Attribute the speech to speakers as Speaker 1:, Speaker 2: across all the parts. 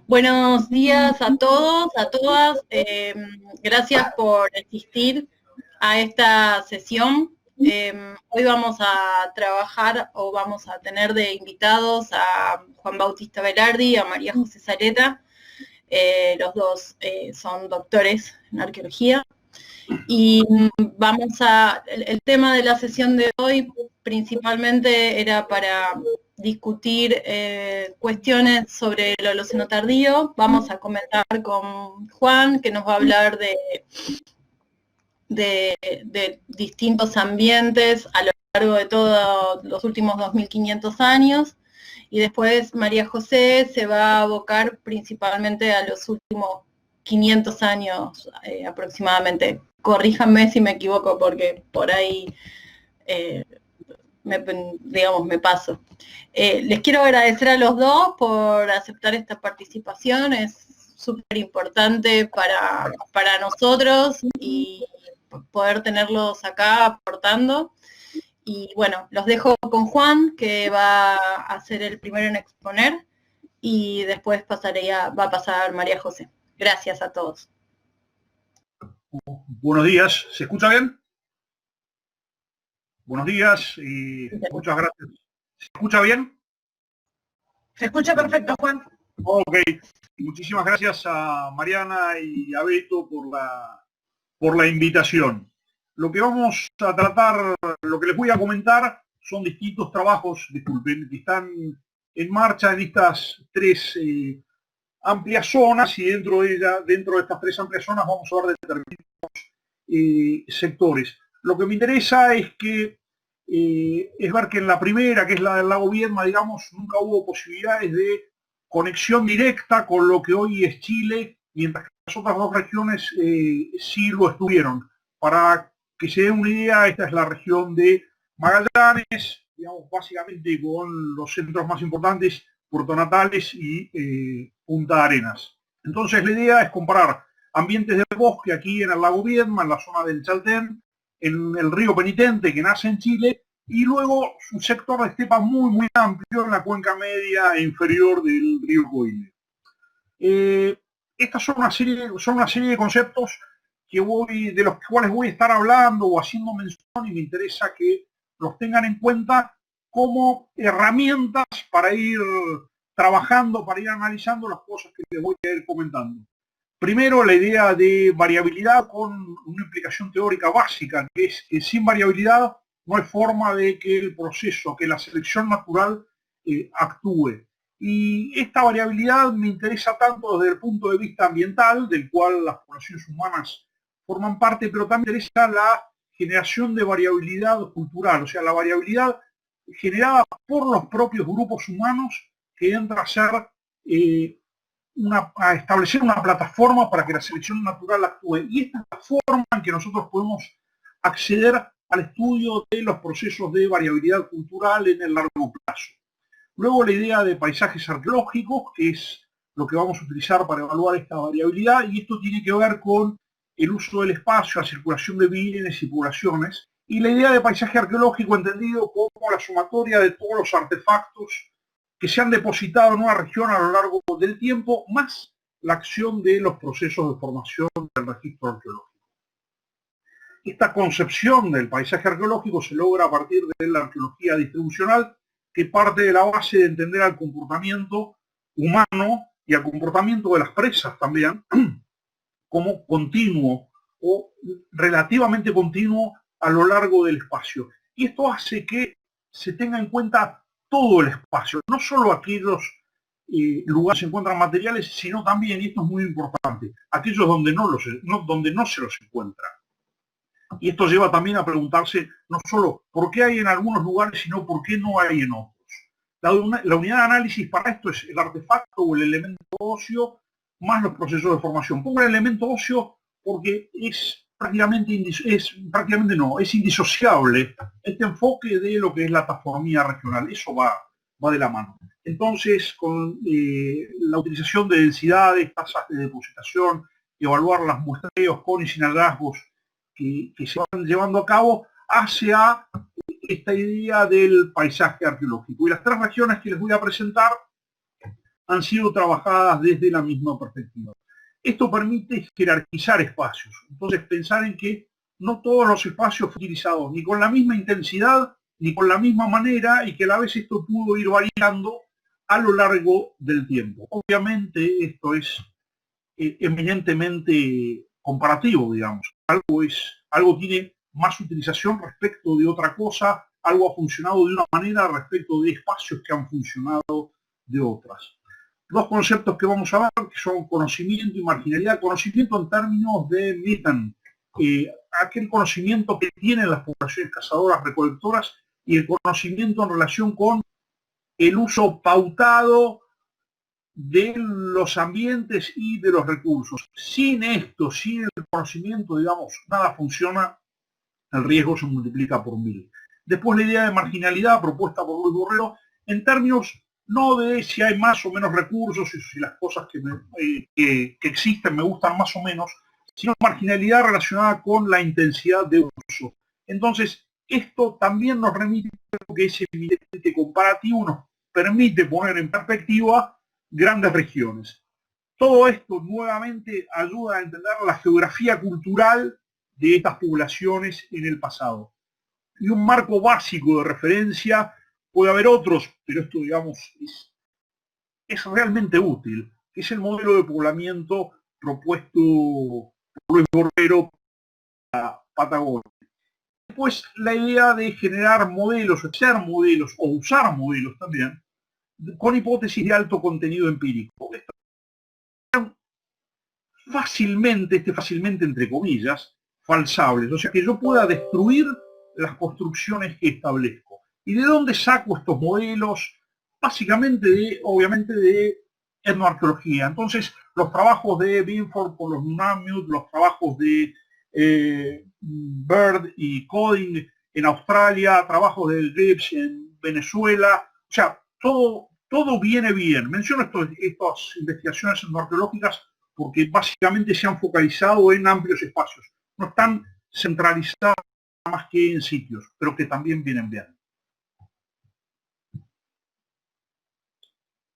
Speaker 1: Buenos días a todos, a todas. Gracias por asistir a esta sesión. Hoy vamos a trabajar o vamos a tener de invitados a Juan Bautista Velardi y a María José Zareta. Los dos son doctores en arqueología. Y el tema de la sesión de hoy principalmente era para discutir cuestiones sobre el Holoceno tardío. Vamos a comentar con Juan, que nos va a hablar de distintos ambientes a lo largo de todos los últimos 2500 años. Y después María José se va a abocar principalmente a los últimos 500 años aproximadamente. Corríjanme si me equivoco, porque por ahí me paso. Les quiero agradecer a los dos por aceptar esta participación. Es súper importante para nosotros y poder tenerlos acá aportando. Y bueno, los dejo con Juan, que va a ser el primero en exponer, y después va a pasar María José. Gracias a todos.
Speaker 2: Buenos días, ¿se escucha bien? Buenos días y muchas gracias. ¿Se escucha bien?
Speaker 3: Se escucha perfecto, Juan.
Speaker 2: Ok, muchísimas gracias a Mariana y a Beto por la invitación. Lo que vamos a tratar, lo que les voy a comentar son distintos trabajos, disculpen, que están en marcha en estas tres amplias zonas, y dentro de estas tres amplias zonas vamos a hablar de determinados sectores. Lo que me interesa es ver que en la primera, que es la del lago Viedma, digamos, nunca hubo posibilidades de conexión directa con lo que hoy es Chile, mientras que las otras dos regiones sí lo estuvieron. Para que se den una idea, esta es la región de Magallanes, digamos, básicamente con los centros más importantes, Puerto Natales y Punta Arenas. Entonces la idea es comparar ambientes de bosque aquí en el lago Viedma, en la zona del Chaltén, en el río Penitente, que nace en Chile, y luego un sector de estepa muy, muy amplio en la cuenca media e inferior del río Coile. Estas son una serie de conceptos de los cuales voy a estar hablando o haciendo mención, y me interesa que los tengan en cuenta como herramientas para ir trabajando, para ir analizando las cosas que les voy a ir comentando. Primero, la idea de variabilidad con una implicación teórica básica, que es que sin variabilidad no hay forma de que el proceso, que la selección natural actúe. Y esta variabilidad me interesa tanto desde el punto de vista ambiental, del cual las poblaciones humanas forman parte, pero también me interesa la generación de variabilidad cultural, o sea, la variabilidad generada por los propios grupos humanos, que entra a ser a establecer una plataforma para que la selección natural actúe. Y esta es la forma en que nosotros podemos acceder al estudio de los procesos de variabilidad cultural en el largo plazo. Luego la idea de paisajes arqueológicos, que es lo que vamos a utilizar para evaluar esta variabilidad, y esto tiene que ver con el uso del espacio, la circulación de bienes y poblaciones, y la idea de paisaje arqueológico entendido como la sumatoria de todos los artefactos que se han depositado en una región a lo largo del tiempo, más la acción de los procesos de formación del registro arqueológico. Esta concepción del paisaje arqueológico se logra a partir de la arqueología distribucional, que parte de la base de entender al comportamiento humano y al comportamiento de las presas también como continuo o relativamente continuo a lo largo del espacio. Y esto hace que se tenga en cuenta todo el espacio, no solo aquellos lugares se encuentran materiales, sino también, y esto es muy importante, aquellos donde no se los encuentra. Y esto lleva también a preguntarse no solo por qué hay en algunos lugares, sino por qué no hay en otros. La unidad de análisis para esto es el artefacto o el elemento óseo más los procesos de formación. Pongo el elemento óseo porque es indisociable este enfoque de lo que es la taxonomía regional. Eso va de la mano. Entonces, con la utilización de densidades, tasas de depositación, evaluar los muestreos con y sin hallazgos que se van llevando a cabo, hacia esta idea del paisaje arqueológico. Y las tres regiones que les voy a presentar han sido trabajadas desde la misma perspectiva. Esto permite jerarquizar espacios. Entonces, pensar en que no todos los espacios fueron utilizados ni con la misma intensidad ni con la misma manera, y que a la vez esto pudo ir variando a lo largo del tiempo. Obviamente esto es eminentemente comparativo, digamos. Algo tiene más utilización respecto de otra cosa, algo ha funcionado de una manera respecto de espacios que han funcionado de otras. Dos conceptos que vamos a ver, que son conocimiento y marginalidad. Conocimiento en términos de Mitton, aquel conocimiento que tienen las poblaciones cazadoras recolectoras, y el conocimiento en relación con el uso pautado de los ambientes y de los recursos. Sin esto, sin el conocimiento, digamos, nada funciona, el riesgo se multiplica por 1000. Después la idea de marginalidad propuesta por Luis Borrero, en términos no de si hay más o menos recursos, y si las cosas que existen me gustan más o menos, sino marginalidad relacionada con la intensidad de uso. Entonces, esto también nos remite a lo que es eminentemente comparativo, nos permite poner en perspectiva grandes regiones. Todo esto nuevamente ayuda a entender la geografía cultural de estas poblaciones en el pasado. Y un marco básico de referencia, puede haber otros, pero esto, digamos, es realmente útil, que es el modelo de poblamiento propuesto por Luis Borrero para Patagonia. Después, la idea de generar modelos, hacer modelos o usar modelos también, con hipótesis de alto contenido empírico. Fácilmente entre comillas, falsables, o sea que yo pueda destruir las construcciones que establezco. ¿Y de dónde saco estos modelos? Básicamente, obviamente, de etnoarqueología. Entonces, los trabajos de Binford con los Nunamut, los trabajos de Bird y Coding en Australia, trabajos de Gibbs en Venezuela, o sea, todo viene bien. Menciono estas investigaciones etnoarqueológicas porque básicamente se han focalizado en amplios espacios. No están centralizadas más que en sitios, pero que también vienen bien.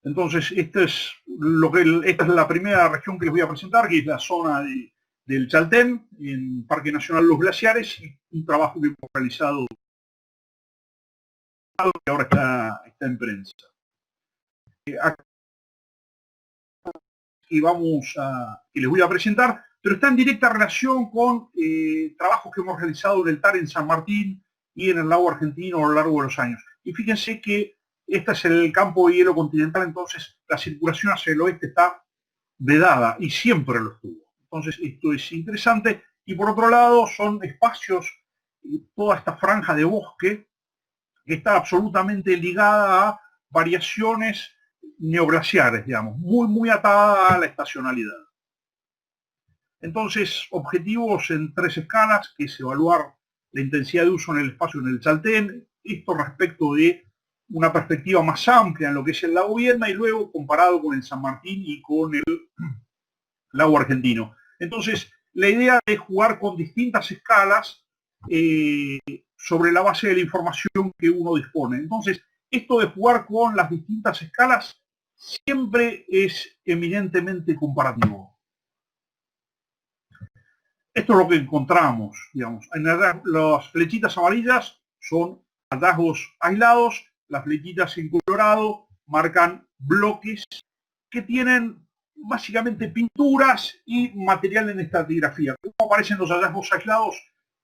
Speaker 2: Entonces, esta es la primera región que les voy a presentar, que es la zona del Chaltén, en Parque Nacional Los Glaciares, un trabajo que hemos realizado que ahora está en prensa. Que les voy a presentar, pero está en directa relación con trabajos que hemos realizado en el TAR en San Martín y en el lago argentino a lo largo de los años. Y fíjense que este es el campo de hielo continental, entonces la circulación hacia el oeste está vedada y siempre lo estuvo. Entonces esto es interesante. Y por otro lado son espacios, toda esta franja de bosque que está absolutamente ligada a variaciones neoglaciares, digamos, muy atada a la estacionalidad. Entonces, objetivos en 3 escalas, que es evaluar la intensidad de uso en el espacio en el Chaltén, esto respecto de una perspectiva más amplia en lo que es el lago Viedma, y luego comparado con el San Martín y con el lago argentino. Entonces, la idea de jugar con distintas escalas sobre la base de la información que uno dispone. Entonces, esto de jugar con las distintas escalas siempre es eminentemente comparativo. Esto es lo que encontramos, digamos. Las flechitas amarillas son hallazgos aislados, las flechitas en colorado marcan bloques que tienen básicamente pinturas y material en estratigrafía. ¿Cómo aparecen los hallazgos aislados?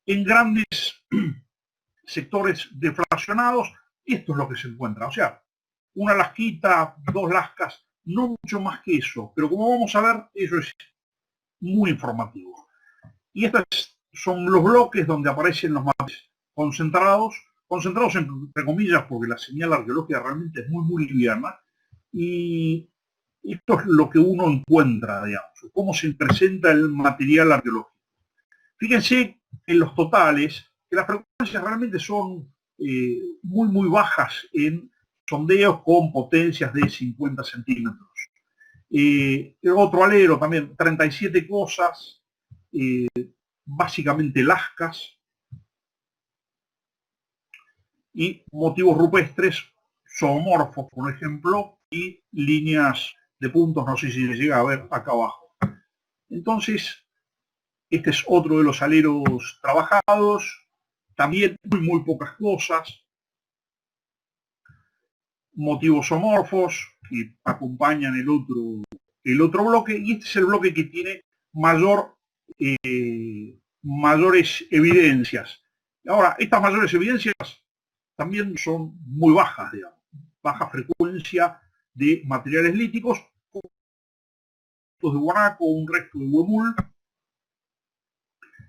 Speaker 2: En grandes sectores deflacionados, esto es lo que se encuentra. O sea, una lasquita, 2 lascas, no mucho más que eso. Pero como vamos a ver, eso es muy informativo. Y estos son los bloques donde aparecen los mapas concentrados entre comillas, porque la señal arqueológica realmente es muy liviana. Y esto es lo que uno encuentra, digamos, cómo se presenta el material arqueológico. Fíjense en los totales, que las frecuencias realmente son muy bajas en sondeos con potencias de 50 centímetros. Otro alero también, 37 cosas, básicamente lascas, y motivos rupestres, zoomorfos, por ejemplo, y líneas de puntos, no sé si se llega a ver acá abajo. Entonces, este es otro de los aleros trabajados, también muy pocas cosas, motivos homorfos que acompañan el otro bloque, y este es el bloque que tiene mayores evidencias. Ahora, estas mayores evidencias también son muy bajas, digamos, baja frecuencia de materiales líticos, de guanaco, un resto de huemul,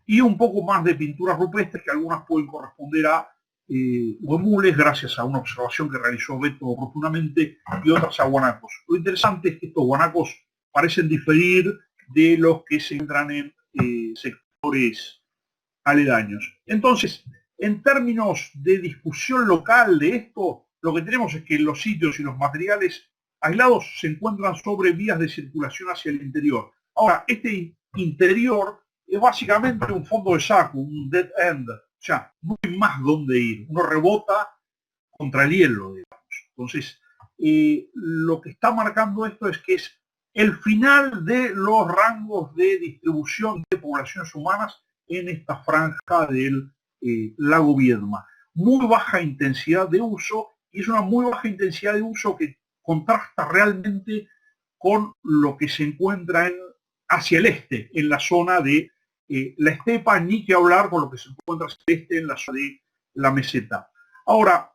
Speaker 2: y un poco más de pinturas rupestres que algunas pueden corresponder a huemules gracias a una observación que realizó Beto oportunamente y otras a guanacos. Lo interesante es que estos guanacos parecen diferir de los que se encuentran en sectores aledaños. Entonces, en términos de discusión local de esto, lo que tenemos es que los sitios y los materiales aislados se encuentran sobre vías de circulación hacia el interior. Ahora, este interior es básicamente un fondo de saco, un dead end, o sea, no hay más dónde ir, uno rebota contra el hielo, digamos. Entonces, lo que está marcando esto es que es el final de los rangos de distribución de poblaciones humanas en esta franja del lago Viedma. Muy baja intensidad de uso, y es una muy baja intensidad de uso que contrasta realmente con lo que se encuentra hacia el este, en la zona de la estepa, ni que hablar con lo que se encuentra hacia el este en la zona de la meseta. Ahora,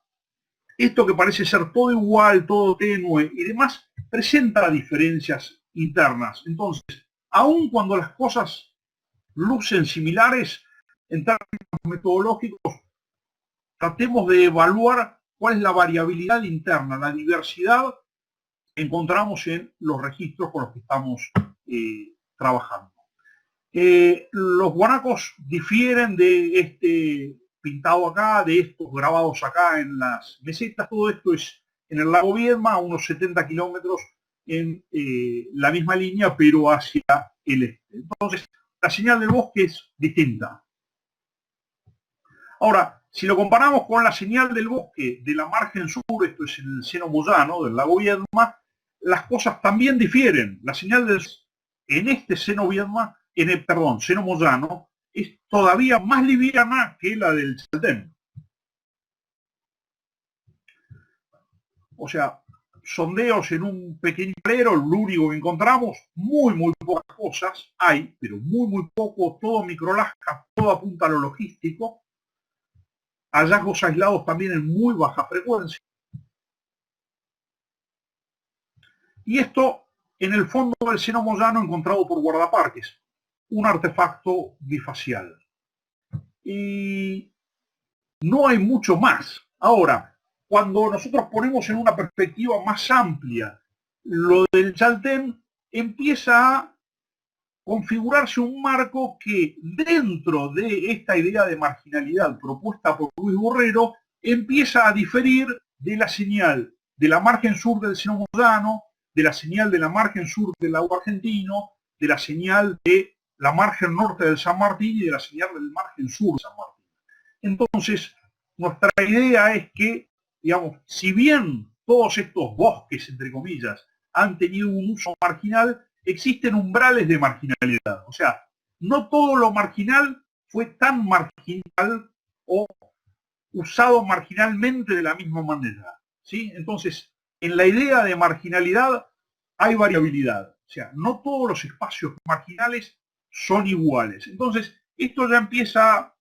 Speaker 2: esto que parece ser todo igual, todo tenue y demás, presenta diferencias internas. Entonces, aun cuando las cosas lucen similares en términos metodológicos, tratemos de evaluar cuál es la variabilidad interna, la diversidad que encontramos en los registros con los que estamos trabajando. Los guanacos difieren de este pintado acá, de estos grabados acá en las mesetas. Todo esto es en el lago Viedma, a unos 70 kilómetros en la misma línea, pero hacia el este. Entonces, la señal del bosque es distinta. Ahora, si lo comparamos con la señal del bosque de la margen sur, esto es en el seno moyano del lago Viedma, las cosas también difieren. La señal en este seno Viedma, seno moyano, es todavía más liviana que la del Chaltén. O sea, sondeos en un pequeño alero, lo único que encontramos, muy pocas cosas hay, pero muy poco, todo microlasca, todo apunta a lo logístico. Hallazgos aislados también en muy baja frecuencia. Y esto en el fondo del seno moyano encontrado por guardaparques, un artefacto bifacial. Y no hay mucho más. Ahora, cuando nosotros ponemos en una perspectiva más amplia lo del Chaltén, empieza a configurarse un marco que dentro de esta idea de marginalidad propuesta por Luis Borrero empieza a diferir de la señal de la margen sur del seno moyano, de la señal de la margen sur del lago argentino, de la señal de la margen norte del San Martín y de la señal del margen sur de San Martín. Entonces, nuestra idea es que, digamos, si bien todos estos bosques, entre comillas, han tenido un uso marginal, existen umbrales de marginalidad. O sea, no todo lo marginal fue tan marginal o usado marginalmente de la misma manera, ¿sí? Entonces, en la idea de marginalidad hay variabilidad. O sea, no todos los espacios marginales son iguales. Entonces, esto ya empieza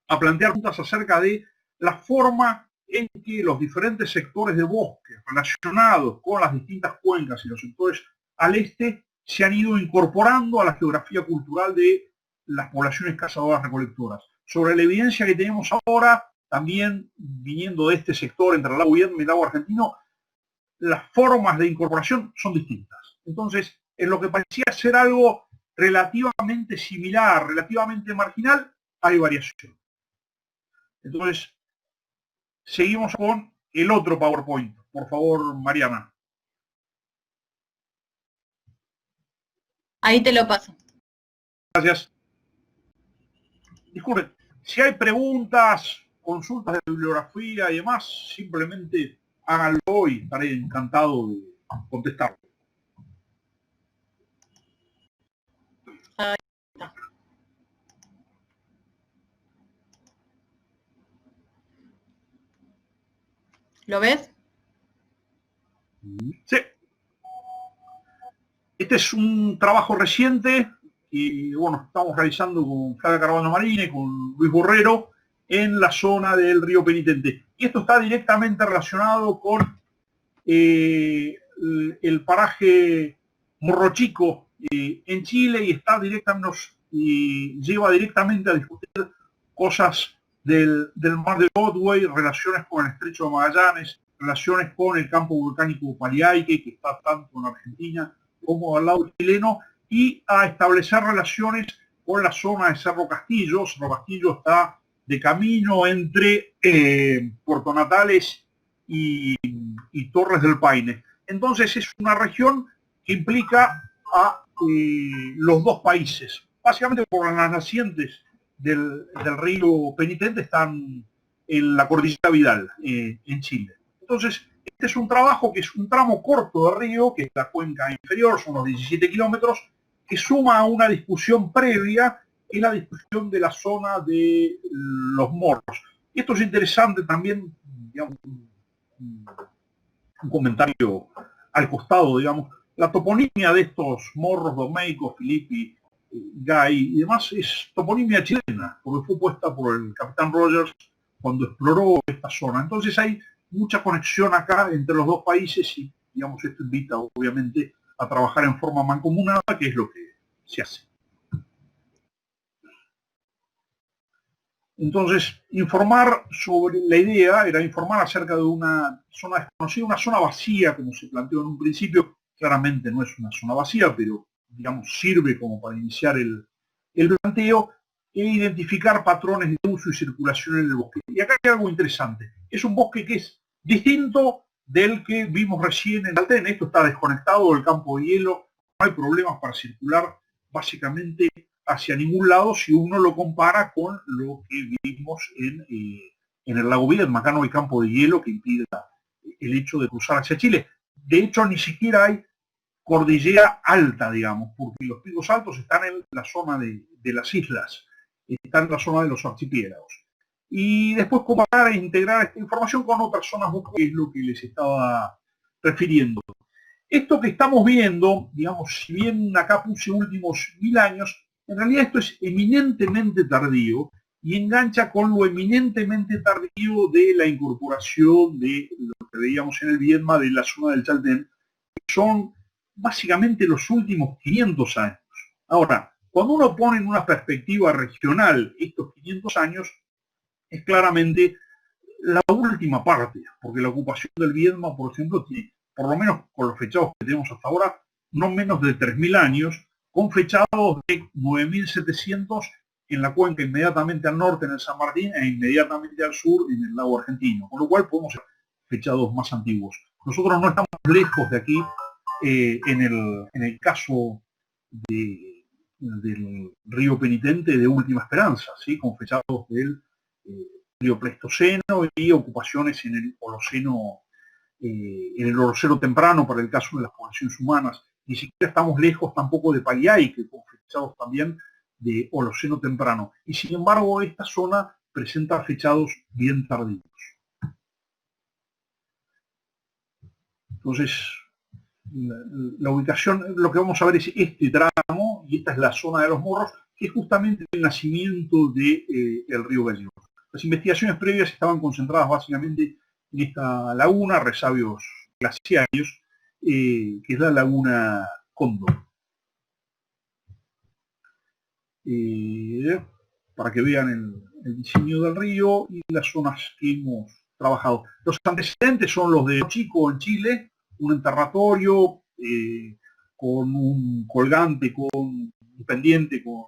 Speaker 2: a plantear preguntas acerca de la forma en que los diferentes sectores de bosque relacionados con las distintas cuencas y los sectores al este se han ido incorporando a la geografía cultural de las poblaciones cazadoras recolectoras. Sobre la evidencia que tenemos ahora, también viniendo de este sector entre el lago Viedma y el lago argentino, las formas de incorporación son distintas. Entonces, en lo que parecía ser algo relativamente similar, relativamente marginal, hay variación. Entonces, seguimos con el otro PowerPoint. Por favor, Mariana.
Speaker 1: Ahí te lo paso.
Speaker 2: Gracias. Disculpen, si hay preguntas, consultas de bibliografía y demás, simplemente háganlo y estaré encantado de contestar.
Speaker 1: ¿Lo ves?
Speaker 2: Sí. Este es un trabajo reciente que, bueno, estamos realizando con Flavia Carvalho Marine, con Luis Borrero, en la zona del río Penitente. Y esto está directamente relacionado con el paraje Morro Chico en Chile, y está lleva directamente a discutir cosas del mar de Otway, relaciones con el estrecho de Magallanes, relaciones con el campo volcánico Paliaique, que está tanto en Argentina como al lado chileno, y a establecer relaciones con la zona de Cerro Castillo. Cerro Castillo está de camino entre Puerto Natales y Torres del Paine. Entonces es una región que implica a los dos países, básicamente por las nacientes del río Penitente están en la cordillera Vidal, en Chile. Entonces, este es un trabajo que es un tramo corto de río, que es la cuenca inferior, son los 17 kilómetros, que suma a una discusión previa, que es la discusión de la zona de los morros. Y esto es interesante también, digamos, un comentario al costado, digamos, la toponimia de estos morros, Domeico, Filippi, Gay y demás, es toponimia chilena, porque fue puesta por el capitán Rogers cuando exploró esta zona. Entonces hay mucha conexión acá entre los dos países y, digamos, esto invita obviamente a trabajar en forma mancomunada, que es lo que se hace. Entonces, informar sobre la idea era informar acerca de una zona desconocida, una zona vacía, como se planteó en un principio. Claramente no es una zona vacía, pero, digamos, sirve como para iniciar el planteo e identificar patrones de uso y circulación en el bosque. Y acá hay algo interesante. Es un bosque que es distinto del que vimos recién en Alten. Esto está desconectado del campo de hielo, no hay problemas para circular básicamente hacia ningún lado si uno lo compara con lo que vimos en el lago Viedma. Acá no hay campo de hielo que impida el hecho de cruzar hacia Chile. De hecho, ni siquiera hay cordillera alta, digamos, porque los picos altos están en la zona de las islas, están en la zona de los archipiélagos. Y después comparar e integrar esta información con otras zonas, que es lo que les estaba refiriendo. Esto que estamos viendo, digamos, si bien acá puse últimos 1000 años, en realidad esto es eminentemente tardío y engancha con lo eminentemente tardío de la incorporación de lo que veíamos en el Viedma de la zona del Chaltén, que son básicamente los últimos 500 años. Ahora, cuando uno pone en una perspectiva regional estos 500 años, es claramente la última parte, porque la ocupación del Viedma, por ejemplo, tiene, por lo menos con los fechados que tenemos hasta ahora, no menos de 3000 años, con fechados de 9700 en la cuenca inmediatamente al norte en el San Martín e inmediatamente al sur en el lago Argentino, con lo cual podemos ser fechados más antiguos. Nosotros no estamos lejos de aquí, en el caso del río Penitente de Última Esperanza, ¿sí? Con fechados del río Pleistoceno y ocupaciones en el Holoceno temprano para el caso de las poblaciones humanas. Ni siquiera estamos lejos tampoco de Paliaique, con fechados también de Holoceno temprano. Y sin embargo, esta zona presenta fechados bien tardíos. Entonces, la ubicación, lo que vamos a ver es este tramo, y esta es la zona de los morros, que es justamente el nacimiento del río Gallego. Las investigaciones previas estaban concentradas básicamente en esta laguna, resabios glaciarios, que es la laguna Cóndor. Para que vean el diseño del río y las zonas que hemos trabajado. Los antecedentes son los de Chico en Chile, un enterratorio con un colgante, con un pendiente, con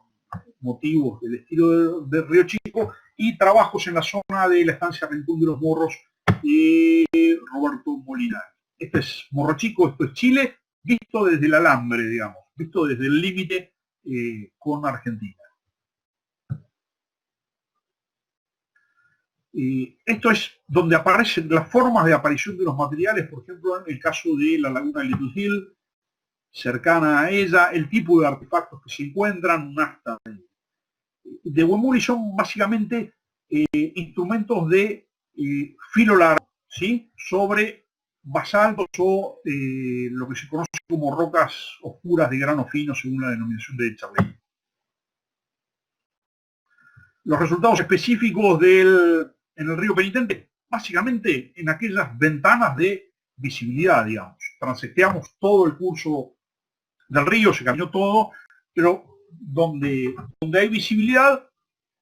Speaker 2: motivos del estilo del río Chico, y trabajos en la zona de la estancia Rincón de los Morros de Roberto Molinari. Este es Morro Chico, esto es Chile, visto desde el alambre, digamos, visto desde el límite con Argentina. Esto es donde aparecen las formas de aparición de los materiales, por ejemplo, en el caso de la laguna de Little Hill, cercana a ella, el tipo de artefactos que se encuentran, un asta de Huemul, son básicamente instrumentos de filo largo, ¿sí? Sobre basaltos o lo que se conoce como rocas oscuras de grano fino según la denominación de Charlet. Los resultados específicos en el río Penitente, básicamente en aquellas ventanas de visibilidad, digamos. Transecteamos todo el curso del río, se caminó todo, pero donde hay visibilidad,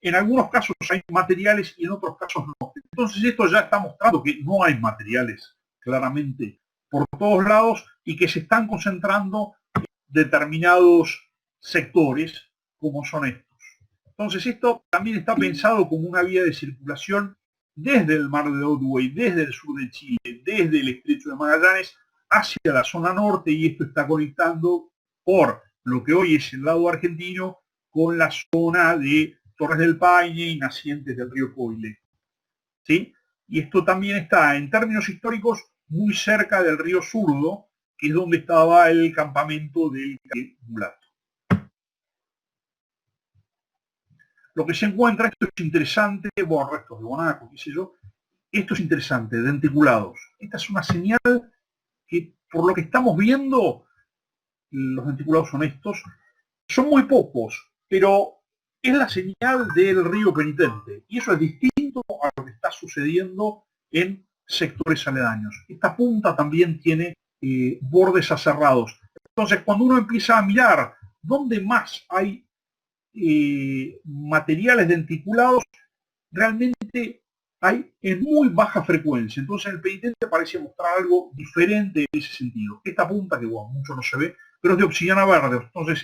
Speaker 2: en algunos casos hay materiales y en otros casos no. Entonces esto ya está mostrando que no hay materiales claramente por todos lados y que se están concentrando en determinados sectores como son estos. Entonces esto también está pensado como una vía de circulación desde el mar de Otway, desde el sur de Chile, desde el estrecho de Magallanes hacia la zona norte, y esto está conectando por lo que hoy es el lado argentino con la zona de Torres del Paine y nacientes del río Coile. ¿Sí? Y esto también está, en términos históricos, muy cerca del río Zurdo, que es donde estaba el campamento del mulato. Lo que se encuentra, esto es interesante, bueno, restos de guanaco, qué sé yo, esto es interesante, denticulados. Esta es una señal que, por lo que estamos viendo, los denticulados son estos, son muy pocos, pero es la señal del río Penitente, y eso es distinto a lo que está sucediendo en sectores aledaños. Esta punta también tiene bordes aserrados. Entonces, cuando uno empieza a mirar dónde más hay materiales denticulados, realmente hay en muy baja frecuencia. Entonces el Penitente parece mostrar algo diferente en ese sentido. Esta punta, que bueno, mucho no se ve, pero es de obsidiana verde. Entonces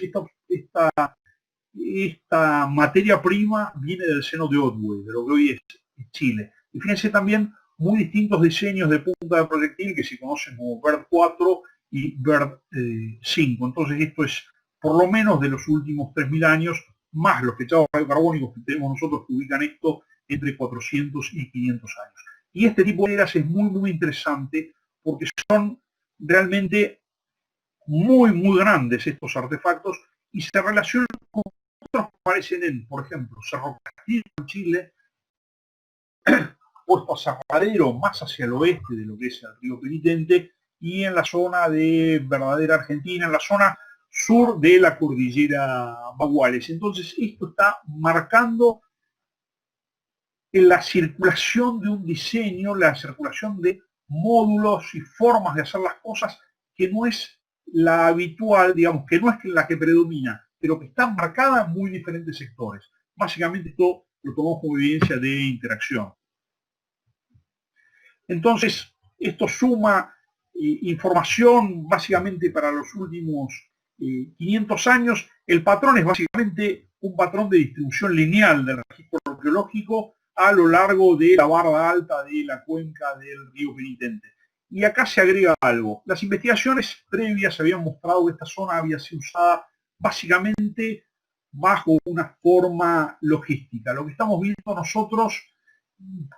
Speaker 2: esta materia prima viene del seno de Otway, de lo que hoy es Chile. Y fíjense también muy distintos diseños de punta de proyectil que se conocen como BIRD 4 y BIRD 5. Entonces esto es por lo menos de los últimos 3.000 años, más los fechados radiocarbónicos que tenemos nosotros, que ubican esto entre 400 y 500 años. Y este tipo de eras es muy, muy interesante porque son realmente muy, muy grandes estos artefactos y se relacionan con otros que aparecen en, por ejemplo, Cerro Castillo en Chile, puesto a Zarradero más hacia el oeste de lo que es el río Penitente, y en la zona de verdadera Argentina, en la zona sur de la cordillera Baguales. Entonces esto está marcando en la circulación de un diseño, la circulación de módulos y formas de hacer las cosas que no es la habitual, digamos, que no es la que predomina, pero que está marcada en muy diferentes sectores. Básicamente esto lo tomamos como evidencia de interacción. Entonces, esto suma información básicamente para los últimos 500 años. El patrón es básicamente un patrón de distribución lineal del registro arqueológico a lo largo de la barda alta de la cuenca del río Penitente. Y acá se agrega algo. Las investigaciones previas habían mostrado que esta zona había sido usada básicamente bajo una forma logística. Lo que estamos viendo nosotros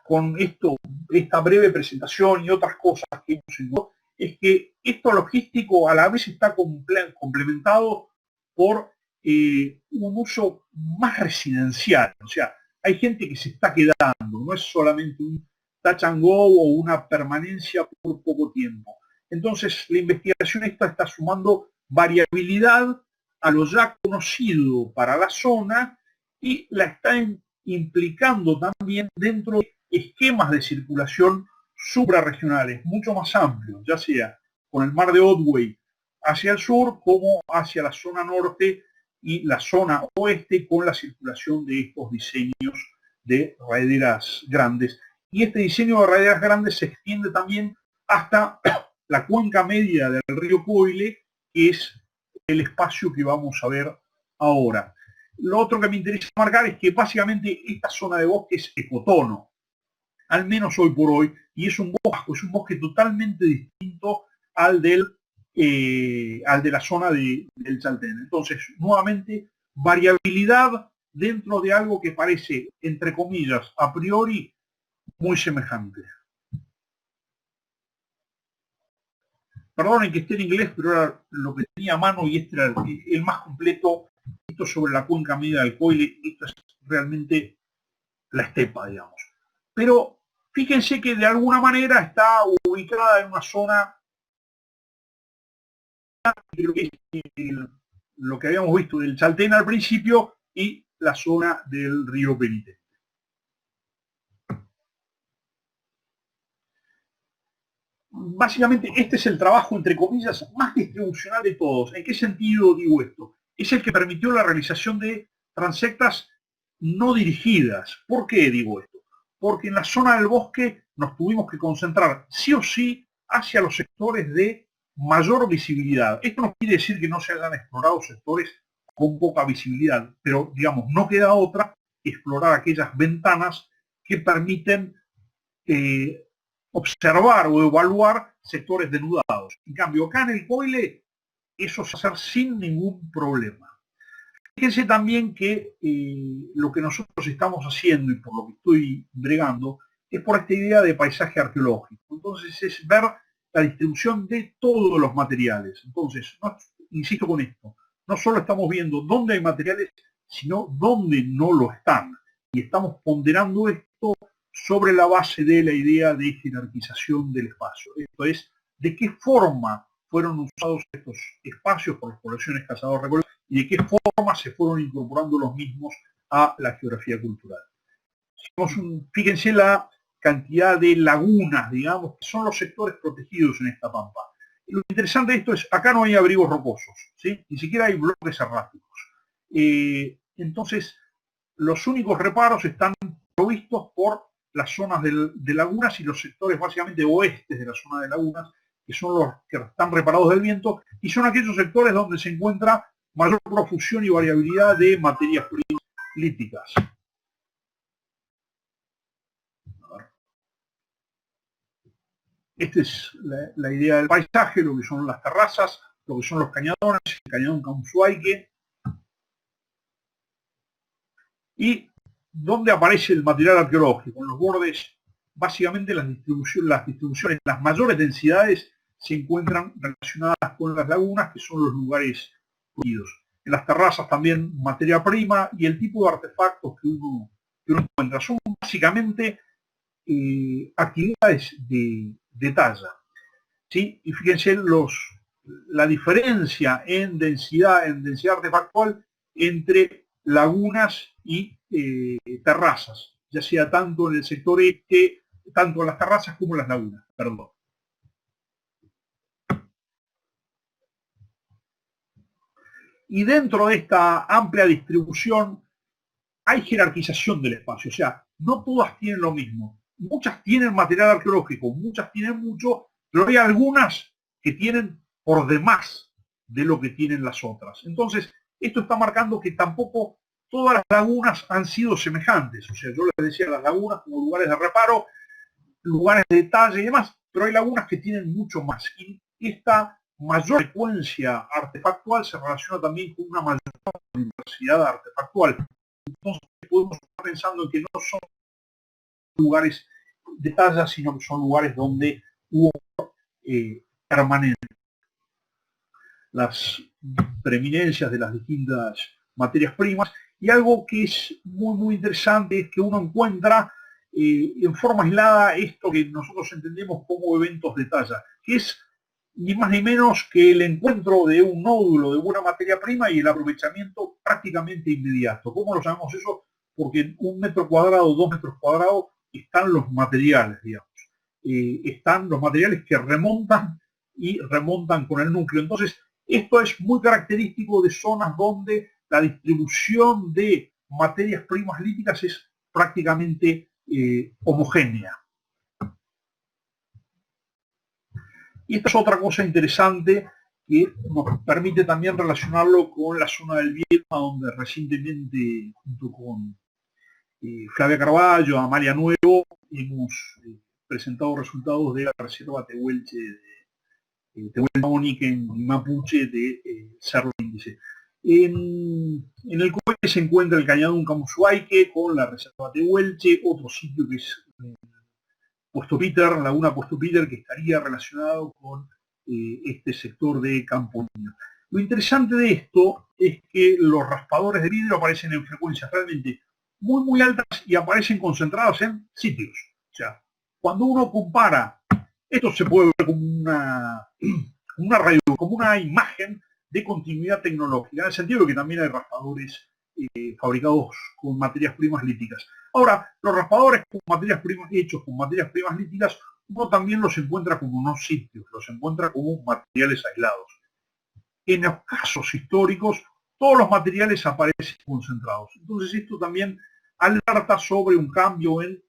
Speaker 2: con esta breve presentación y otras cosas que hemos hecho, es que esto logístico a la vez está complementado por un uso más residencial. O sea, hay gente que se está quedando, no es solamente un touch and go o una permanencia por poco tiempo. Entonces, la investigación esta está sumando variabilidad a lo ya conocido para la zona y la está implicando también dentro de esquemas de circulación suprarregionales mucho más amplios, ya sea con el mar de Otway hacia el sur como hacia la zona norte y la zona oeste, con la circulación de estos diseños de raderas grandes. Y este diseño de raderas grandes se extiende también hasta la cuenca media del río Coile, que es el espacio que vamos a ver ahora. Lo otro que me interesa marcar es que básicamente esta zona de bosque es ecotono, al menos hoy por hoy, y es un bosque totalmente distinto al de la zona del Chaltén. Entonces, nuevamente, variabilidad dentro de algo que parece, entre comillas, a priori, muy semejante. Perdonen que esté en inglés, pero era lo que tenía a mano y este era el más completo. Esto sobre la cuenca media del Coile, esto es realmente la estepa, digamos. Pero Fíjense que de alguna manera está ubicada en una zona, lo que habíamos visto del Chaltén al principio, y la zona del río Penitente. Básicamente este es el trabajo, entre comillas, más distribucional de todos. ¿En qué sentido digo esto? Es el que permitió la realización de transectas no dirigidas. ¿Por qué digo esto? Porque en la zona del bosque nos tuvimos que concentrar sí o sí hacia los sectores de mayor visibilidad. Esto no quiere decir que no se hayan explorado sectores con poca visibilidad, pero digamos, no queda otra que explorar aquellas ventanas que permiten observar o evaluar sectores denudados. En cambio, acá en el Coile, eso se hace sin ningún problema. Fíjense también que lo que nosotros estamos haciendo, y por lo que estoy bregando, es por esta idea de paisaje arqueológico. Entonces es ver la distribución de todos los materiales. Entonces, insisto con esto, no solo estamos viendo dónde hay materiales, sino dónde no lo están. Y estamos ponderando esto sobre la base de la idea de jerarquización del espacio. Esto es, de qué forma fueron usados estos espacios por las poblaciones cazador-recolectores y de qué forma se fueron incorporando los mismos a la geografía cultural. Fíjense la cantidad de lagunas, digamos, que son los sectores protegidos en esta pampa. Y lo interesante de esto es, acá no hay abrigos rocosos, ¿sí? Ni siquiera hay bloques erráticos. Entonces, los únicos reparos están provistos por las zonas de lagunas y los sectores básicamente oestes de la zona de lagunas, que son los que están reparados del viento, y son aquellos sectores donde se encuentra mayor profusión y variabilidad de materias primas líticas. Esta es la idea del paisaje, lo que son las terrazas, lo que son los cañadones, el cañadón Camusuaique, y donde aparece el material arqueológico. En los bordes, básicamente las distribuciones, las mayores densidades se encuentran relacionadas con las lagunas, que son los lugares protegidos. En las terrazas también materia prima y el tipo de artefactos que uno encuentra. Son básicamente actividades de talla. ¿Sí? Y fíjense la diferencia en densidad artefactual entre lagunas y terrazas, ya sea tanto en el sector este, tanto en las terrazas como en las lagunas, perdón. Y dentro de esta amplia distribución hay jerarquización del espacio, o sea, no todas tienen lo mismo. Muchas tienen material arqueológico, muchas tienen mucho, pero hay algunas que tienen por demás de lo que tienen las otras. Entonces, esto está marcando que tampoco todas las lagunas han sido semejantes. O sea, yo les decía las lagunas como lugares de reparo, lugares de detalle y demás, pero hay lagunas que tienen mucho más. Y esta mayor frecuencia artefactual se relaciona también con una mayor diversidad artefactual. Entonces podemos estar pensando en que no son lugares de talla, sino que son lugares donde hubo permanente. Las preeminencias de las distintas materias primas. Y algo que es muy interesante es que uno encuentra en forma aislada esto que nosotros entendemos como eventos de talla, que es ni más ni menos que el encuentro de un nódulo de buena materia prima y el aprovechamiento prácticamente inmediato. ¿Cómo lo sabemos eso? Porque en 1 metro cuadrado, 2 metros cuadrados, están los materiales, digamos. Están los materiales que remontan con el núcleo. Entonces, esto es muy característico de zonas donde la distribución de materias primas líticas es prácticamente homogénea. Y esta es otra cosa interesante que nos permite también relacionarlo con la zona del Viedma, donde recientemente, junto con Flavia Carballo, Amalia Nuevo, hemos presentado resultados de la reserva Tehuelche de Tehuelche en Mapuche de Cerro Índice. En el Coile se encuentra el cañadón Camusuaique con la reserva Tehuelche, otro sitio que es Puesto Peter, Laguna Puesto Peter, que estaría relacionado con este sector de Campo Niño. Lo interesante de esto es que los raspadores de vidrio aparecen en frecuencias realmente muy altas y aparecen concentrados en sitios. O sea, cuando uno compara, esto se puede ver como como una imagen de continuidad tecnológica, en el sentido de que también hay raspadores fabricados con materias primas líticas. Ahora, los raspadores con materias primas hechos con materias primas líticas, uno también los encuentra como no sitios, los encuentra como materiales aislados. En los casos históricos, todos los materiales aparecen concentrados. Entonces esto también alerta sobre un cambio en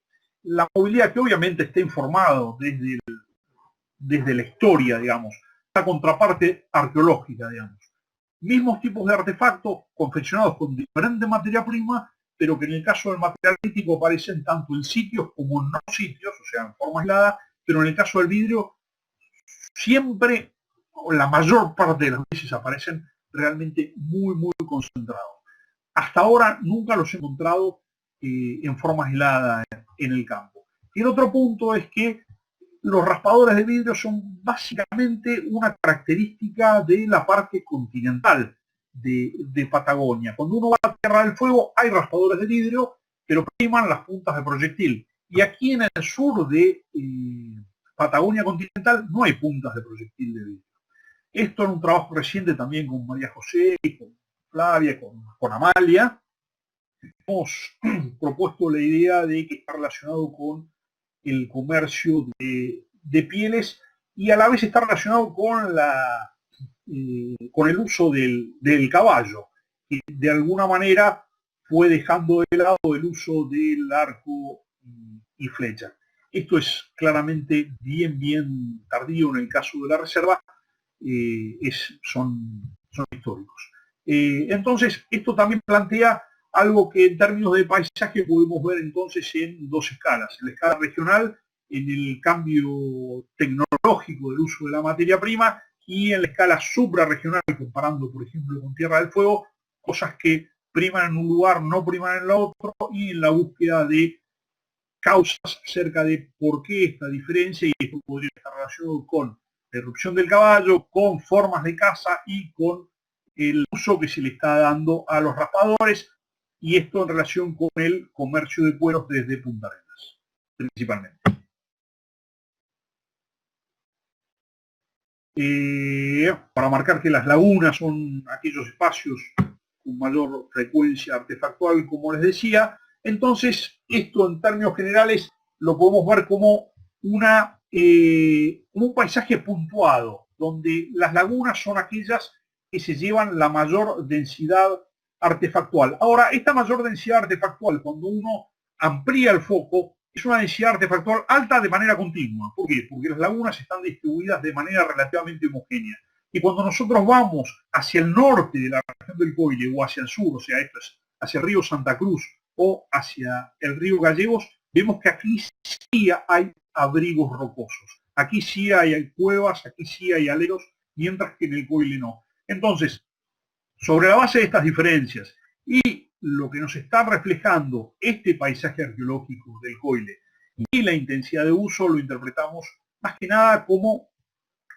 Speaker 2: la movilidad, que obviamente está informado desde la historia, digamos, la contraparte arqueológica, digamos. Mismos tipos de artefactos confeccionados con diferente materia prima, pero que en el caso del material lítico aparecen tanto en sitios como en no sitios, o sea, en forma aislada, pero en el caso del vidrio siempre, o la mayor parte de las veces, aparecen realmente muy, muy concentrados. Hasta ahora nunca los he encontrado en forma aislada en el campo. Y el otro punto es que los raspadores de vidrio son básicamente una característica de la parte continental de Patagonia. Cuando uno va a Tierra del Fuego hay raspadores de vidrio, pero priman las puntas de proyectil. Y aquí en el sur de Patagonia continental no hay puntas de proyectil de vidrio. Esto en un trabajo reciente también con María José, con Flavia, con Amalia, hemos propuesto la idea de que está relacionado con el comercio de pieles y a la vez está relacionado con el uso del caballo, que de alguna manera fue dejando de lado el uso del arco y flecha. Esto es claramente bien tardío en el caso de la reserva, son históricos. Entonces, esto también plantea algo que en términos de paisaje podemos ver entonces en dos escalas. En la escala regional, en el cambio tecnológico del uso de la materia prima, y en la escala suprarregional, comparando por ejemplo con Tierra del Fuego, cosas que priman en un lugar, no priman en el otro, y en la búsqueda de causas acerca de por qué esta diferencia, y esto podría estar relacionado con la erupción del caballo, con formas de caza y con el uso que se le está dando a los raspadores, y esto en relación con el comercio de cueros desde Punta Arenas, principalmente. Para marcar que las lagunas son aquellos espacios con mayor frecuencia artefactual, como les decía, entonces esto en términos generales lo podemos ver como un paisaje puntuado, donde las lagunas son aquellas que se llevan la mayor densidad artefactual. Ahora, esta mayor densidad artefactual, cuando uno amplía el foco, es una densidad artefactual alta de manera continua. ¿Por qué? Porque las lagunas están distribuidas de manera relativamente homogénea. Y cuando nosotros vamos hacia el norte de la región del Coile o hacia el sur, o sea, esto es hacia el río Santa Cruz o hacia el río Gallegos, vemos que aquí sí hay abrigos rocosos. Aquí sí hay cuevas, aquí sí hay aleros, mientras que en el Coile no. Entonces, sobre la base de estas diferencias y lo que nos está reflejando este paisaje arqueológico del Coile y la intensidad de uso, lo interpretamos más que nada como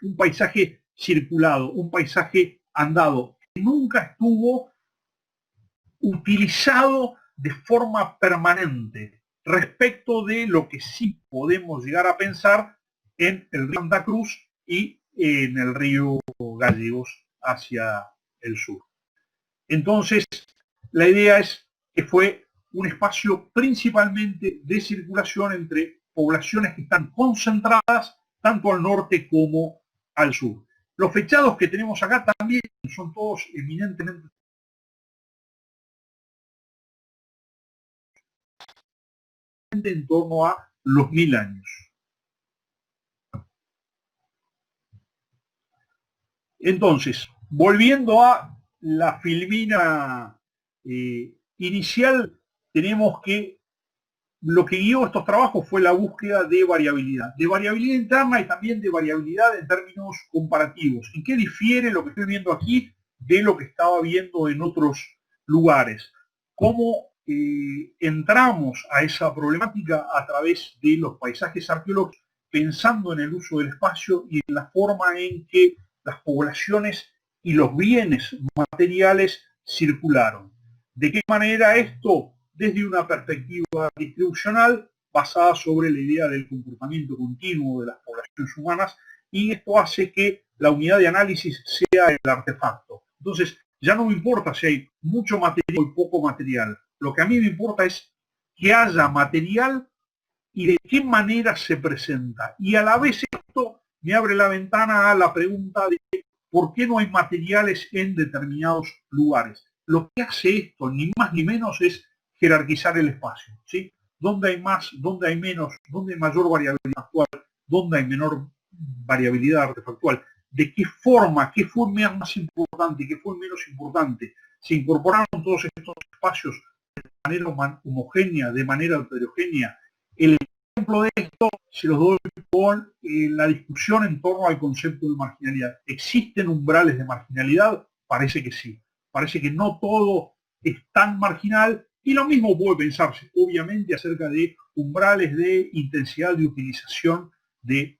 Speaker 2: un paisaje circulado, un paisaje andado, que nunca estuvo utilizado de forma permanente respecto de lo que sí podemos llegar a pensar en el río Santa Cruz y en el río Gallegos hacia el sur. Entonces, la idea es que fue un espacio principalmente de circulación entre poblaciones que están concentradas tanto al norte como al sur. Los fechados que tenemos acá también son todos eminentemente en torno a los 1000 años. Entonces, volviendo a la filmina inicial, tenemos que lo que guió estos trabajos fue la búsqueda de variabilidad interna y también de variabilidad en términos comparativos. ¿En qué difiere lo que estoy viendo aquí de lo que estaba viendo en otros lugares? ¿Cómo entramos a esa problemática a través de los paisajes arqueológicos, pensando en el uso del espacio y en la forma en que las poblaciones y los bienes materiales circularon? ¿De qué manera esto, desde una perspectiva distribucional, basada sobre la idea del comportamiento continuo de las poblaciones humanas, y esto hace que la unidad de análisis sea el artefacto. Entonces, ya no me importa si hay mucho material o poco material. Lo que a mí me importa es que haya material y de qué manera se presenta. Y a la vez esto me abre la ventana a la pregunta de por qué no hay materiales en determinados lugares. Lo que hace esto, ni más ni menos, es jerarquizar el espacio, ¿sí? ¿Dónde hay más, dónde hay menos, dónde hay mayor variabilidad actual, dónde hay menor variabilidad artefactual? ¿De qué forma? ¿Qué fue más importante y qué fue menos importante? ¿Se incorporaron todos estos espacios de manera homogénea, de manera heterogénea? El ejemplo de esto se los doy con la discusión en torno al concepto de marginalidad. ¿Existen umbrales de marginalidad? Parece que sí. Parece que no todo es tan marginal, y lo mismo puede pensarse, obviamente, acerca de umbrales de intensidad de utilización de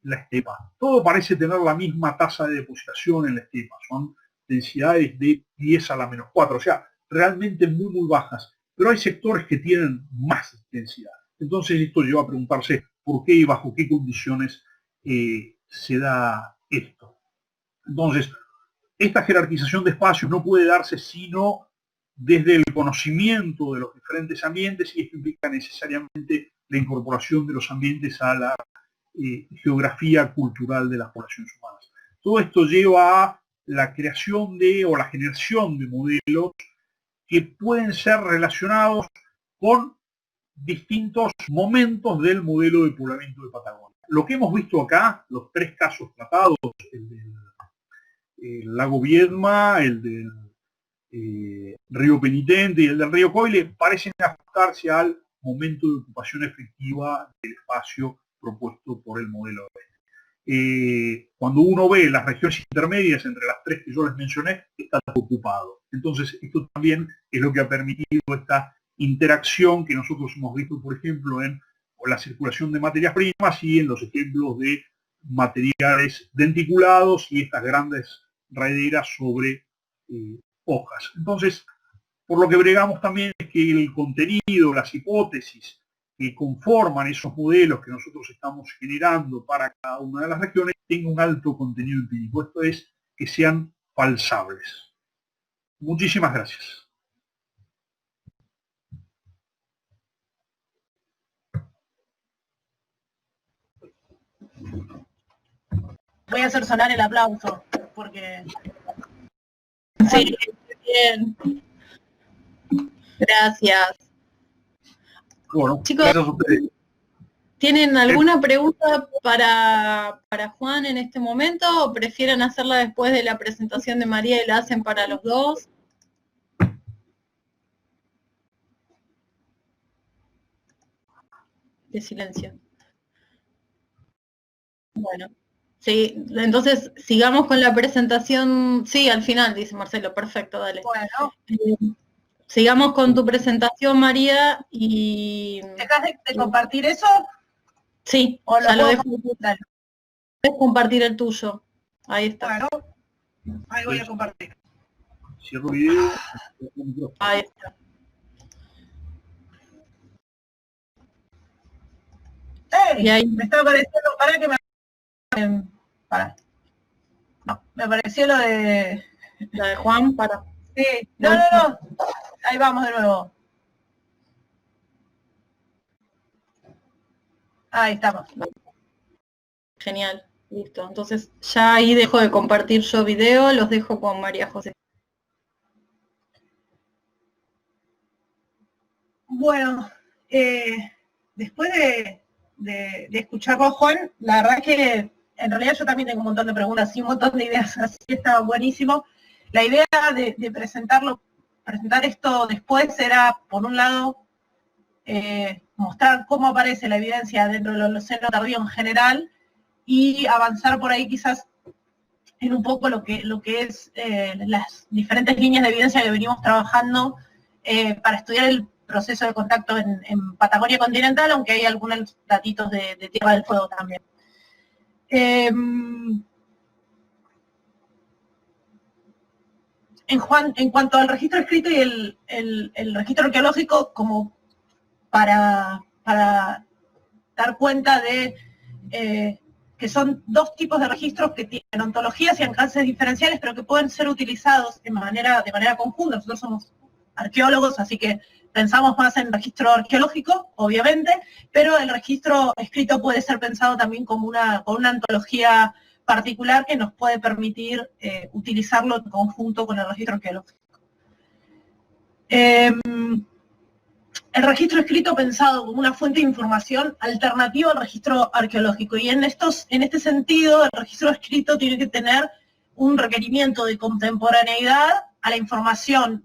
Speaker 2: la estepa. Todo parece tener la misma tasa de depositación en la estepa. Son densidades de 10 a la menos 4, o sea, realmente muy, muy bajas. Pero hay sectores que tienen más densidad. Entonces esto lleva a preguntarse por qué y bajo qué condiciones se da esto. Entonces, esta jerarquización de espacios no puede darse sino desde el conocimiento de los diferentes ambientes, y esto implica necesariamente la incorporación de los ambientes a la geografía cultural de las poblaciones humanas. Todo esto lleva a la creación o la generación de modelos que pueden ser relacionados con distintos momentos del modelo de poblamiento de Patagonia. Lo que hemos visto acá, los tres casos tratados, el del lago Viedma, el del río Penitente y el del río Coile, parecen ajustarse al momento de ocupación efectiva del espacio propuesto por el modelo. Cuando uno ve las regiones intermedias entre las tres que yo les mencioné, está ocupado. Entonces, esto también es lo que ha permitido esta interacción que nosotros hemos visto, por ejemplo, en la circulación de materias primas y en los ejemplos de materiales denticulados y estas grandes raederas sobre hojas. Entonces, por lo que bregamos también es que el contenido, las hipótesis que conforman esos modelos que nosotros estamos generando para cada una de las regiones tenga un alto contenido empírico. Esto es, que sean falsables. Muchísimas gracias.
Speaker 3: Voy a hacer sonar el aplauso, porque...
Speaker 1: Sí, bien. Gracias.
Speaker 2: Bueno,
Speaker 1: chicos,
Speaker 2: gracias a ustedes.
Speaker 1: ¿Tienen alguna pregunta para Juan en este momento o prefieren hacerla después de la presentación de María y la hacen para los dos? De silencio. Bueno, sí, entonces sigamos con la presentación. Sí, al final, dice Marcelo, perfecto, dale.
Speaker 3: Bueno.
Speaker 1: Sigamos con tu presentación, María, y...
Speaker 3: ¿Dejas de compartir eso?
Speaker 1: Sí,
Speaker 3: ¿O
Speaker 1: ya lo dejo.
Speaker 3: Dale.
Speaker 1: Puedes compartir el tuyo. Ahí está.
Speaker 3: Bueno, ahí voy a compartir.
Speaker 2: Cierro video.
Speaker 1: Ahí está.
Speaker 3: ¡Ey!
Speaker 1: Y ahí...
Speaker 3: Me está apareciendo, para que me... para. No, me apareció lo de...
Speaker 1: La de Juan, para...
Speaker 3: Sí, no. Ahí vamos de nuevo. Ahí estamos.
Speaker 1: Genial, listo. Entonces ya ahí dejo de compartir yo video, los dejo con María José.
Speaker 3: Bueno, después de escucharlo a Juan, la verdad es que en realidad yo también tengo un montón de preguntas y un montón de ideas, así que estaba buenísimo. La idea de presentar esto después era, por un lado, mostrar cómo aparece la evidencia dentro del Holoceno tardío en general y avanzar por ahí quizás en un poco lo que es las diferentes líneas de evidencia que venimos trabajando para estudiar el proceso de contacto en Patagonia continental, aunque hay algunos datitos de Tierra del Fuego también. En cuanto al registro escrito y el registro arqueológico, como para dar cuenta de que son dos tipos de registros que tienen ontologías y alcances diferenciales, pero que pueden ser utilizados de manera conjunta. Nosotros somos arqueólogos, así que pensamos más en registro arqueológico, obviamente, pero el registro escrito puede ser pensado también como una ontología particular que nos puede permitir utilizarlo en conjunto con el registro arqueológico. El registro escrito pensado como una fuente de información alternativa al registro arqueológico. Y en este sentido, el registro escrito tiene que tener un requerimiento de contemporaneidad a la información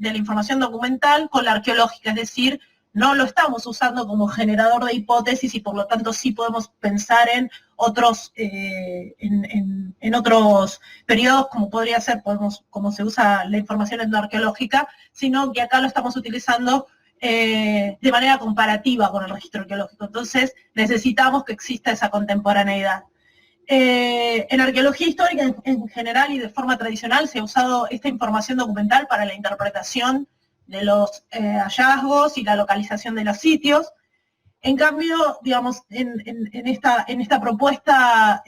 Speaker 3: documental con la arqueológica, es decir, no lo estamos usando como generador de hipótesis y por lo tanto sí podemos pensar en otros, en otros periodos, como podría ser como se usa la información etnoarqueológica, sino que acá lo estamos utilizando de manera comparativa con el registro arqueológico. Entonces necesitamos que exista esa contemporaneidad. En arqueología histórica en general y de forma tradicional se ha usado esta información documental para la interpretación de los hallazgos y la localización de los sitios. En cambio, digamos, en esta propuesta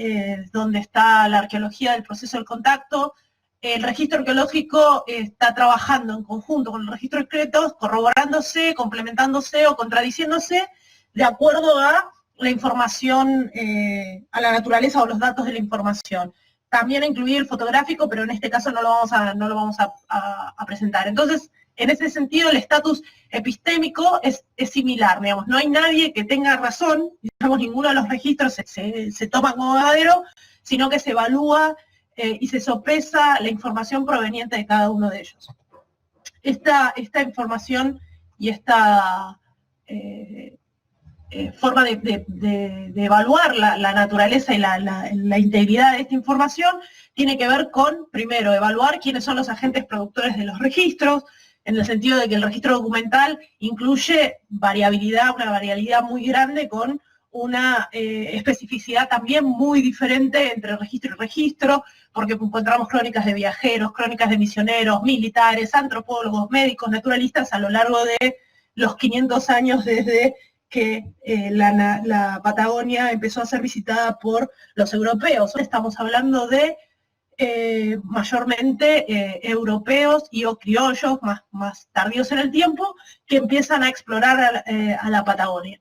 Speaker 3: donde está la arqueología del proceso del contacto, el registro arqueológico está trabajando en conjunto con el registro escrito, corroborándose, complementándose o contradiciéndose de acuerdo a la información, a la naturaleza o los datos de la información. También incluir fotográfico, pero en este caso no lo vamos a presentar. Entonces, en ese sentido, el estatus epistémico es similar, digamos. No hay nadie que tenga razón, digamos, ninguno de los registros se toma como verdadero, sino que se evalúa y se sopesa la información proveniente de cada uno de ellos. Esta información y esta forma de evaluar la naturaleza y la integridad de esta información tiene que ver con, primero, evaluar quiénes son los agentes productores de los registros, en el sentido de que el registro documental incluye variabilidad, una variabilidad muy grande con una especificidad también muy diferente entre registro y registro, porque encontramos crónicas de viajeros, crónicas de misioneros, militares, antropólogos, médicos, naturalistas a lo largo de los 500 años desde que la Patagonia empezó a ser visitada por los europeos. Estamos hablando de mayormente europeos y o criollos más tardíos en el tiempo que empiezan a explorar a la Patagonia.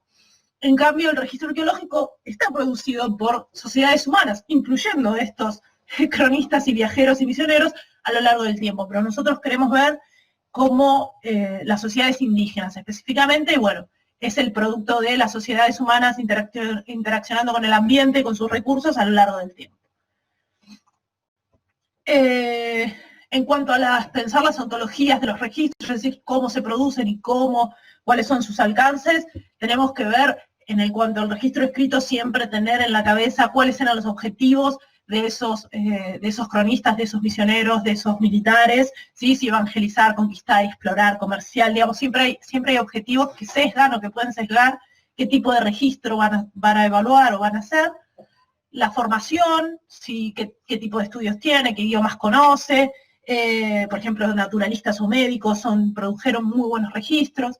Speaker 3: En cambio, el registro arqueológico está producido por sociedades humanas, incluyendo estos cronistas y viajeros y misioneros a lo largo del tiempo. Pero nosotros queremos ver cómo las sociedades indígenas específicamente, y bueno, es el producto de las sociedades humanas interaccionando con el ambiente y con sus recursos a lo largo del tiempo. En cuanto a pensar las ontologías de los registros, es decir, cómo se producen y cuáles son sus alcances, tenemos que ver, en cuanto al registro escrito, siempre tener en la cabeza cuáles eran los objetivos de esos cronistas, de esos misioneros, de esos militares, ¿sí? Si evangelizar, conquistar, explorar, comercial, digamos, siempre hay objetivos que sesgan o que pueden sesgar qué tipo de registro van a evaluar o van a hacer. La formación, ¿sí? qué tipo de estudios tiene, qué idiomas conoce, por ejemplo, naturalistas o médicos produjeron muy buenos registros.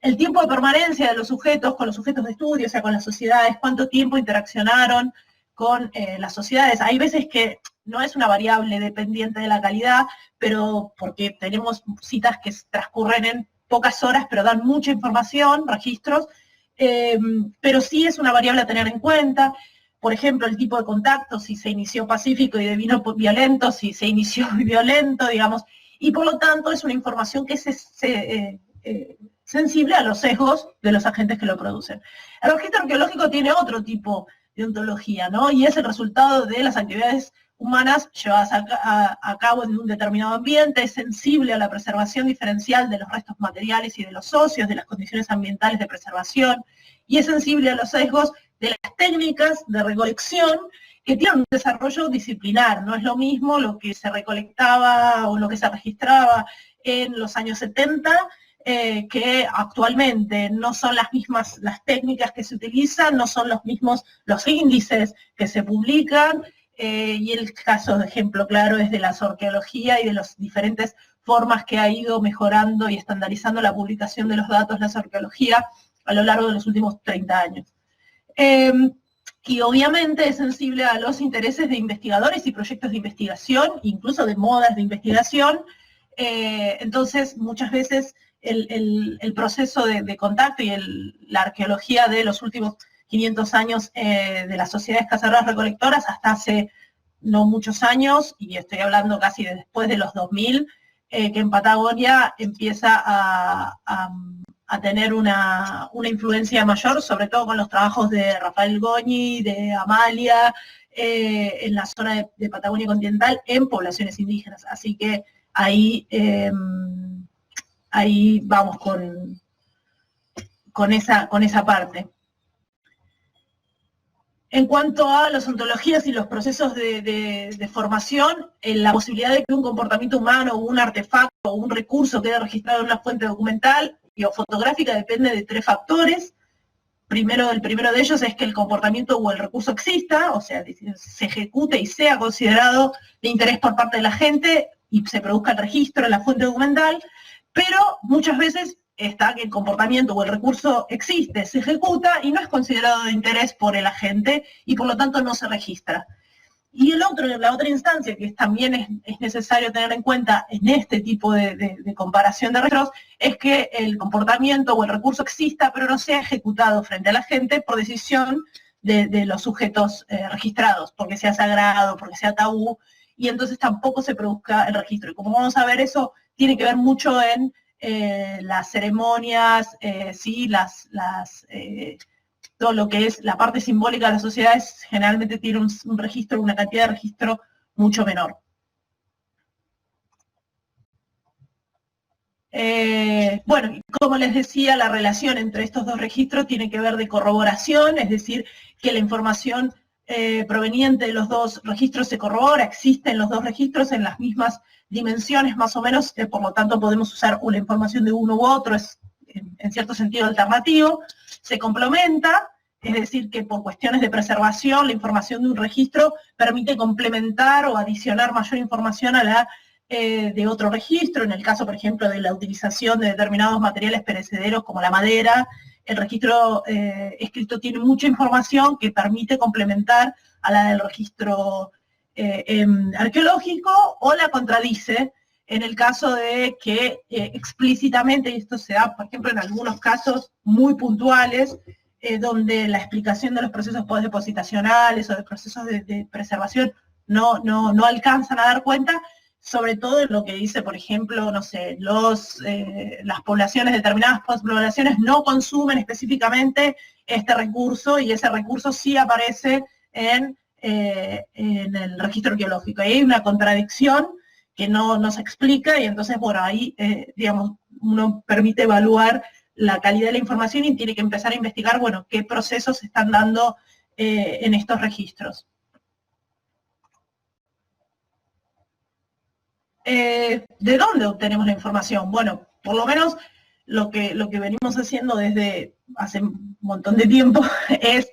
Speaker 3: El tiempo de permanencia de los sujetos con los sujetos de estudio, o sea, con las sociedades, cuánto tiempo interaccionaron con las sociedades. Hay veces que no es una variable dependiente de la calidad, pero porque tenemos citas que transcurren en pocas horas, pero dan mucha información, registros, pero sí es una variable a tener en cuenta. Por ejemplo, el tipo de contacto, si se inició pacífico y devino violento, si se inició violento, digamos, y por lo tanto es una información que es sensible a los sesgos de los agentes que lo producen. El registro arqueológico tiene otro tipo de ontología, ¿no? Y es el resultado de las actividades humanas llevadas a cabo en un determinado ambiente, es sensible a la preservación diferencial de los restos materiales y de los socios, de las condiciones ambientales de preservación, y es sensible a los sesgos de las técnicas de recolección que tienen un desarrollo disciplinar. No es lo mismo lo que se recolectaba o lo que se registraba en los años 70 que actualmente. No son las mismas las técnicas que se utilizan, no son los mismos los índices que se publican, y el caso de ejemplo claro es de la arqueología y de las diferentes formas que ha ido mejorando y estandarizando la publicación de los datos de la arqueología a lo largo de los últimos 30 años. Y obviamente es sensible a los intereses de investigadores y proyectos de investigación, incluso de modas de investigación. Entonces, muchas veces el proceso de contacto y la arqueología de los últimos 500 años de las sociedades cazadoras-recolectoras hasta hace no muchos años, y estoy hablando casi de después de los 2000, que en Patagonia empieza a tener una influencia mayor, sobre todo con los trabajos de Rafael Goñi, de Amalia, en la zona de Patagonia continental, en poblaciones indígenas. Así que ahí vamos con esa parte. En cuanto a las ontologías y los procesos de formación, la posibilidad de que un comportamiento humano, o un artefacto, o un recurso quede registrado en una fuente documental o fotográfica depende de 3 factores. El primero de ellos es que el comportamiento o el recurso exista, o sea, se ejecute y sea considerado de interés por parte de la gente y se produzca el registro en la fuente documental, pero muchas veces está que el comportamiento o el recurso existe, se ejecuta y no es considerado de interés por el agente y por lo tanto no se registra. Y la otra instancia que también es necesario tener en cuenta en este tipo de comparación de registros es que el comportamiento o el recurso exista pero no sea ejecutado frente a la gente por decisión de los sujetos registrados, porque sea sagrado, porque sea tabú, y entonces tampoco se produzca el registro. Y como vamos a ver, eso tiene que ver mucho en las ceremonias, sí, todo lo que es la parte simbólica de las sociedades generalmente tiene un registro, una cantidad de registro mucho menor. Bueno, como les decía, la relación entre estos 2 registros tiene que ver de corroboración, es decir, que la información proveniente de los 2 registros se corrobora, existen los 2 registros en las mismas dimensiones más o menos, por lo tanto podemos usar la información de uno u otro, es en cierto sentido alternativo, se complementa, es decir, que por cuestiones de preservación la información de un registro permite complementar o adicionar mayor información a la de otro registro, en el caso, por ejemplo, de la utilización de determinados materiales perecederos como la madera, el registro escrito tiene mucha información que permite complementar a la del registro arqueológico o la contradice en el caso de que explícitamente, y esto se da, por ejemplo, en algunos casos muy puntuales, donde la explicación de los procesos postdepositacionales o de procesos de preservación no alcanzan a dar cuenta, sobre todo en lo que dice, por ejemplo, no sé, las poblaciones, determinadas poblaciones no consumen específicamente este recurso y ese recurso sí aparece en el registro arqueológico. Y hay una contradicción que no se explica y entonces, bueno, ahí, digamos, uno permite evaluar la calidad de la información y tiene que empezar a investigar, bueno, qué procesos se están dando en estos registros. ¿De dónde obtenemos la información? Bueno, por lo menos lo que venimos haciendo desde hace un montón de tiempo es,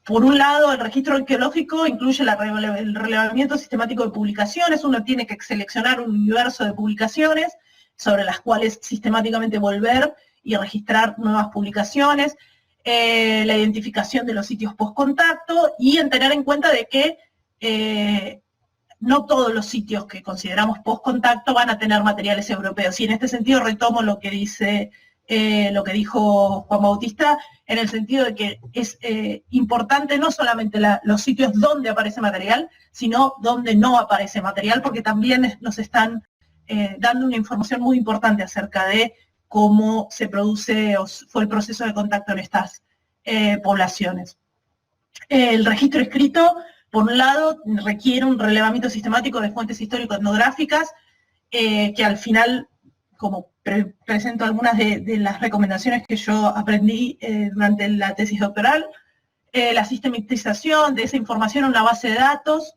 Speaker 3: por un lado, el registro arqueológico incluye el relevamiento sistemático de publicaciones. Uno tiene que seleccionar un universo de publicaciones sobre las cuales sistemáticamente volver y registrar nuevas publicaciones, la identificación de los sitios post-contacto y en tener en cuenta de que no todos los sitios que consideramos post-contacto van a tener materiales europeos. Y en este sentido retomo lo que dijo Juan Bautista, en el sentido de que es importante no solamente los sitios donde aparece material, sino donde no aparece material, porque también nos están dando una información muy importante acerca de cómo se produce o fue el proceso de contacto en estas poblaciones. El registro escrito, por un lado, requiere un relevamiento sistemático de fuentes histórico-etnográficas, que al final, como presento algunas de las recomendaciones que yo aprendí durante la tesis doctoral, la sistematización de esa información en una base de datos,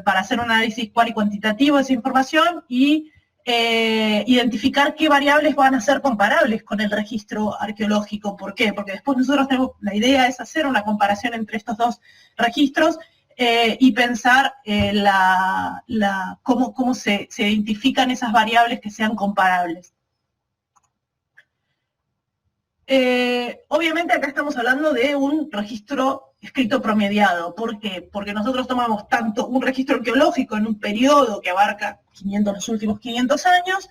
Speaker 3: para hacer un análisis cual y cuantitativo de esa información y identificar qué variables van a ser comparables con el registro arqueológico. ¿Por qué? Porque después nosotros tenemos, la idea es hacer una comparación entre estos 2 registros y pensar cómo se identifican esas variables que sean comparables. Obviamente acá estamos hablando de un registro escrito promediado. ¿Por qué? Porque nosotros tomamos tanto un registro arqueológico en un periodo que abarca los últimos 500 años,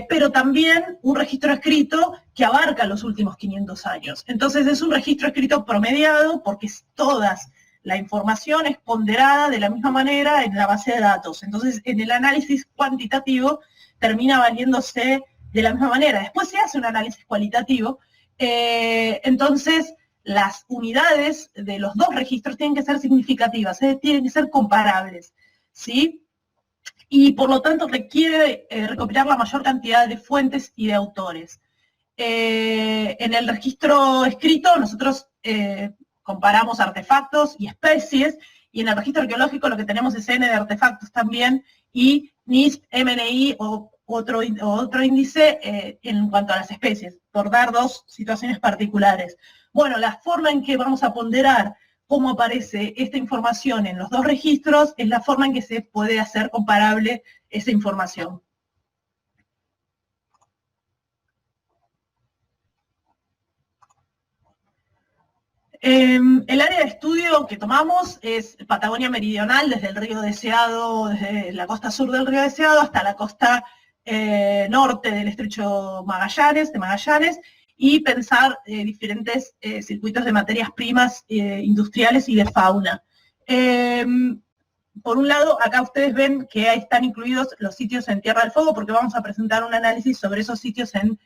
Speaker 3: pero también un registro escrito que abarca los últimos 500 años. Entonces es un registro escrito promediado porque toda la información es ponderada de la misma manera en la base de datos. Entonces en el análisis cuantitativo termina valiéndose de la misma manera. Después se hace un análisis cualitativo, entonces las unidades de los dos registros tienen que ser significativas, tienen que ser comparables, ¿sí? Y por lo tanto requiere recopilar la mayor cantidad de fuentes y de autores. En el registro escrito nosotros comparamos artefactos y especies, y en el registro arqueológico lo que tenemos es N de artefactos también, y NISP, MNI o otro índice en cuanto a las especies, por dar dos situaciones particulares. Bueno, la forma en que vamos a ponderar cómo aparece esta información en los dos registros es la forma en que se puede hacer comparable esa información. El área de estudio que tomamos es Patagonia Meridional, desde el río Deseado, desde la costa sur del río Deseado hasta la costa norte del estrecho de Magallanes, y pensar diferentes circuitos de materias primas industriales y de fauna. Por un lado, acá ustedes ven que ahí están incluidos los sitios en Tierra del Fuego, porque vamos a presentar un análisis sobre esos sitios en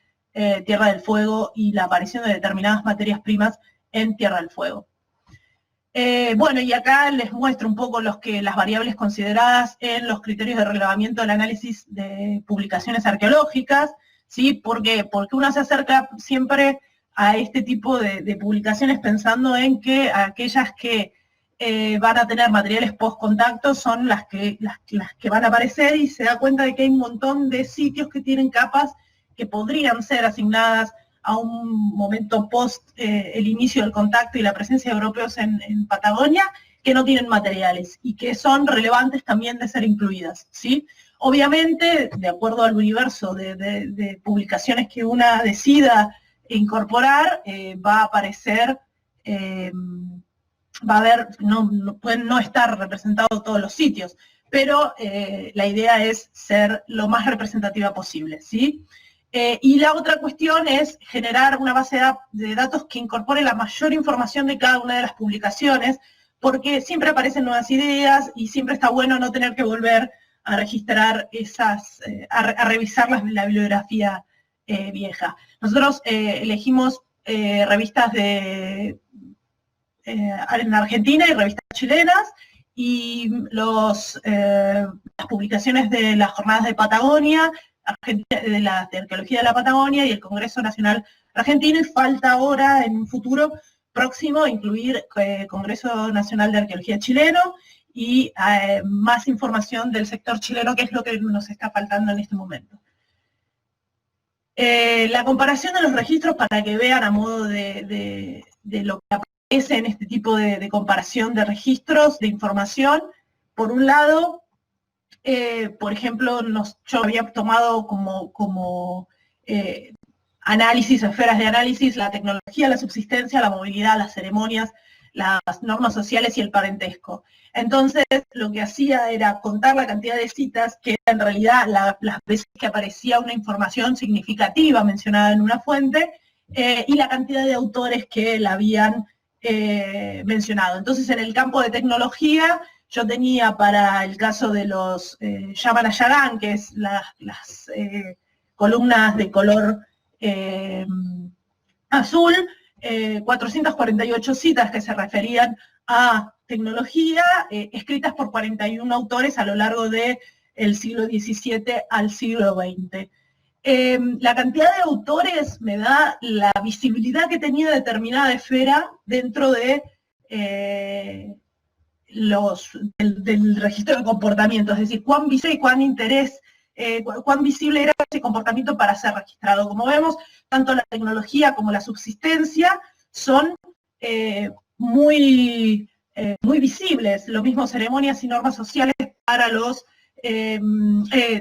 Speaker 3: Tierra del Fuego y la aparición de determinadas materias primas en Tierra del Fuego. Bueno, y acá les muestro un poco las variables consideradas en los criterios de relevamiento del análisis de publicaciones arqueológicas, ¿sí? ¿Por qué? Porque uno se acerca siempre a este tipo de publicaciones pensando en que aquellas que van a tener materiales post-contacto son las que van a aparecer, y se da cuenta de que hay un montón de sitios que tienen capas que podrían ser asignadas a un momento post el inicio del contacto y la presencia de europeos en Patagonia, que no tienen materiales y que son relevantes también de ser incluidas, ¿sí? Obviamente, de acuerdo al universo de publicaciones que una decida incorporar, va a aparecer, va a haber, pueden no estar representados todos los sitios, pero la idea es ser lo más representativa posible, ¿sí? Y la otra cuestión es generar una base de datos que incorpore la mayor información de cada una de las publicaciones, porque siempre aparecen nuevas ideas y siempre está bueno no tener que volver a registrar a revisar la bibliografía vieja. Nosotros elegimos revistas en Argentina y revistas chilenas, y las publicaciones de las jornadas de Patagonia, de la Arqueología de la Patagonia y el Congreso Nacional Argentino, y falta ahora, en un futuro próximo, incluir Congreso Nacional de Arqueología chileno y más información del sector chileno, que es lo que nos está faltando en este momento. La comparación de los registros, para que vean a modo de lo que aparece en este tipo de comparación de registros, de información. Por un lado, por ejemplo, yo había tomado como análisis, esferas de análisis, la tecnología, la subsistencia, la movilidad, las ceremonias, las normas sociales y el parentesco. Entonces, lo que hacía era contar la cantidad de citas, que era en realidad las veces que aparecía una información significativa mencionada en una fuente, y la cantidad de autores que la habían mencionado. Entonces, en el campo de tecnología, yo tenía, para el caso de los Yamanayarán, que es las columnas de color azul, 448 citas que se referían a tecnología, escritas por 41 autores a lo largo del siglo XVII al siglo XX. La cantidad de autores me da la visibilidad que tenía determinada esfera dentro de del registro de comportamiento, es decir, cuán visible y cuán visible era ese comportamiento para ser registrado. Como vemos, tanto la tecnología como la subsistencia son muy visibles. Lo mismo ceremonias y normas sociales para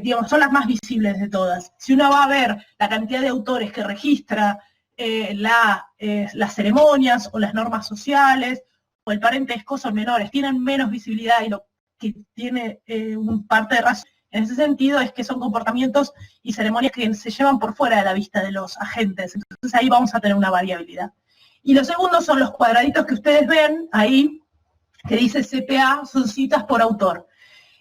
Speaker 3: digamos, son las más visibles de todas. Si uno va a ver la cantidad de autores que registra las ceremonias o las normas sociales o el parentesco son menores, tienen menos visibilidad, y lo que tiene un parte de razón en ese sentido es que son comportamientos y ceremonias que se llevan por fuera de la vista de los agentes. Entonces ahí vamos a tener una variabilidad. Y lo segundo son los cuadraditos que ustedes ven ahí, que dice CPA, son citas por autor.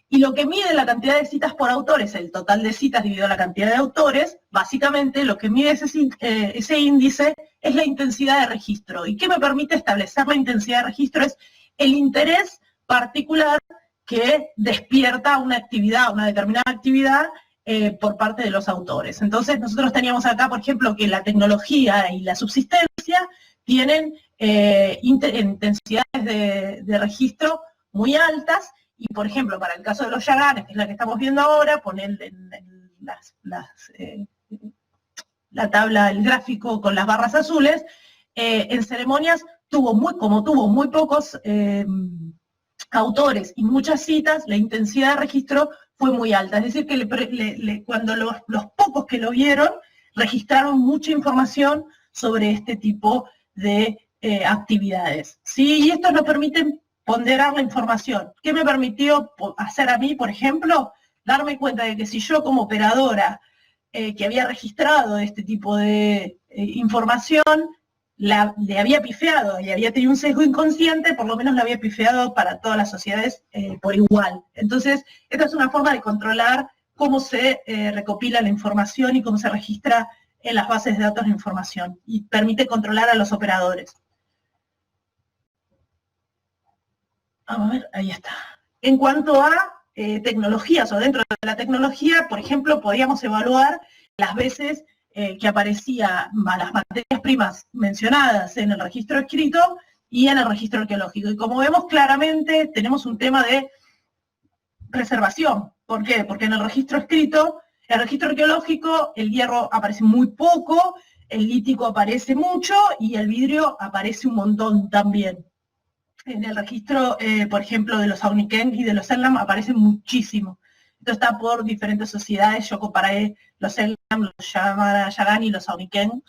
Speaker 3: Y lo que mide la cantidad de citas por autor es el total de citas dividido la cantidad de autores. Básicamente lo que mide ese índice es la intensidad de registro. ¿Y qué me permite establecer la intensidad de registro? Es el interés particular que despierta una actividad, una determinada actividad por parte de los autores. Entonces nosotros teníamos acá, por ejemplo, que la tecnología y la subsistencia tienen intensidades de registro muy altas, y por ejemplo, para el caso de los yaganes, que es la que estamos viendo ahora, poner la tabla, el gráfico con las barras azules, en ceremonias como tuvo muy pocos autores y muchas citas, la intensidad de registro fue muy alta. Es decir, que cuando los pocos que lo vieron, registraron mucha información sobre este tipo de actividades. ¿Sí? Y esto nos permite ponderar la información. ¿Qué me permitió hacer a mí, por ejemplo? Darme cuenta de que si yo como operadora que había registrado este tipo de información, le había pifiado y había tenido un sesgo inconsciente, por lo menos la había pifiado para todas las sociedades por igual. Entonces, esta es una forma de controlar cómo se recopila la información y cómo se registra en las bases de datos de información, y permite controlar a los operadores. Vamos a ver, ahí está. En cuanto a tecnologías, o dentro de la tecnología, por ejemplo, podíamos evaluar las veces que aparecían las materias primas mencionadas en el registro escrito y en el registro arqueológico. Y como vemos claramente, tenemos un tema de preservación. ¿Por qué? Porque en el registro escrito, el registro arqueológico, el hierro aparece muy poco, el lítico aparece mucho y el vidrio aparece un montón también. En el registro, por ejemplo, de los Auniken y de los Elam aparece muchísimo. Esto está por diferentes sociedades. Yo comparé los Elam, los Yagan y los Auniken.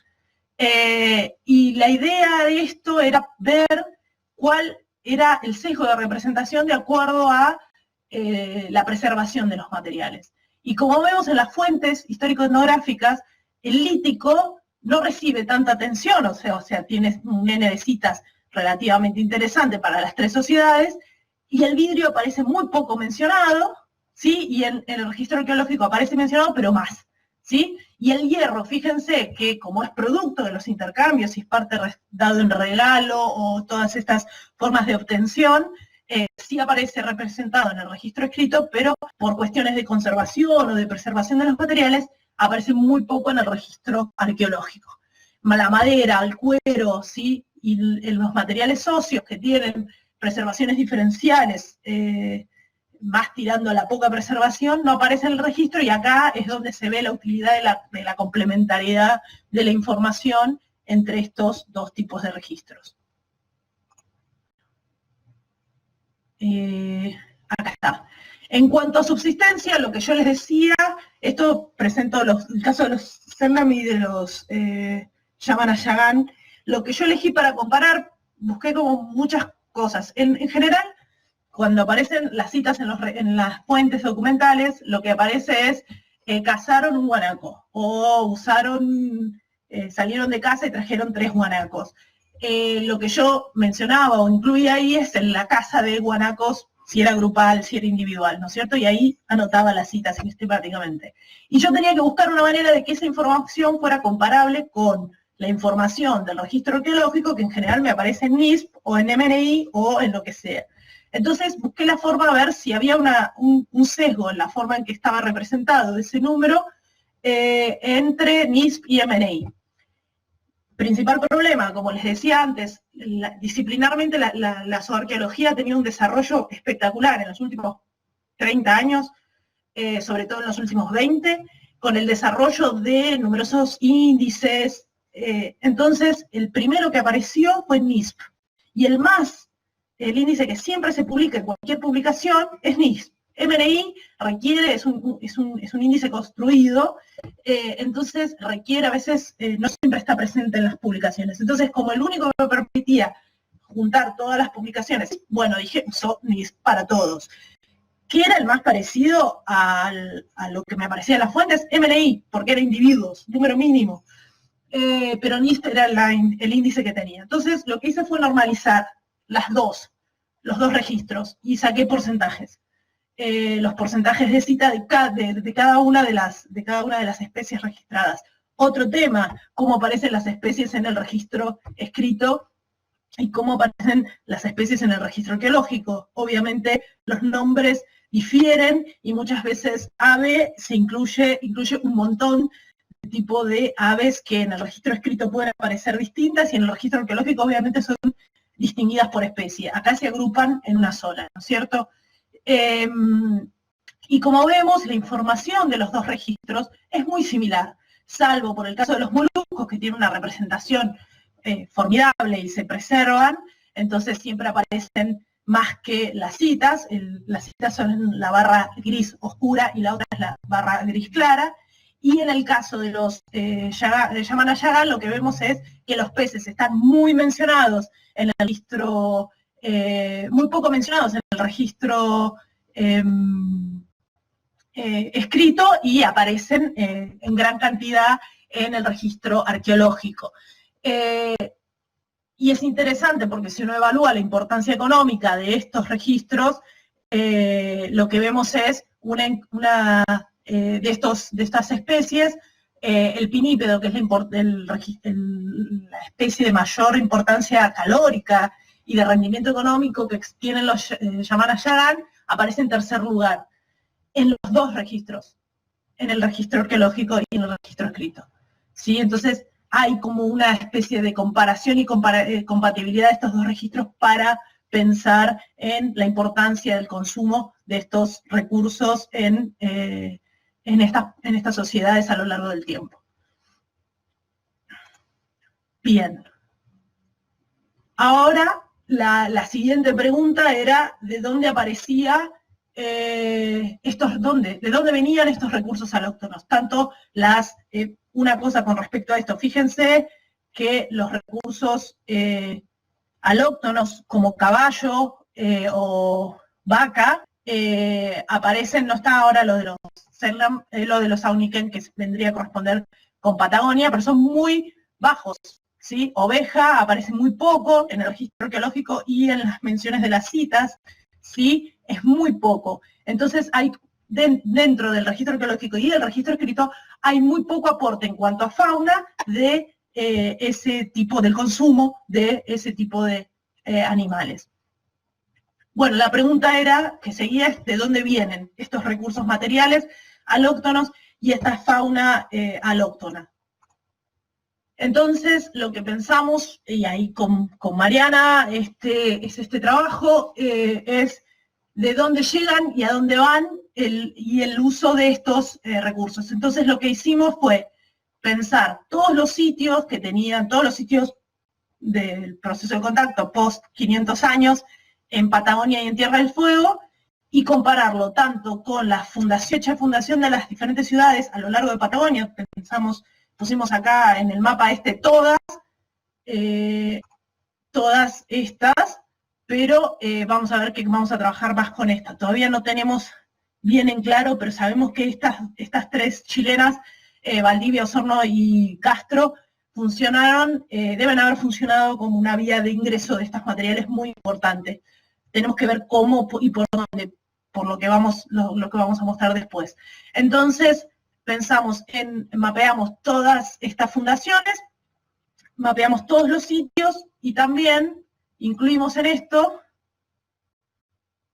Speaker 3: Y la idea de esto era ver cuál era el sesgo de representación de acuerdo a la preservación de los materiales. Y como vemos en las fuentes histórico-etnográficas, el lítico no recibe tanta atención, o sea, tiene un N de citas relativamente interesante para las tres sociedades, y el vidrio aparece muy poco mencionado, ¿sí? Y en el registro arqueológico aparece mencionado, pero más, ¿sí? Y el hierro, fíjense que como es producto de los intercambios, y es parte dado en regalo, o todas estas formas de obtención, sí aparece representado en el registro escrito, pero por cuestiones de conservación o de preservación de los materiales, aparece muy poco en el registro arqueológico. La madera, el cuero, ¿sí? Y los materiales óseos que tienen preservaciones diferenciales, más tirando a la poca preservación, no aparece en el registro, y acá es donde se ve la utilidad de la complementariedad de la información entre estos dos tipos de registros. Acá está. En cuanto a subsistencia, lo que yo les decía, esto presento el caso de los Selam y de los Yagan. Lo que yo elegí para comparar, busqué como muchas cosas. En general, cuando aparecen las citas en las fuentes documentales, lo que aparece es cazaron un guanaco, o salieron de casa y trajeron 3 guanacos. Lo que yo mencionaba o incluía ahí es en la caza de guanacos, si era grupal, si era individual, ¿no es cierto? Y ahí anotaba las citas sistemáticamente. Y yo tenía que buscar una manera de que esa información fuera comparable con la información del registro arqueológico, que en general me aparece en NISP o en MNI o en lo que sea. Entonces busqué la forma de ver si había un sesgo en la forma en que estaba representado ese número entre NISP y MNI. Principal problema, como les decía antes, disciplinarmente la zooarqueología ha tenido un desarrollo espectacular en los últimos 30 años, sobre todo en los últimos 20, con el desarrollo de numerosos índices. Entonces, el primero que apareció fue NISP, y el índice que siempre se publica en cualquier publicación es NISP. MNI requiere, es un índice construido, entonces requiere a veces, no siempre está presente en las publicaciones. Entonces, como el único que me permitía juntar todas las publicaciones, bueno, dije, SOCNIS para todos. ¿Qué era el más parecido a lo que me aparecía en las fuentes? MNI, porque era individuos, número mínimo. Pero NIST era el índice que tenía. Entonces, lo que hice fue normalizar los dos registros y saqué porcentajes. Los porcentajes de cita de cada una de las especies registradas. Otro tema, cómo aparecen las especies en el registro escrito y cómo aparecen las especies en el registro arqueológico. Obviamente los nombres difieren y muchas veces ave se incluye un montón de tipo de aves que en el registro escrito pueden aparecer distintas y en el registro arqueológico obviamente son distinguidas por especie. Acá se agrupan en una sola, ¿no es cierto? Y como vemos, la información de los dos registros es muy similar, salvo por el caso de los moluscos, que tienen una representación formidable y se preservan, entonces siempre aparecen más que las citas. Las citas son la barra gris oscura y la otra es la barra gris clara. Y en el caso de los de Yamana Yagan, lo que vemos es que los peces están muy mencionados en el registro, muy poco mencionados en el registro escrito y aparecen en gran cantidad en el registro arqueológico. Y es interesante porque si uno evalúa la importancia económica de estos registros, lo que vemos es de estas especies, el pinípedo, que es la especie de mayor importancia calórica y de rendimiento económico que tienen los Yamana Yagan, aparece en tercer lugar en los dos registros, en el registro arqueológico y en el registro escrito. ¿Sí? Entonces hay como una especie de comparación y compatibilidad de estos dos registros para pensar en la importancia del consumo de estos recursos en estas sociedades a lo largo del tiempo. Bien. Ahora, la siguiente pregunta era ¿de dónde aparecía de dónde venían estos recursos alóctonos? Tanto una cosa con respecto a esto, fíjense que los recursos alóctonos como caballo o vaca aparecen, no está ahora lo de los Auniken, que vendría a corresponder con Patagonia, pero son muy bajos, ¿sí? Oveja aparece muy poco en el registro arqueológico y en las menciones de las citas, ¿sí? Es muy poco. Entonces hay dentro del registro arqueológico y del registro escrito hay muy poco aporte en cuanto a fauna de ese tipo del consumo de ese tipo de animales. Bueno, la pregunta que seguía es ¿de dónde vienen estos recursos materiales alóctonos y esta fauna alóctona? Entonces, lo que pensamos, y ahí con Mariana este trabajo, es de dónde llegan y a dónde van y el uso de estos recursos. Entonces, lo que hicimos fue pensar todos los sitios que tenían, todos los sitios del proceso de contacto post 500 años, en Patagonia y en Tierra del Fuego, y compararlo tanto con la fundación de las diferentes ciudades a lo largo de Patagonia. Pusimos acá en el mapa todas estas, pero vamos a ver que vamos a trabajar más con esta. Todavía no tenemos bien en claro, pero sabemos que estas tres chilenas, Valdivia, Osorno y Castro, deben haber funcionado como una vía de ingreso de estos materiales muy importante. Tenemos que ver cómo y por dónde, por lo que vamos a mostrar después. Entonces, mapeamos todas estas fundaciones, mapeamos todos los sitios y también incluimos en esto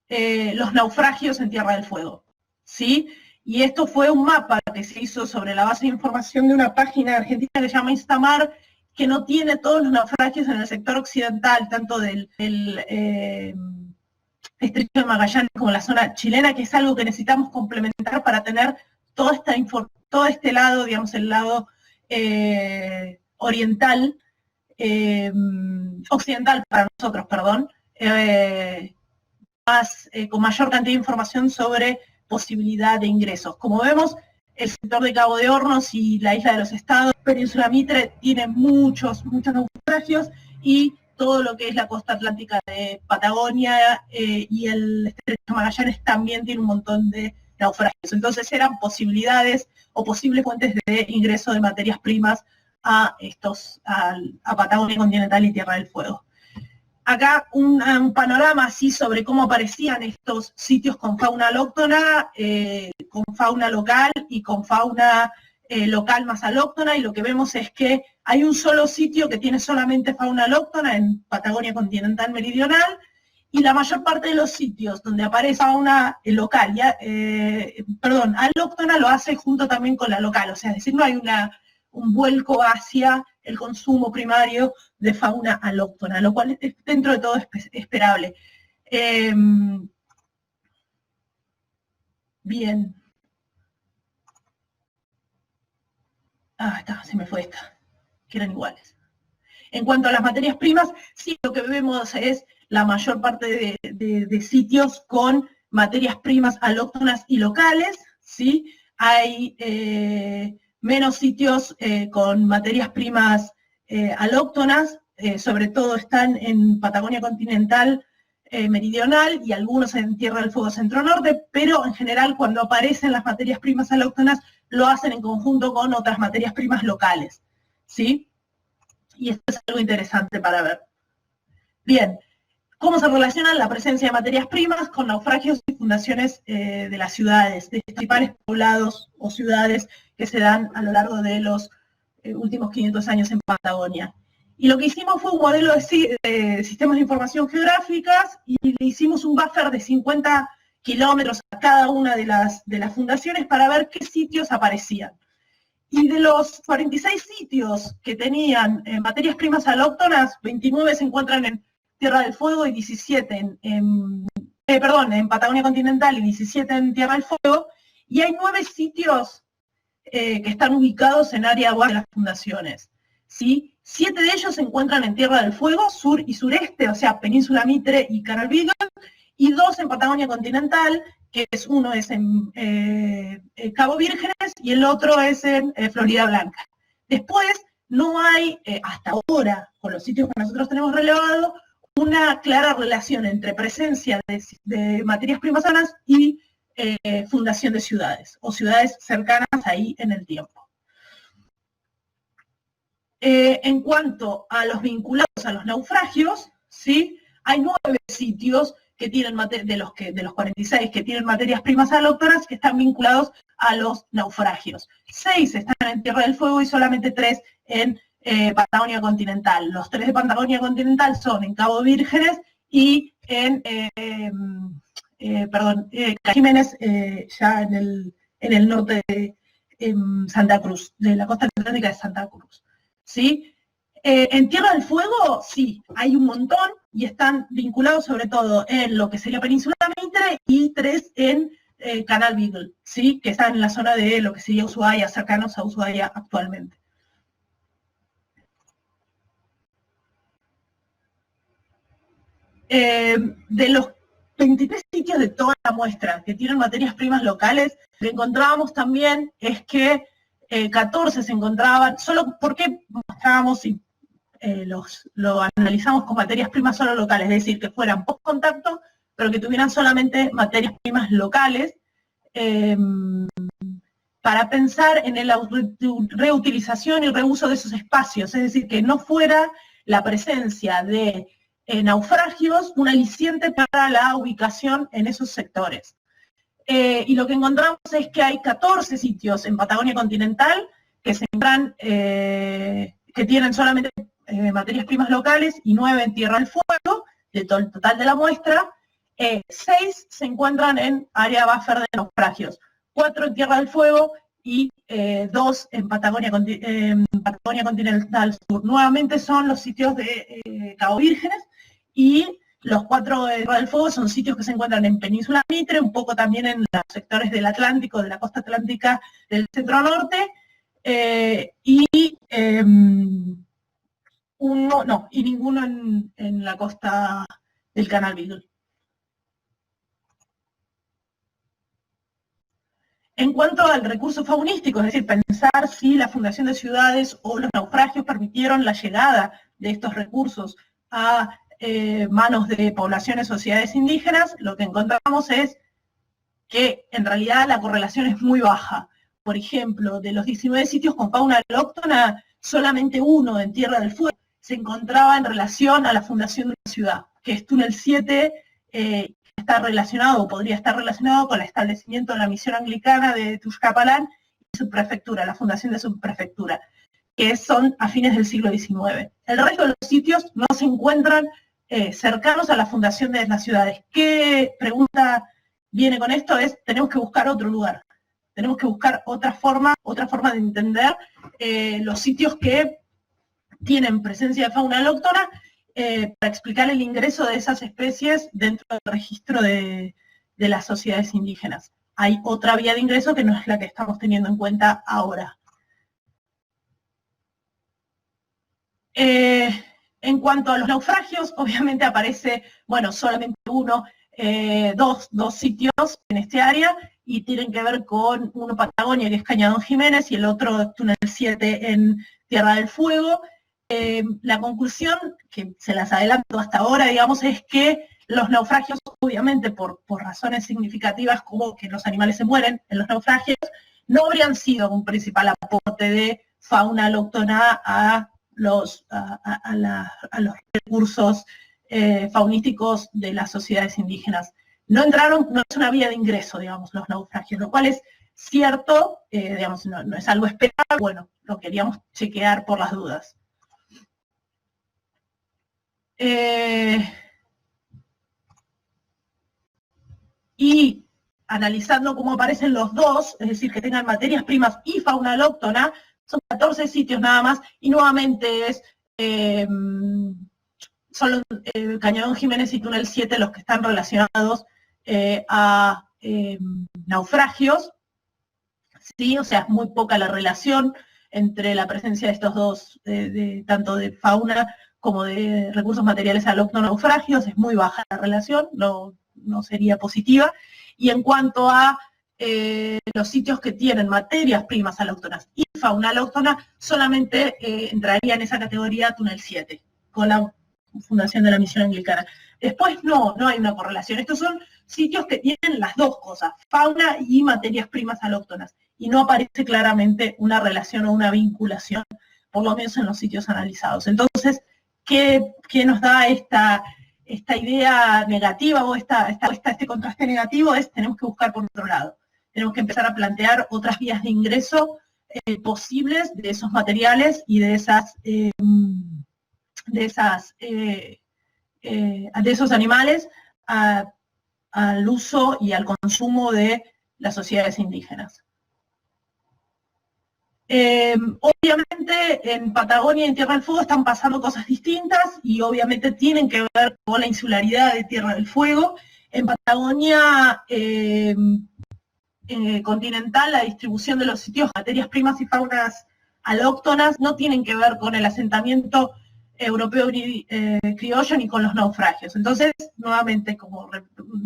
Speaker 3: los naufragios en Tierra del Fuego, ¿sí? Y esto fue un mapa que se hizo sobre la base de información de una página argentina que se llama Instamar, que no tiene todos los naufragios en el sector occidental, tanto del Estrecho de Magallanes como la zona chilena, que es algo que necesitamos complementar para tener todo este lado, digamos, el lado occidental para nosotros, perdón, con mayor cantidad de información sobre posibilidad de ingresos. Como vemos, el sector de Cabo de Hornos y la isla de los Estados, Península Mitre, tienen muchos naufragios, y todo lo que es la costa atlántica de Patagonia y el estrecho de Magallanes también tiene un montón de naufragios. Entonces eran posibilidades o posibles fuentes de ingreso de materias primas a Patagonia continental y Tierra del Fuego. Acá un panorama así sobre cómo aparecían estos sitios con fauna alóctona, con fauna local y con fauna local más alóctona, y lo que vemos es que hay un solo sitio que tiene solamente fauna alóctona en Patagonia continental meridional, y la mayor parte de los sitios donde aparece fauna local, alóctona, lo hace junto también con la local, o sea, es decir, no hay un vuelco hacia el consumo primario de fauna alóctona, lo cual dentro de todo es esperable. Bien. Se me fue esta, que eran iguales. En cuanto a las materias primas, sí, lo que vemos es la mayor parte de sitios con materias primas alóctonas y locales, ¿sí? Hay menos sitios con materias primas alóctonas, sobre todo están en Patagonia continental meridional y algunos en Tierra del Fuego centro-norte, pero en general cuando aparecen las materias primas alóctonas lo hacen en conjunto con otras materias primas locales, ¿sí? Y esto es algo interesante para ver. Bien, ¿cómo se relaciona la presencia de materias primas con naufragios y fundaciones de las ciudades, de principales poblados o ciudades que se dan a lo largo de los últimos 500 años en Patagonia? Y lo que hicimos fue un modelo de sistemas de información geográficas, y le hicimos un buffer de 50 kilómetros a cada una de las fundaciones para ver qué sitios aparecían. Y de los 46 sitios que tenían materias primas alóctonas, 29 se encuentran en Tierra del Fuego y 17 en Patagonia continental y 17 en Tierra del Fuego, y hay 9 sitios que están ubicados en área de las fundaciones, ¿sí? 7 de ellos se encuentran en Tierra del Fuego, sur y sureste, o sea, Península Mitre y Canal Beagle, y 2 en Patagonia continental, que uno es en Cabo Vírgenes y el otro es en Florida Blanca. Después, no hay, hasta ahora, con los sitios que nosotros tenemos relevado, una clara relación entre presencia de materias primas sanas y fundación de ciudades, o ciudades cercanas ahí en el tiempo. En cuanto a los vinculados a los naufragios, ¿sí? Hay 9 sitios que tienen, de los 46 que tienen materias primas alóctonas, que están vinculados a los naufragios. 6 están en Tierra del Fuego y solamente 3 en Patagonia continental. Los 3 de Patagonia continental son en Cabo Vírgenes y en Jiménez, ya en el norte de Santa Cruz, de la costa atlántica de Santa Cruz, ¿sí? En Tierra del Fuego, sí, hay un montón, y están vinculados sobre todo en lo que sería Península Mitre, y 3 en Canal Beagle, ¿sí? Que están en la zona de lo que sería Ushuaia, cercanos a Ushuaia actualmente. De los 23 sitios de toda la muestra que tienen materias primas locales, lo que encontrábamos también es que 14 se encontraban, solo porque mostrábamos y lo analizamos con materias primas solo locales, es decir, que fueran post contacto, pero que tuvieran solamente materias primas locales, para pensar en la reutilización y reuso de esos espacios, es decir, que no fuera la presencia de naufragios un aliciente para la ubicación en esos sectores. Y lo que encontramos es que hay 14 sitios en Patagonia continental que se encuentran, que tienen solamente materias primas locales, y 9 en Tierra del Fuego, de todo el total de la muestra. 6 se encuentran en área buffer de naufragios, 4 en Tierra del Fuego y 2 en Patagonia continental sur. Nuevamente son los sitios de Cabo Vírgenes, y los 4 de Tierra del Fuego son sitios que se encuentran en Península Mitre, un poco también en los sectores del Atlántico, de la costa atlántica del centro-norte, y ninguno en la costa del Canal Beagle. En cuanto al recurso faunístico, es decir, pensar si la fundación de ciudades o los naufragios permitieron la llegada de estos recursos a manos de poblaciones, sociedades indígenas, lo que encontramos es que en realidad la correlación es muy baja. Por ejemplo, de los 19 sitios con fauna alóctona, solamente uno en Tierra del Fuego se encontraba en relación a la fundación de una ciudad, que es Túnel 7, está relacionado o podría estar relacionado con el establecimiento de la misión anglicana de Tuxcapalán y su prefectura, la fundación de su prefectura, que son a fines del siglo XIX. El resto de los sitios no se encuentran cercanos a la fundación de las ciudades. ¿Qué pregunta viene con esto? Es, tenemos que buscar otro lugar, tenemos que buscar otra forma de entender los sitios que tienen presencia de fauna alóctona para explicar el ingreso de esas especies dentro del registro de las sociedades indígenas. Hay otra vía de ingreso que no es la que estamos teniendo en cuenta ahora. En cuanto a los naufragios, obviamente aparece, bueno, solamente dos sitios en este área, y tienen que ver con uno Patagonia, que es Cañadón Jiménez, y el otro Túnel 7 en Tierra del Fuego. La conclusión, que se las adelanto hasta ahora, digamos, es que los naufragios, obviamente por razones significativas como que los animales se mueren en los naufragios, no habrían sido un principal aporte de fauna alóctona a los recursos faunísticos de las sociedades indígenas. No entraron, no es una vía de ingreso, digamos, los naufragios, lo cual es cierto, digamos, no es algo esperable, bueno, lo queríamos chequear por las dudas. Y analizando cómo aparecen los dos, es decir, que tengan materias primas y fauna alóctona, son 14 sitios nada más, y nuevamente es solo Cañadón Jiménez y Túnel 7 los que están relacionados a naufragios, ¿sí? O sea, es muy poca la relación entre la presencia de estos dos, tanto de fauna como de recursos materiales alóctono-naufragios, es muy baja la relación, no sería positiva. Y en cuanto a los sitios que tienen materias primas alóctonas y fauna alóctona, solamente entraría en esa categoría Túnel 7, con la fundación de la misión anglicana. Después no hay una correlación. Estos son sitios que tienen las dos cosas, fauna y materias primas alóctonas, y no aparece claramente una relación o una vinculación, por lo menos en los sitios analizados. Entonces, ¿qué nos da esta idea negativa o este contraste negativo? Tenemos que buscar por otro lado. Tenemos que empezar a plantear otras vías de ingreso posibles de esos materiales y de esos animales al uso y al consumo de las sociedades indígenas. Obviamente en Patagonia y en Tierra del Fuego están pasando cosas distintas y obviamente tienen que ver con la insularidad de Tierra del Fuego. En Patagonia continental, la distribución de los sitios, materias primas y faunas alóctonas no tienen que ver con el asentamiento europeo criollo ni con los naufragios. Entonces, nuevamente, como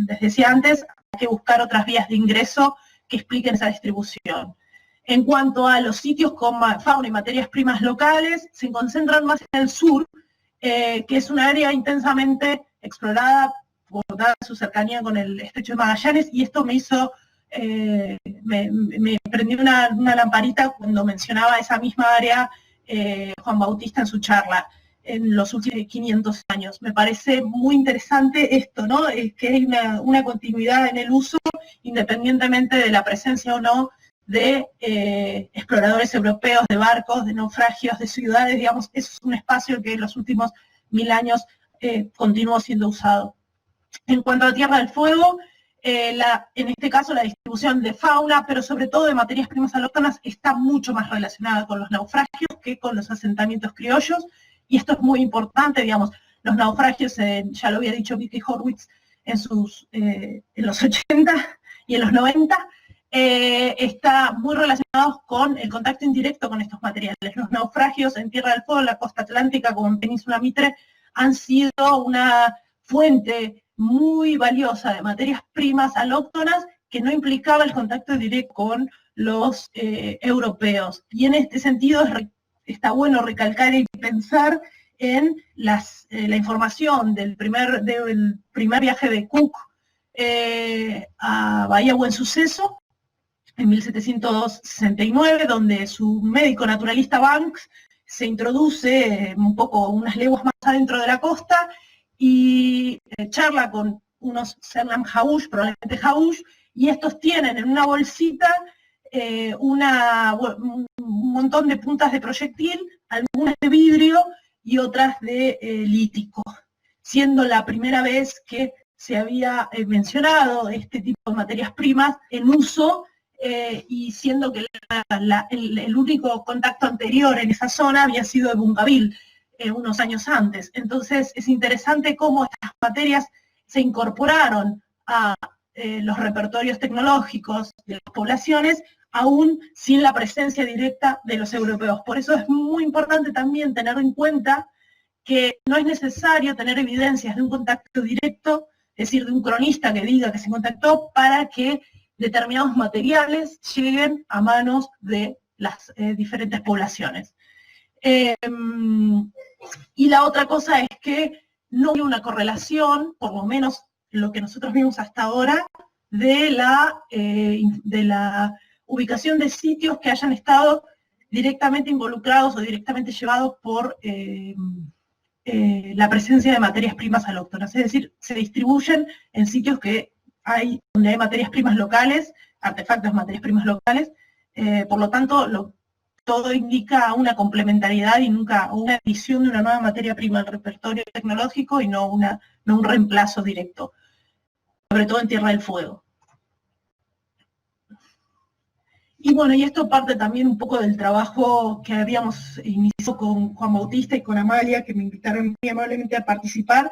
Speaker 3: les decía antes, hay que buscar otras vías de ingreso que expliquen esa distribución. En cuanto a los sitios con fauna y materias primas locales, se concentran más en el sur, que es un área intensamente explorada por dada su cercanía con el estrecho de Magallanes, y esto me hizo, me prendió una lamparita cuando mencionaba esa misma área Juan Bautista en su charla en los últimos 500 años. Me parece muy interesante esto, ¿no? Es que hay una continuidad en el uso, independientemente de la presencia o no de exploradores europeos, de barcos, de naufragios, de ciudades, digamos. Es un espacio que en los últimos 1000 años continuó siendo usado. En cuanto a Tierra del Fuego, en este caso la distribución de fauna, pero sobre todo de materias primas alóctonas, está mucho más relacionada con los naufragios que con los asentamientos criollos, y esto es muy importante, digamos. Los naufragios, ya lo había dicho Vicky Horwitz en los 80 y en los 90, está muy relacionados con el contacto indirecto con estos materiales. Los naufragios en Tierra del Fuego, en la costa atlántica, como en Península Mitre, han sido una fuente muy valiosa de materias primas alóctonas que no implicaba el contacto directo con los europeos. Y en este sentido está bueno recalcar y pensar en la información del primer viaje de Cook a Bahía Buen Suceso, en 1769, donde su médico naturalista Banks se introduce un poco unas leguas más adentro de la costa y charla con unos Cernam Habush, probablemente Habush, y estos tienen en una bolsita un montón de puntas de proyectil, algunas de vidrio y otras de lítico, siendo la primera vez que se había mencionado este tipo de materias primas en uso, y siendo que el único contacto anterior en esa zona había sido de Bougainville, unos años antes. Entonces es interesante cómo estas materias se incorporaron a los repertorios tecnológicos de las poblaciones, aún sin la presencia directa de los europeos. Por eso es muy importante también tener en cuenta que no es necesario tener evidencias de un contacto directo, es decir, de un cronista que diga que se contactó, para que determinados materiales lleguen a manos de las diferentes poblaciones. Y la otra cosa es que no hay una correlación, por lo menos lo que nosotros vimos hasta ahora, de la ubicación de sitios que hayan estado directamente involucrados o directamente llevados por la presencia de materias primas alóctonas. Es decir, se distribuyen en sitios donde hay materias primas locales, artefactos de materias primas locales, por lo tanto, todo indica una complementariedad y nunca una adición de una nueva materia prima al repertorio tecnológico y no un reemplazo directo, sobre todo en Tierra del Fuego. Y bueno, y esto parte también un poco del trabajo que habíamos iniciado con Juan Bautista y con Amalia, que me invitaron muy amablemente a participar,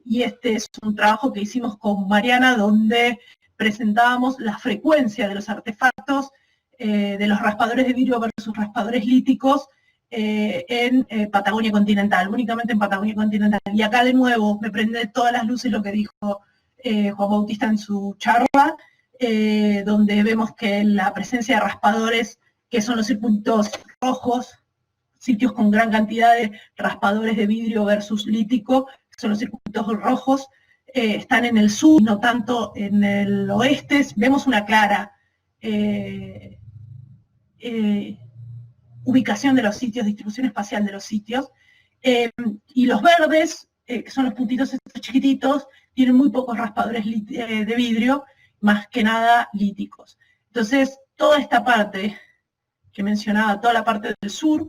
Speaker 3: y este es un trabajo que hicimos con Mariana, donde presentábamos la frecuencia de los artefactos de los raspadores de vidrio versus raspadores líticos en Patagonia continental, únicamente en Patagonia continental. Y acá de nuevo me prende todas las luces lo que dijo Juan Bautista en su charla, donde vemos que la presencia de raspadores, que son los circuitos rojos, sitios con gran cantidad de raspadores de vidrio versus lítico, que son los circuitos rojos, están en el sur, no tanto en el oeste. Vemos una clara ubicación de los sitios, distribución espacial de los sitios, y los verdes, que son los puntitos estos chiquititos, tienen muy pocos raspadores de vidrio, más que nada líticos. Entonces, toda esta parte que mencionaba, toda la parte del sur,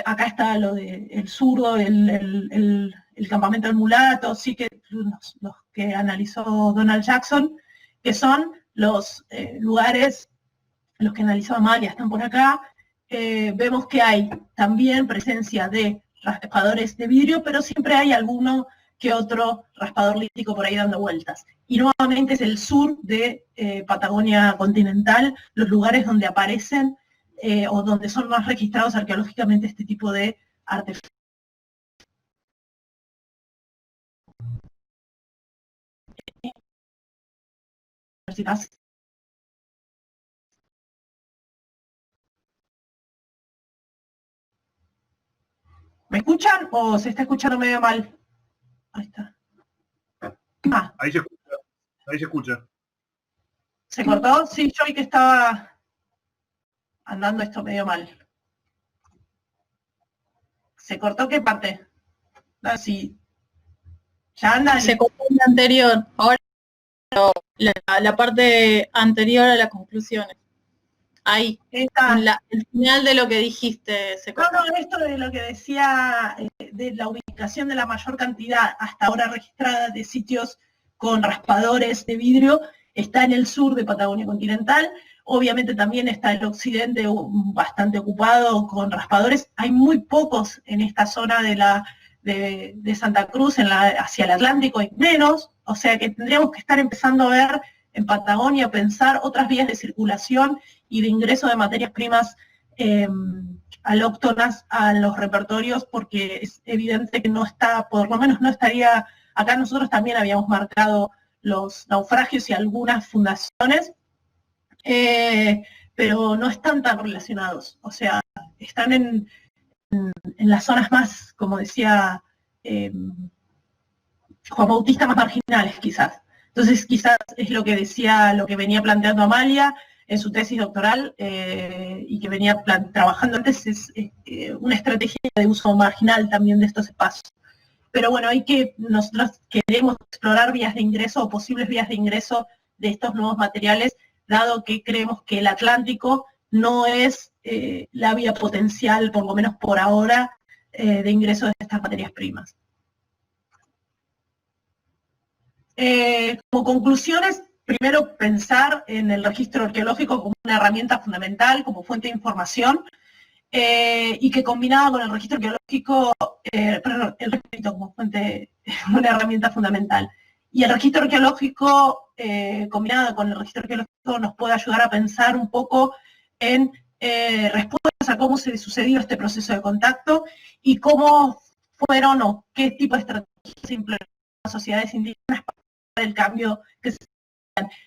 Speaker 3: acá está lo del surdo, el campamento del mulato, sí, que los que analizó Donald Jackson, que son los lugares, los que analizó Amalia están por acá. Vemos que hay también presencia de raspadores de vidrio, pero siempre hay alguno que otro raspador lítico por ahí dando vueltas. Y nuevamente es el sur de Patagonia continental, los lugares donde aparecen o donde son más registrados arqueológicamente este tipo de artefactos. ¿Me escuchan o se está escuchando medio mal? Ahí está. Ah.
Speaker 2: Ahí se escucha. Ahí se escucha.
Speaker 3: ¿Se cortó? Sí, yo vi que estaba andando esto medio mal. ¿Se cortó qué parte? No, sí. Ya anda.
Speaker 1: Se cortó la anterior. Ahora la parte anterior a las conclusiones. Ahí, el final de lo que dijiste.
Speaker 3: No, esto de lo que decía, de la ubicación de la mayor cantidad hasta ahora registrada de sitios con raspadores de vidrio, está en el sur de Patagonia continental. Obviamente también está el occidente bastante ocupado con raspadores. Hay muy pocos en esta zona de Santa Cruz, hacia el Atlántico, hay menos. O sea que tendríamos que estar empezando a ver en Patagonia, pensar otras vías de circulación y de ingreso de materias primas alóctonas a los repertorios, porque es evidente que no está, por lo menos no estaría, acá nosotros también habíamos marcado los naufragios y algunas fundaciones, pero no están tan relacionados. O sea, están en las zonas más, como decía Juan Bautista, más marginales quizás. Entonces quizás es lo que decía, lo que venía planteando Amalia en su tesis doctoral y que venía trabajando antes, es una estrategia de uso marginal también de estos espacios. Pero bueno, nosotros queremos explorar vías de ingreso o posibles vías de ingreso de estos nuevos materiales, dado que creemos que el Atlántico no es la vía potencial, por lo menos por ahora, de ingreso de estas materias primas. Como conclusiones, primero pensar en el registro arqueológico como una herramienta fundamental, como fuente de información, y que combinada con el registro arqueológico, como una herramienta fundamental. Y el registro arqueológico, combinado con el registro arqueológico, nos puede ayudar a pensar un poco en respuestas a cómo se sucedió este proceso de contacto y cómo fueron o qué tipo de estrategias se implementaron en las sociedades indígenas para el cambio que se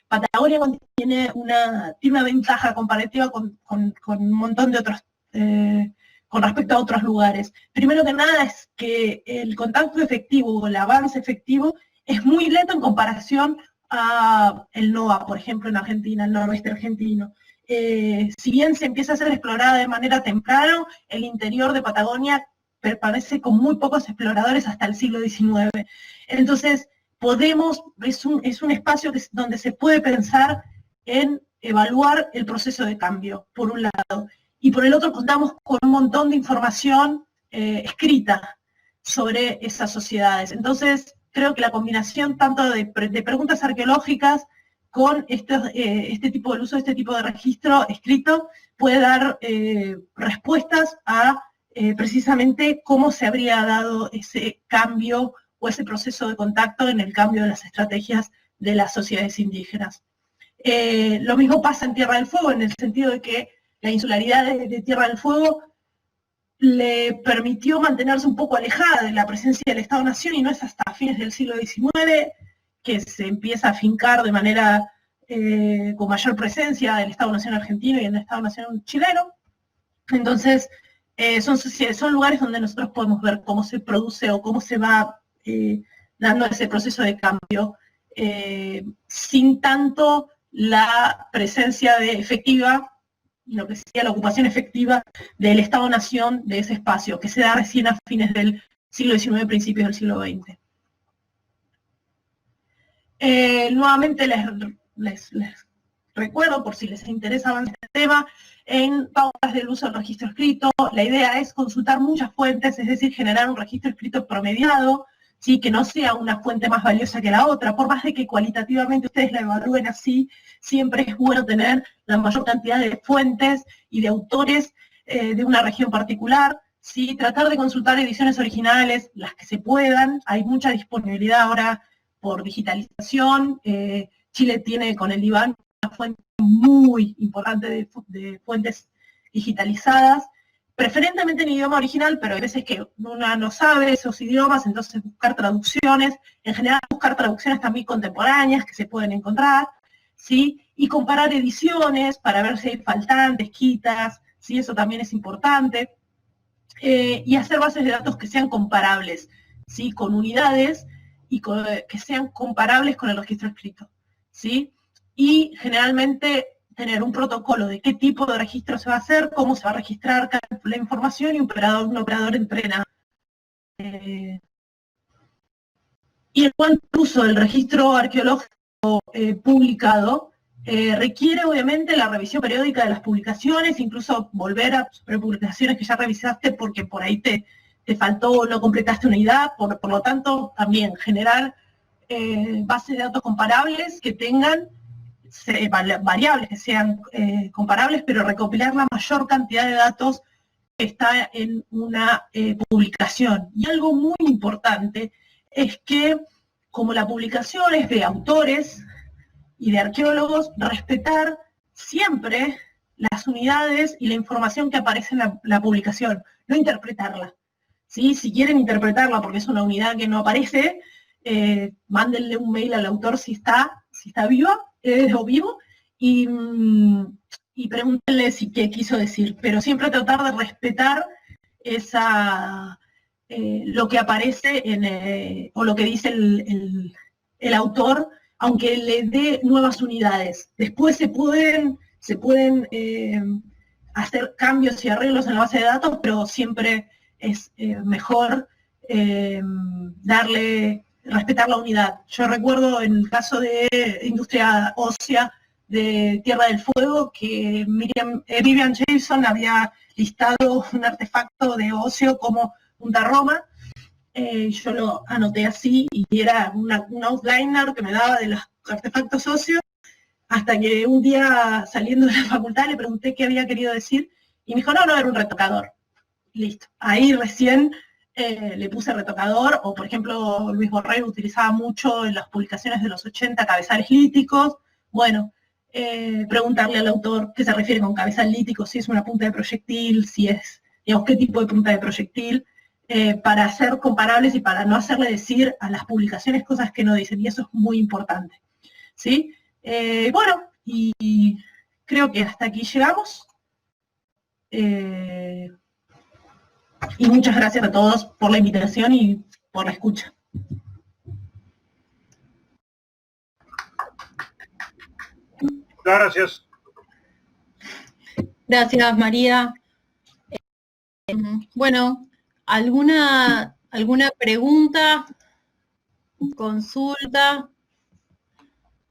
Speaker 3: Patagonia tiene una ventaja comparativa con un montón de otros, con respecto a otros lugares. Primero que nada es que el contacto efectivo o el avance efectivo es muy lento en comparación a el NOA, por ejemplo, en Argentina, el noroeste argentino. Si bien se empieza a ser explorada de manera temprana, el interior de Patagonia permanece con muy pocos exploradores hasta el siglo XIX. Entonces, es un espacio donde se puede pensar en evaluar el proceso de cambio, por un lado. Y por el otro contamos con un montón de información escrita sobre esas sociedades. Entonces, creo que la combinación tanto de preguntas arqueológicas con este tipo de uso, este tipo de registro escrito, puede dar respuestas a precisamente cómo se habría dado ese cambio o ese proceso de contacto en el cambio de las estrategias de las sociedades indígenas. Lo mismo pasa en Tierra del Fuego, en el sentido de que la insularidad de Tierra del Fuego le permitió mantenerse un poco alejada de la presencia del Estado-Nación, y no es hasta fines del siglo XIX que se empieza a afincar de manera con mayor presencia del Estado-Nación argentino y el Estado-Nación chileno. Entonces, son lugares donde nosotros podemos ver cómo se produce o cómo se va dando ese proceso de cambio, sin tanto la presencia efectiva, lo que sería la ocupación efectiva del Estado-Nación de ese espacio, que se da recién a fines del siglo XIX, principios del siglo XX. Nuevamente les recuerdo, por si les interesa más este tema, en pautas del uso del registro escrito, la idea es consultar muchas fuentes, es decir, generar un registro escrito promediado, ¿sí? Que no sea una fuente más valiosa que la otra, por más de que cualitativamente ustedes la evalúen así, siempre es bueno tener la mayor cantidad de fuentes y de autores de una región particular, ¿sí? Tratar de consultar ediciones originales, las que se puedan, hay mucha disponibilidad ahora por digitalización. Chile tiene con el DIVAN una fuente muy importante de fuentes digitalizadas, preferentemente en idioma original, pero hay veces que una no sabe esos idiomas, entonces buscar traducciones, en general buscar traducciones también contemporáneas que se pueden encontrar, ¿sí? Y comparar ediciones para ver si hay faltantes, quitas, ¿sí? Eso también es importante. Y hacer bases de datos que sean comparables, ¿sí? Con unidades y que sean comparables con el registro escrito, ¿sí? Y generalmente tener un protocolo de qué tipo de registro se va a hacer, cómo se va a registrar la información, y un operador entrena. Y en cuanto al uso del registro arqueológico publicado, requiere obviamente la revisión periódica de las publicaciones, incluso volver a publicaciones que ya revisaste porque por ahí te faltó o no completaste una unidad, por lo tanto también generar bases de datos comparables que tengan variables que sean comparables, pero recopilar la mayor cantidad de datos que está en una publicación. Y algo muy importante es que, como la publicación es de autores y de arqueólogos, respetar siempre las unidades y la información que aparece en la publicación, no interpretarla, ¿sí? Si quieren interpretarla porque es una unidad que no aparece, mándenle un mail al autor si está vivo o vivo, y pregúntenle qué quiso decir, pero siempre tratar de respetar lo que aparece o lo que dice el autor, aunque le dé nuevas unidades. Después se pueden hacer cambios y arreglos en la base de datos, pero siempre es mejor respetar la unidad. Yo recuerdo en el caso de Industria Ósea de Tierra del Fuego que Vivian Jason había listado un artefacto de óseo como Punta Roma. Yo lo anoté así y era un outliner que me daba de los artefactos óseos, hasta que un día saliendo de la facultad le pregunté qué había querido decir y me dijo, no, era un retocador. Listo. Ahí recién le puse retocador, o por ejemplo Luis Borrell utilizaba mucho en las publicaciones de los 80 cabezales líticos. Bueno, preguntarle al autor qué se refiere con cabezal lítico, si es una punta de proyectil, si es, digamos, qué tipo de punta de proyectil, para ser comparables y para no hacerle decir a las publicaciones cosas que no dicen, y eso es muy importante. ¿Sí? Bueno, y creo que hasta aquí llegamos. Y muchas gracias a todos por la invitación y por la escucha.
Speaker 2: Gracias.
Speaker 1: Gracias, María. Bueno, ¿alguna pregunta, consulta?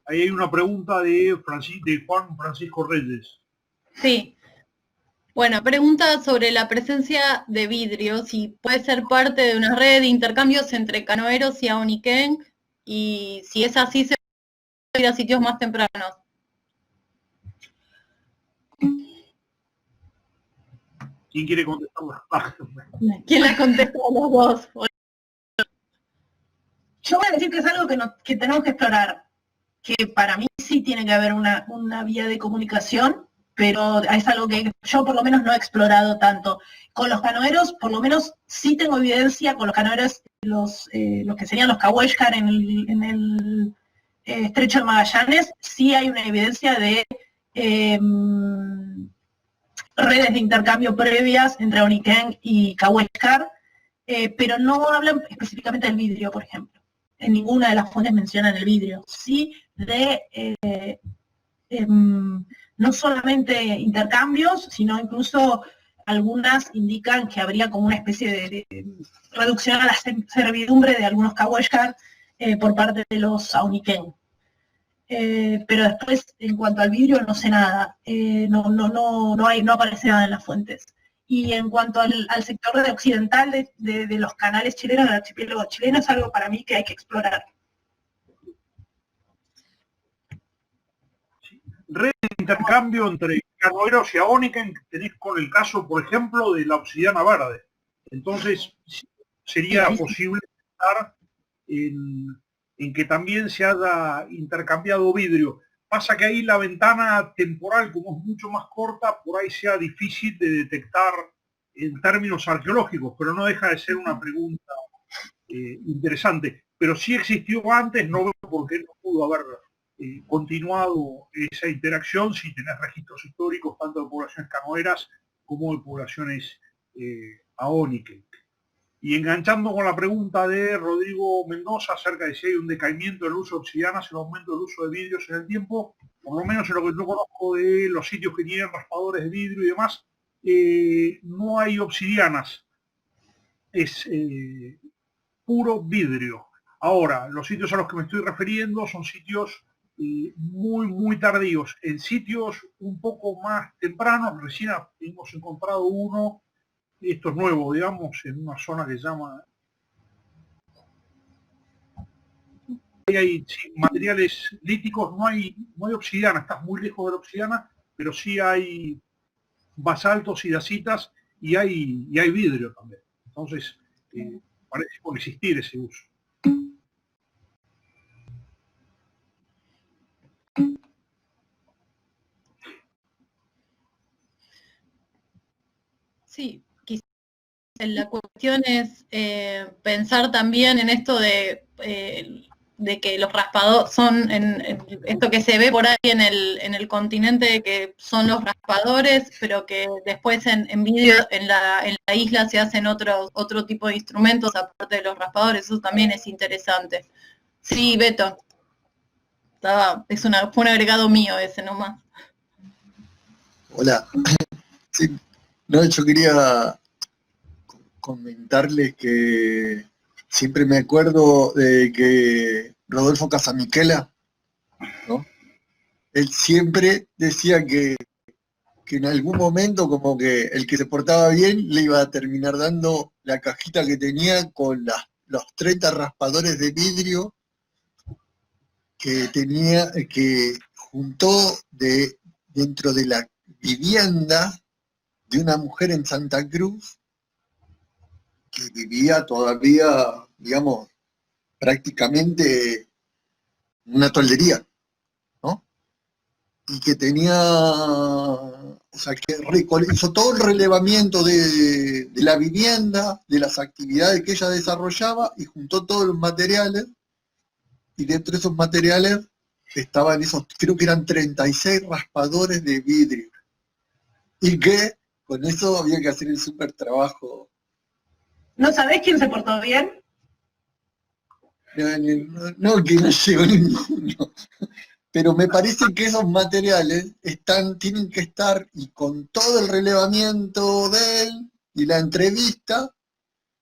Speaker 2: Ahí hay una pregunta de Juan Francisco Reyes.
Speaker 1: Sí. Bueno, pregunta sobre la presencia de vidrio, si puede ser parte de una red de intercambios entre canoeros y Aoniken, y si es así, se puede ir a sitios más tempranos.
Speaker 2: ¿Quién quiere contestar?
Speaker 1: ¿Quién la contesta a los dos?
Speaker 3: Yo voy a decir que es algo que tenemos que explorar, que para mí sí tiene que haber una vía de comunicación, pero es algo que yo por lo menos no he explorado tanto. Con los canoeros, por lo menos sí tengo evidencia, con los canoeros, los que serían los Kaweshkar en el Estrecho de Magallanes, sí hay una evidencia de redes de intercambio previas entre Aoniken y Kaweshkar, pero no hablan específicamente del vidrio, por ejemplo. En ninguna de las fuentes mencionan el vidrio. Sí de no solamente intercambios, sino incluso algunas indican que habría como una especie de reducción a la servidumbre de algunos Kaweshkar por parte de los Aoniken. Pero después, en cuanto al vidrio, no sé nada. No aparece nada en las fuentes. Y en cuanto al sector occidental de los canales chilenos, del archipiélago chileno, es algo para mí que hay que explorar.
Speaker 2: Red de intercambio entre canoeros y Aoniken tenés con el caso, por ejemplo, de la obsidiana verde. Entonces, sería posible estar en que también se haya intercambiado vidrio. Pasa que ahí la ventana temporal, como es mucho más corta, por ahí sea difícil de detectar en términos arqueológicos, pero no deja de ser una pregunta interesante. Pero sí existió antes, no veo por qué no pudo haber continuado esa interacción si tenés registros históricos tanto de poblaciones canoeras como de poblaciones aónicas. Y enganchando con la pregunta de Rodrigo Mendoza acerca de si hay un decaimiento del uso de obsidianas, el aumento del uso de vidrios en el tiempo, por lo menos en lo que yo conozco de los sitios que tienen raspadores de vidrio y demás, no hay obsidianas, es puro vidrio. Ahora, los sitios a los que me estoy refiriendo son sitios muy tardíos. En sitios un poco más tempranos, recién hemos encontrado uno, esto es nuevo, digamos, en una zona que se llama... Hay materiales líticos, no hay obsidiana, estás muy lejos de la obsidiana, pero sí hay basaltos y dacitas y hay vidrio también. Entonces, parece coexistir ese uso.
Speaker 1: Sí, quizás en la cuestión es pensar también en esto de que los raspadores son, en esto que se ve por ahí en el continente, que son los raspadores, pero que después en vídeo en la isla se hacen otro tipo de instrumentos aparte de los raspadores. Eso también es interesante. Sí, Beto. Fue un agregado mío ese nomás.
Speaker 4: Hola. Sí, no, yo quería comentarles que siempre me acuerdo de que Rodolfo Casamichela, ¿no? Él siempre decía que en algún momento como que el que se portaba bien le iba a terminar dando la cajita que tenía con los 30 raspadores de vidrio que tenía, que juntó dentro de la vivienda de una mujer en Santa Cruz que vivía todavía, digamos, prácticamente en una toldería, ¿no? Y que tenía, o sea, que hizo todo el relevamiento de la vivienda, de las actividades que ella desarrollaba, y juntó todos los materiales, y dentro de esos materiales estaban esos, creo que eran 36 raspadores de vidrio, y que con eso había que hacer el súper trabajo.
Speaker 3: ¿No sabés quién se portó bien?
Speaker 4: No, que no llegó ninguno. Pero me parece que esos materiales tienen que estar, y con todo el relevamiento de él y la entrevista,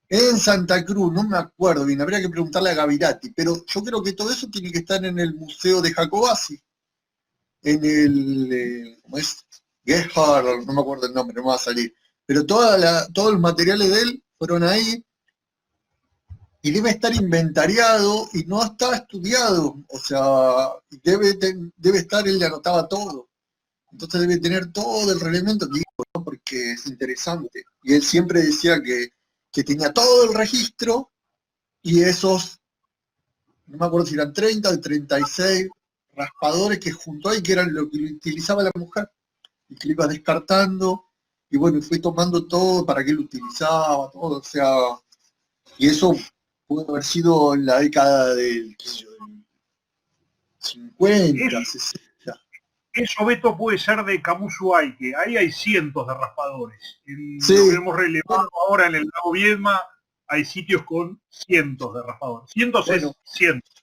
Speaker 4: en Santa Cruz, no me acuerdo bien, habría que preguntarle a Gavirati, pero yo creo que todo eso tiene que estar en el Museo de Jacobasi, en el, ¿cómo es? Gerhard, no me acuerdo el nombre, no me va a salir, pero todos los materiales de él fueron ahí, y debe estar inventariado y no está estudiado, o sea, debe estar, él le anotaba todo, entonces debe tener todo el reglamento, digo, ¿no? Porque es interesante, y él siempre decía que tenía todo el registro, y esos, no me acuerdo si eran 30 o 36 raspadores que juntó ahí, que eran lo que utilizaba la mujer, y que lo iba descartando, y bueno, fue tomando todo para qué lo utilizaba, todo, o sea, y eso puede haber sido en la década del 50, 60.
Speaker 2: Eso, Beto, puede ser de Camusu que ahí hay cientos de raspadores.
Speaker 4: Sí.
Speaker 2: Lo que hemos relevado ahora en el lago Viedma, hay sitios con cientos de raspadores. Cientos es cientos.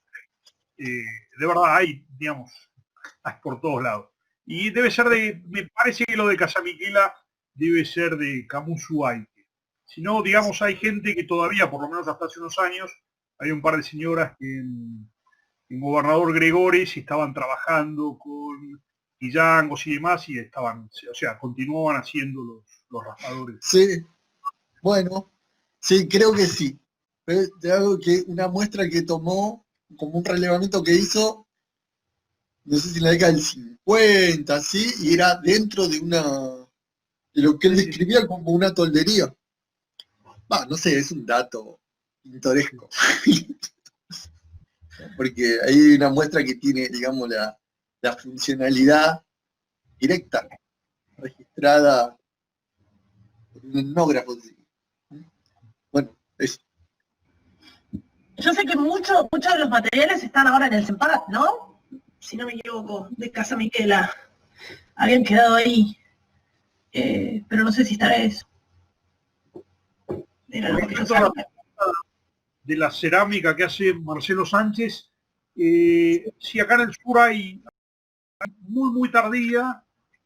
Speaker 2: De verdad, hay, digamos, hay por todos lados. Y debe ser me parece que lo de Casamichela debe ser de Camusu Si no, digamos, hay gente que todavía, por lo menos hasta hace unos años, hay un par de señoras que en Gobernador Gregores estaban trabajando con guillangos y demás, y continuaban haciendo los raspadores.
Speaker 4: Sí, bueno, sí, creo que sí. Pero te hago que una muestra que tomó, como un relevamiento que hizo, no sé si en la década del 50, ¿sí? Y era dentro de lo que él describía como una toldería. No sé, es un dato pintoresco. Porque hay una muestra que tiene, digamos, la funcionalidad directa, registrada por un etnógrafo. Bueno, eso.
Speaker 3: Yo sé que muchos de los materiales están ahora en el CEMPAT, ¿no? Si no me equivoco, de Casamichela. Habían quedado ahí. Pero no sé si estará eso. Era lo que yo sabía.
Speaker 2: De la cerámica que hace Marcelo Sánchez, sí, acá en el sur hay muy tardía,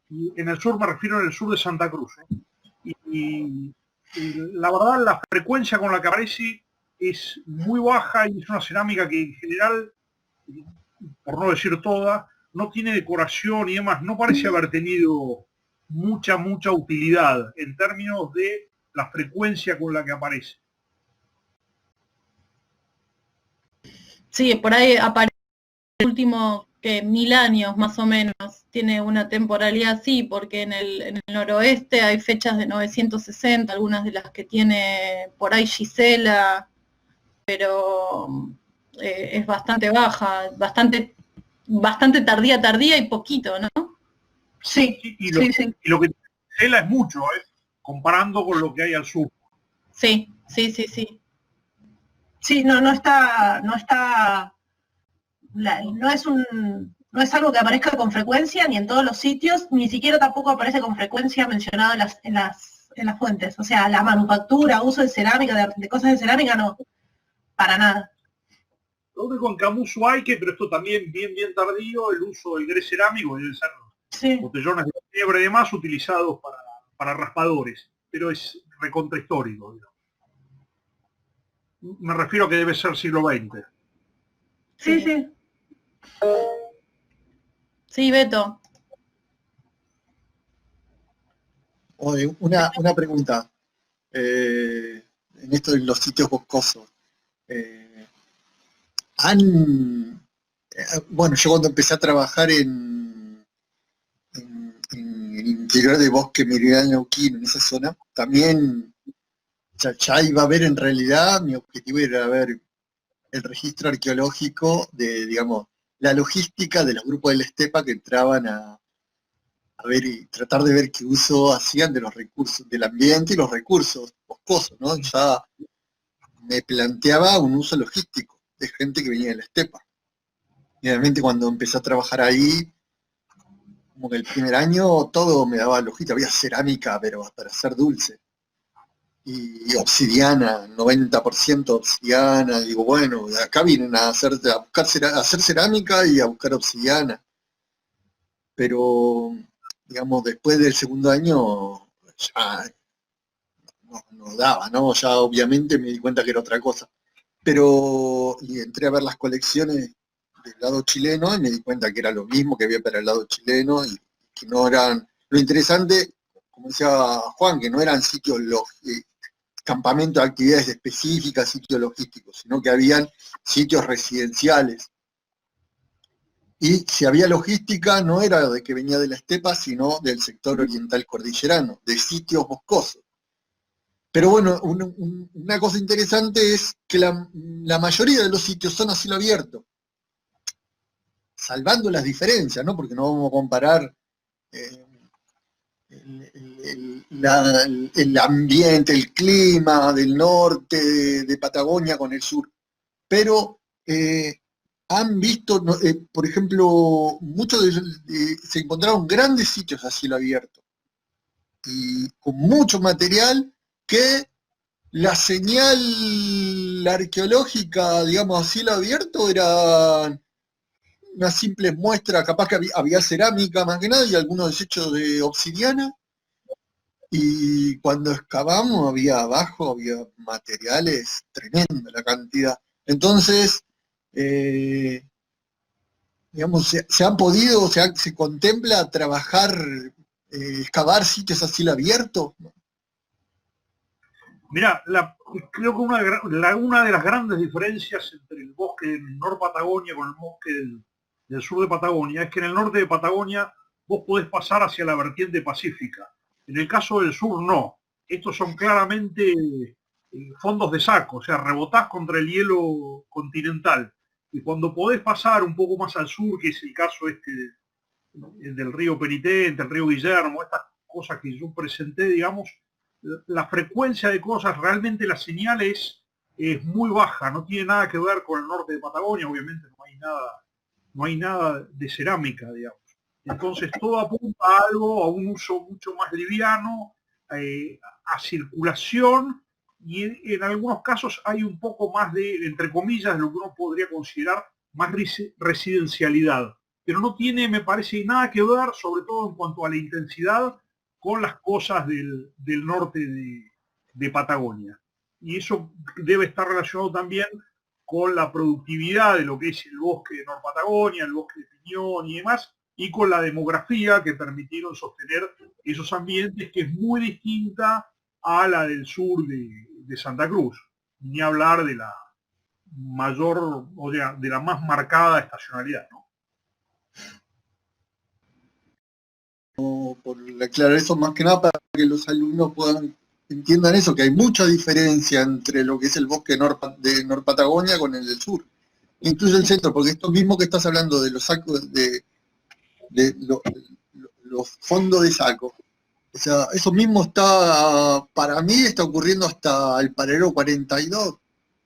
Speaker 2: y en el sur me refiero al sur de Santa Cruz, y la verdad la frecuencia con la que aparece es muy baja, y es una cerámica que en general, por no decir toda, no tiene decoración y demás, no parece haber tenido mucha utilidad en términos de la frecuencia con la que aparece.
Speaker 1: Sí, por ahí aparece el último 1000 años más o menos, tiene una temporalidad así, porque en el noroeste hay fechas de 960, algunas de las que tiene por ahí Gisela, pero es bastante baja, bastante tardía y poquito, ¿no?
Speaker 3: Sí,
Speaker 2: y lo que tiene Gisela es mucho, comparando con lo que hay al sur.
Speaker 1: Sí, Sí, sí, sí.
Speaker 3: Sí, no es algo que aparezca con frecuencia ni en todos los sitios, ni siquiera tampoco aparece con frecuencia mencionado en las fuentes. O sea, la manufactura, uso de cerámica, de cosas de cerámica, no, para nada.
Speaker 2: Lo único en Camuso hay que, pero esto también bien tardío, el uso del grés cerámico, deben ser
Speaker 3: Sí.
Speaker 2: botellones de fiebre y demás utilizados para raspadores, pero es recontrahistórico, digamos. Me refiero a que debe ser siglo XX.
Speaker 3: Sí, sí.
Speaker 1: Sí, Beto.
Speaker 4: Oye, una pregunta. En esto de los sitios boscosos. Bueno, yo cuando empecé a trabajar en el interior de Bosque Meridional Neuquén, en esa zona, también ya iba a ver, en realidad, mi objetivo era ver el registro arqueológico de, digamos, la logística de los grupos de la estepa que entraban a ver y tratar de ver qué uso hacían de los recursos del ambiente y los recursos boscosos, ¿no? Ya me planteaba un uso logístico de gente que venía de la estepa. Y obviamente cuando empecé a trabajar ahí, como que el primer año todo me daba logística, había cerámica, pero para hacer dulce. Y obsidiana, 90% obsidiana. Digo, bueno, de acá vienen a hacer cerámica y a buscar obsidiana. Pero, digamos, después del segundo año ya no daba, ¿no? Ya obviamente me di cuenta que era otra cosa. Pero y entré a ver las colecciones del lado chileno y me di cuenta que era lo mismo que había para el lado chileno y que no eran... Lo interesante, como decía Juan, que no eran sitios campamentos de actividades específicas, sitios logísticos, sino que habían sitios residenciales. Y si había logística, no era de que venía de la estepa, sino del sector oriental cordillerano, de sitios boscosos. Pero bueno, una cosa interesante es que la mayoría de los sitios son a cielo abierto, salvando las diferencias, ¿no? Porque no vamos a comparar el ambiente, el clima del norte de Patagonia con el sur. Pero han visto, por ejemplo, se encontraron grandes sitios a cielo abierto y con mucho material que la señal arqueológica, digamos, a cielo abierto era una simple muestra, capaz que había cerámica más que nada y algunos desechos de obsidiana. Y cuando excavamos había materiales tremenda la cantidad. Entonces, digamos, se han podido, se contempla trabajar, excavar sitios a cielo abierto.
Speaker 2: Mirá, creo que una de las grandes diferencias entre el bosque del Nor Patagonia con el bosque del sur de Patagonia es que en el norte de Patagonia vos podés pasar hacia la vertiente pacífica. En el caso del sur no. Estos son claramente fondos de saco, o sea, rebotás contra el hielo continental. Y cuando podés pasar un poco más al sur, que es el caso del río Penitente, el río Guillermo, estas cosas que yo presenté, digamos, la frecuencia de cosas, realmente la señal es muy baja, no tiene nada que ver con el norte de Patagonia, obviamente no hay nada de cerámica, digamos. Entonces todo apunta a algo, a un uso mucho más liviano, a circulación, y en algunos casos hay un poco más de, entre comillas, lo que uno podría considerar más residencialidad. Pero no tiene, me parece, nada que ver, sobre todo en cuanto a la intensidad, con las cosas del norte de Patagonia. Y eso debe estar relacionado también con la productividad de lo que es el bosque de Nor Patagonia, el bosque de Piñón y demás, y con la demografía que permitieron sostener esos ambientes, que es muy distinta a la del sur de Santa Cruz, ni hablar de la mayor, o sea, de la más marcada estacionalidad, ¿no?
Speaker 4: Por aclarar eso más que nada para que los alumnos entiendan eso, que hay mucha diferencia entre lo que es el bosque de Nor Patagonia con el del sur, incluso el centro, porque esto mismo que estás hablando de los sacos, de los fondos de saco, O sea, eso mismo está, para mí está ocurriendo hasta el paralelo 42,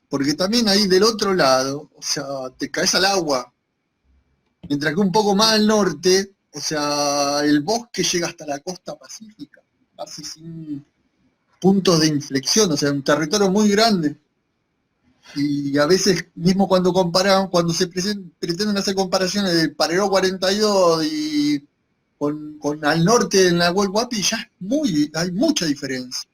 Speaker 4: porque también ahí del otro lado, o sea, te caes al agua, mientras que un poco más al norte, o sea, el bosque llega hasta la costa pacífica, casi sin puntos de inflexión, o sea, un territorio muy grande. Y a veces, mismo cuando comparan, cuando se pretenden hacer comparaciones del paralelo 42 y con al norte en la World Wapi, ya hay mucha diferencia.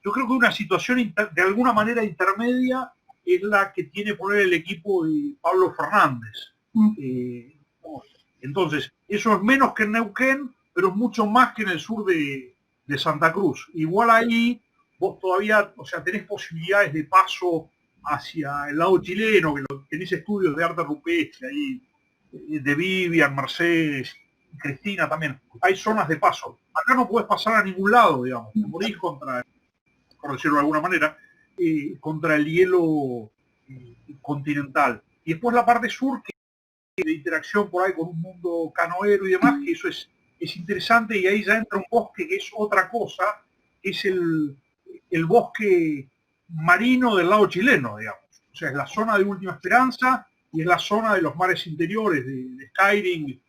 Speaker 2: Yo creo que una situación de alguna manera intermedia es la que tiene poner el equipo de Pablo Fernández. Entonces, eso es menos que en Neuquén, pero es mucho más que en el sur de Santa Cruz. Igual ahí vos todavía, o sea, tenés posibilidades de paso hacia el lado chileno, que tenés estudios de arte rupestre ahí, de Vivian, Mercedes, Cristina también. Hay zonas de paso. Acá no puedes pasar a ningún lado, digamos. Te morís contra, por decirlo de alguna manera, contra el hielo continental. Y después la parte sur, que de interacción por ahí con un mundo canoero y demás, que eso es interesante, y ahí ya entra un bosque que es otra cosa, que es el bosque marino del lado chileno, digamos. O sea, es la zona de Última Esperanza y es la zona de los mares interiores de Skyring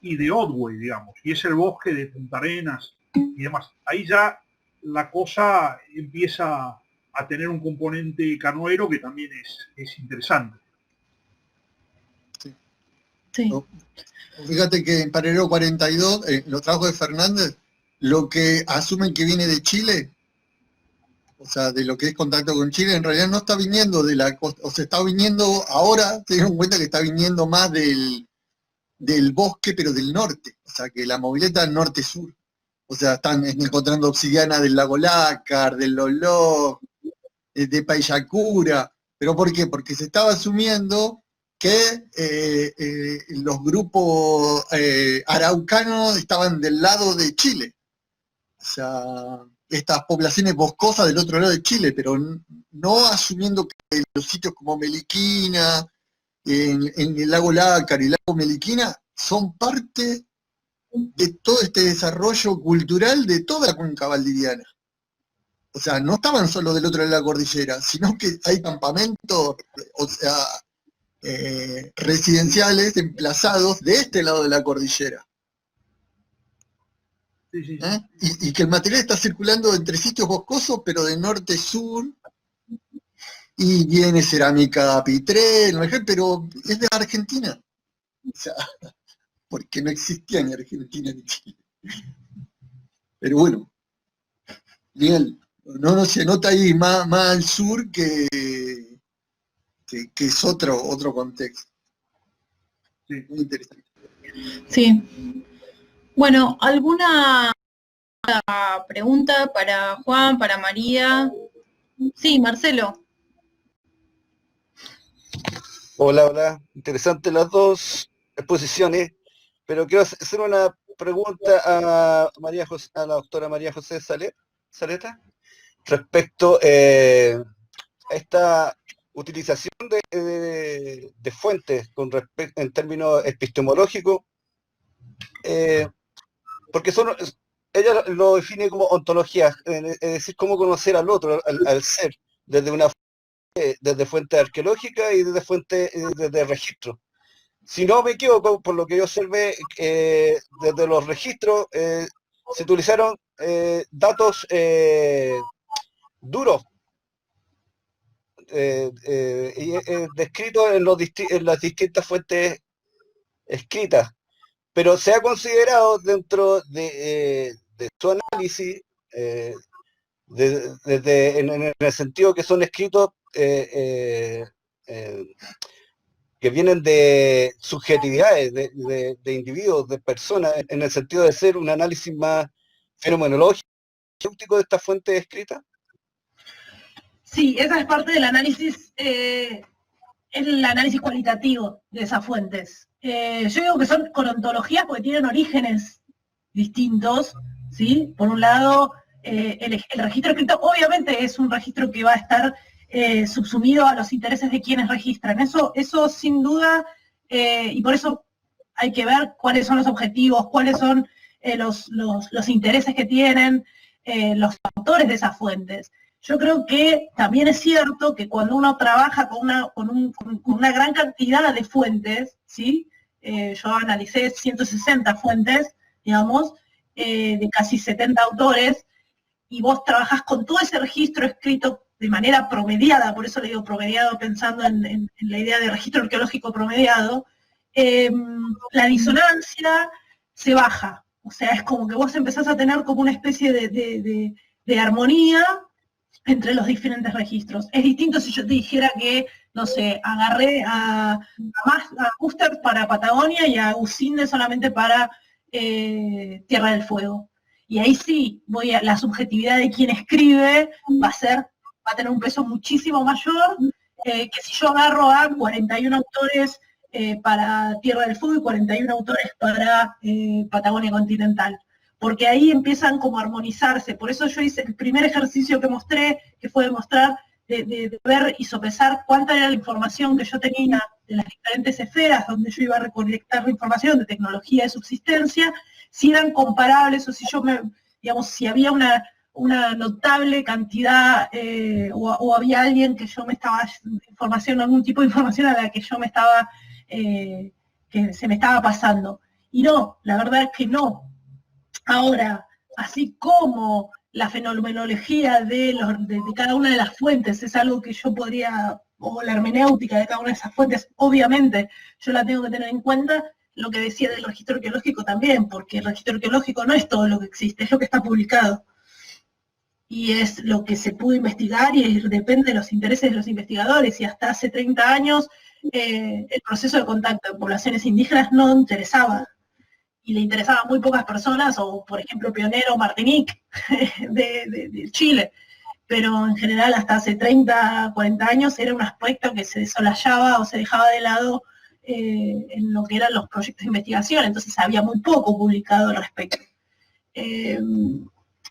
Speaker 2: y de Otway, digamos, y es el bosque de Punta Arenas y demás. Ahí ya la cosa empieza a tener un componente canoero que también es interesante.
Speaker 1: Sí.
Speaker 4: Fíjate que en paralelo 42, los trabajos de Fernández, lo que asumen que viene de Chile, o sea, de lo que es contacto con Chile, en realidad no está viniendo de la costa, o sea, está viniendo ahora, se dieron cuenta que está viniendo más del bosque, pero del norte, o sea, que la movileta norte-sur. O sea, están encontrando obsidiana del lago Lácar, del Loló, de Paillacura. ¿Pero por qué? Porque se estaba asumiendo que los grupos araucanos estaban del lado de Chile. O sea, estas poblaciones boscosas del otro lado de Chile, pero no asumiendo que los sitios como Meliquina, en el lago Lácar y el lago Meliquina, son parte de todo este desarrollo cultural de toda la cuenca valdiviana. O sea, no estaban solo del otro lado de la cordillera, sino que hay campamentos, o sea, residenciales emplazados de este lado de la cordillera.
Speaker 2: Sí, sí.
Speaker 4: Y que el material está circulando entre sitios boscosos, pero de norte-sur, y viene cerámica Pitré, pero es de Argentina. O sea, porque no existía ni Argentina ni Chile. Pero bueno, Miguel, no se nota ahí más al sur que es otro contexto.
Speaker 2: Sí.
Speaker 4: Muy interesante.
Speaker 1: Sí. Bueno, ¿alguna pregunta para Juan, para María? Sí, Marcelo.
Speaker 5: Hola. Interesante las dos exposiciones, pero quiero hacer una pregunta a la doctora María José Saleta respecto a esta utilización de fuentes en términos epistemológicos, porque ella lo define como ontología, es decir, cómo conocer al otro, al ser, desde fuente arqueológica y desde registro. Si no me equivoco, por lo que yo observé, desde los registros se utilizaron datos duros, descritos en las distintas fuentes escritas, pero se ha considerado dentro de su análisis, en el sentido que son escritos que vienen de subjetividades, de individuos, de personas, en el sentido de ser un análisis más fenomenológico de esta fuente escrita.
Speaker 3: Sí, esa es parte del análisis, es el análisis cualitativo de esas fuentes. Yo digo que son con ontologías porque tienen orígenes distintos, ¿sí? Por un lado, el registro escrito obviamente es un registro que va a estar subsumido a los intereses de quienes registran. Eso sin duda, y por eso hay que ver cuáles son los objetivos, cuáles son los intereses que tienen los autores de esas fuentes. Yo creo que también es cierto que cuando uno trabaja con una gran cantidad de fuentes, ¿sí? Yo analicé 160 fuentes, digamos, de casi 70 autores, y vos trabajás con todo ese registro escrito de manera promediada, por eso le digo promediado pensando en la idea de registro arqueológico promediado, la disonancia se baja. O sea, es como que vos empezás a tener como una especie de armonía entre los diferentes registros. Es distinto si yo te dijera que, no sé, agarré a Custer para Patagonia y a Usinde solamente para Tierra del Fuego. Y ahí sí, la subjetividad de quien escribe va a tener un peso muchísimo mayor que si yo agarro a 41 autores para Tierra del Fuego y 41 autores para Patagonia continental. Porque ahí empiezan como a armonizarse. Por eso yo hice el primer ejercicio que mostré, que fue demostrar, de ver y sopesar cuánta era la información que yo tenía de las diferentes esferas donde yo iba a recolectar la información de tecnología de subsistencia, si eran comparables o si digamos, si había una notable cantidad o había alguien que yo me estaba, algún tipo de información a la que yo me estaba, que se me estaba pasando. Y no, la verdad es que no. Ahora, así como la fenomenología de cada una de las fuentes es algo que yo podría, o la hermenéutica de cada una de esas fuentes, obviamente yo la tengo que tener en cuenta, lo que decía del registro arqueológico también, porque el registro arqueológico no es todo lo que existe, es lo que está publicado. Y es lo que se pudo investigar y depende de los intereses de los investigadores. Y hasta hace 30 años el proceso de contacto de poblaciones indígenas no interesaba. Y le interesaba a muy pocas personas, o por ejemplo Pionero Martinique de Chile. Pero en general hasta hace 30, 40 años era un aspecto que se desolayaba o se dejaba de lado en lo que eran los proyectos de investigación, entonces había muy poco publicado al respecto.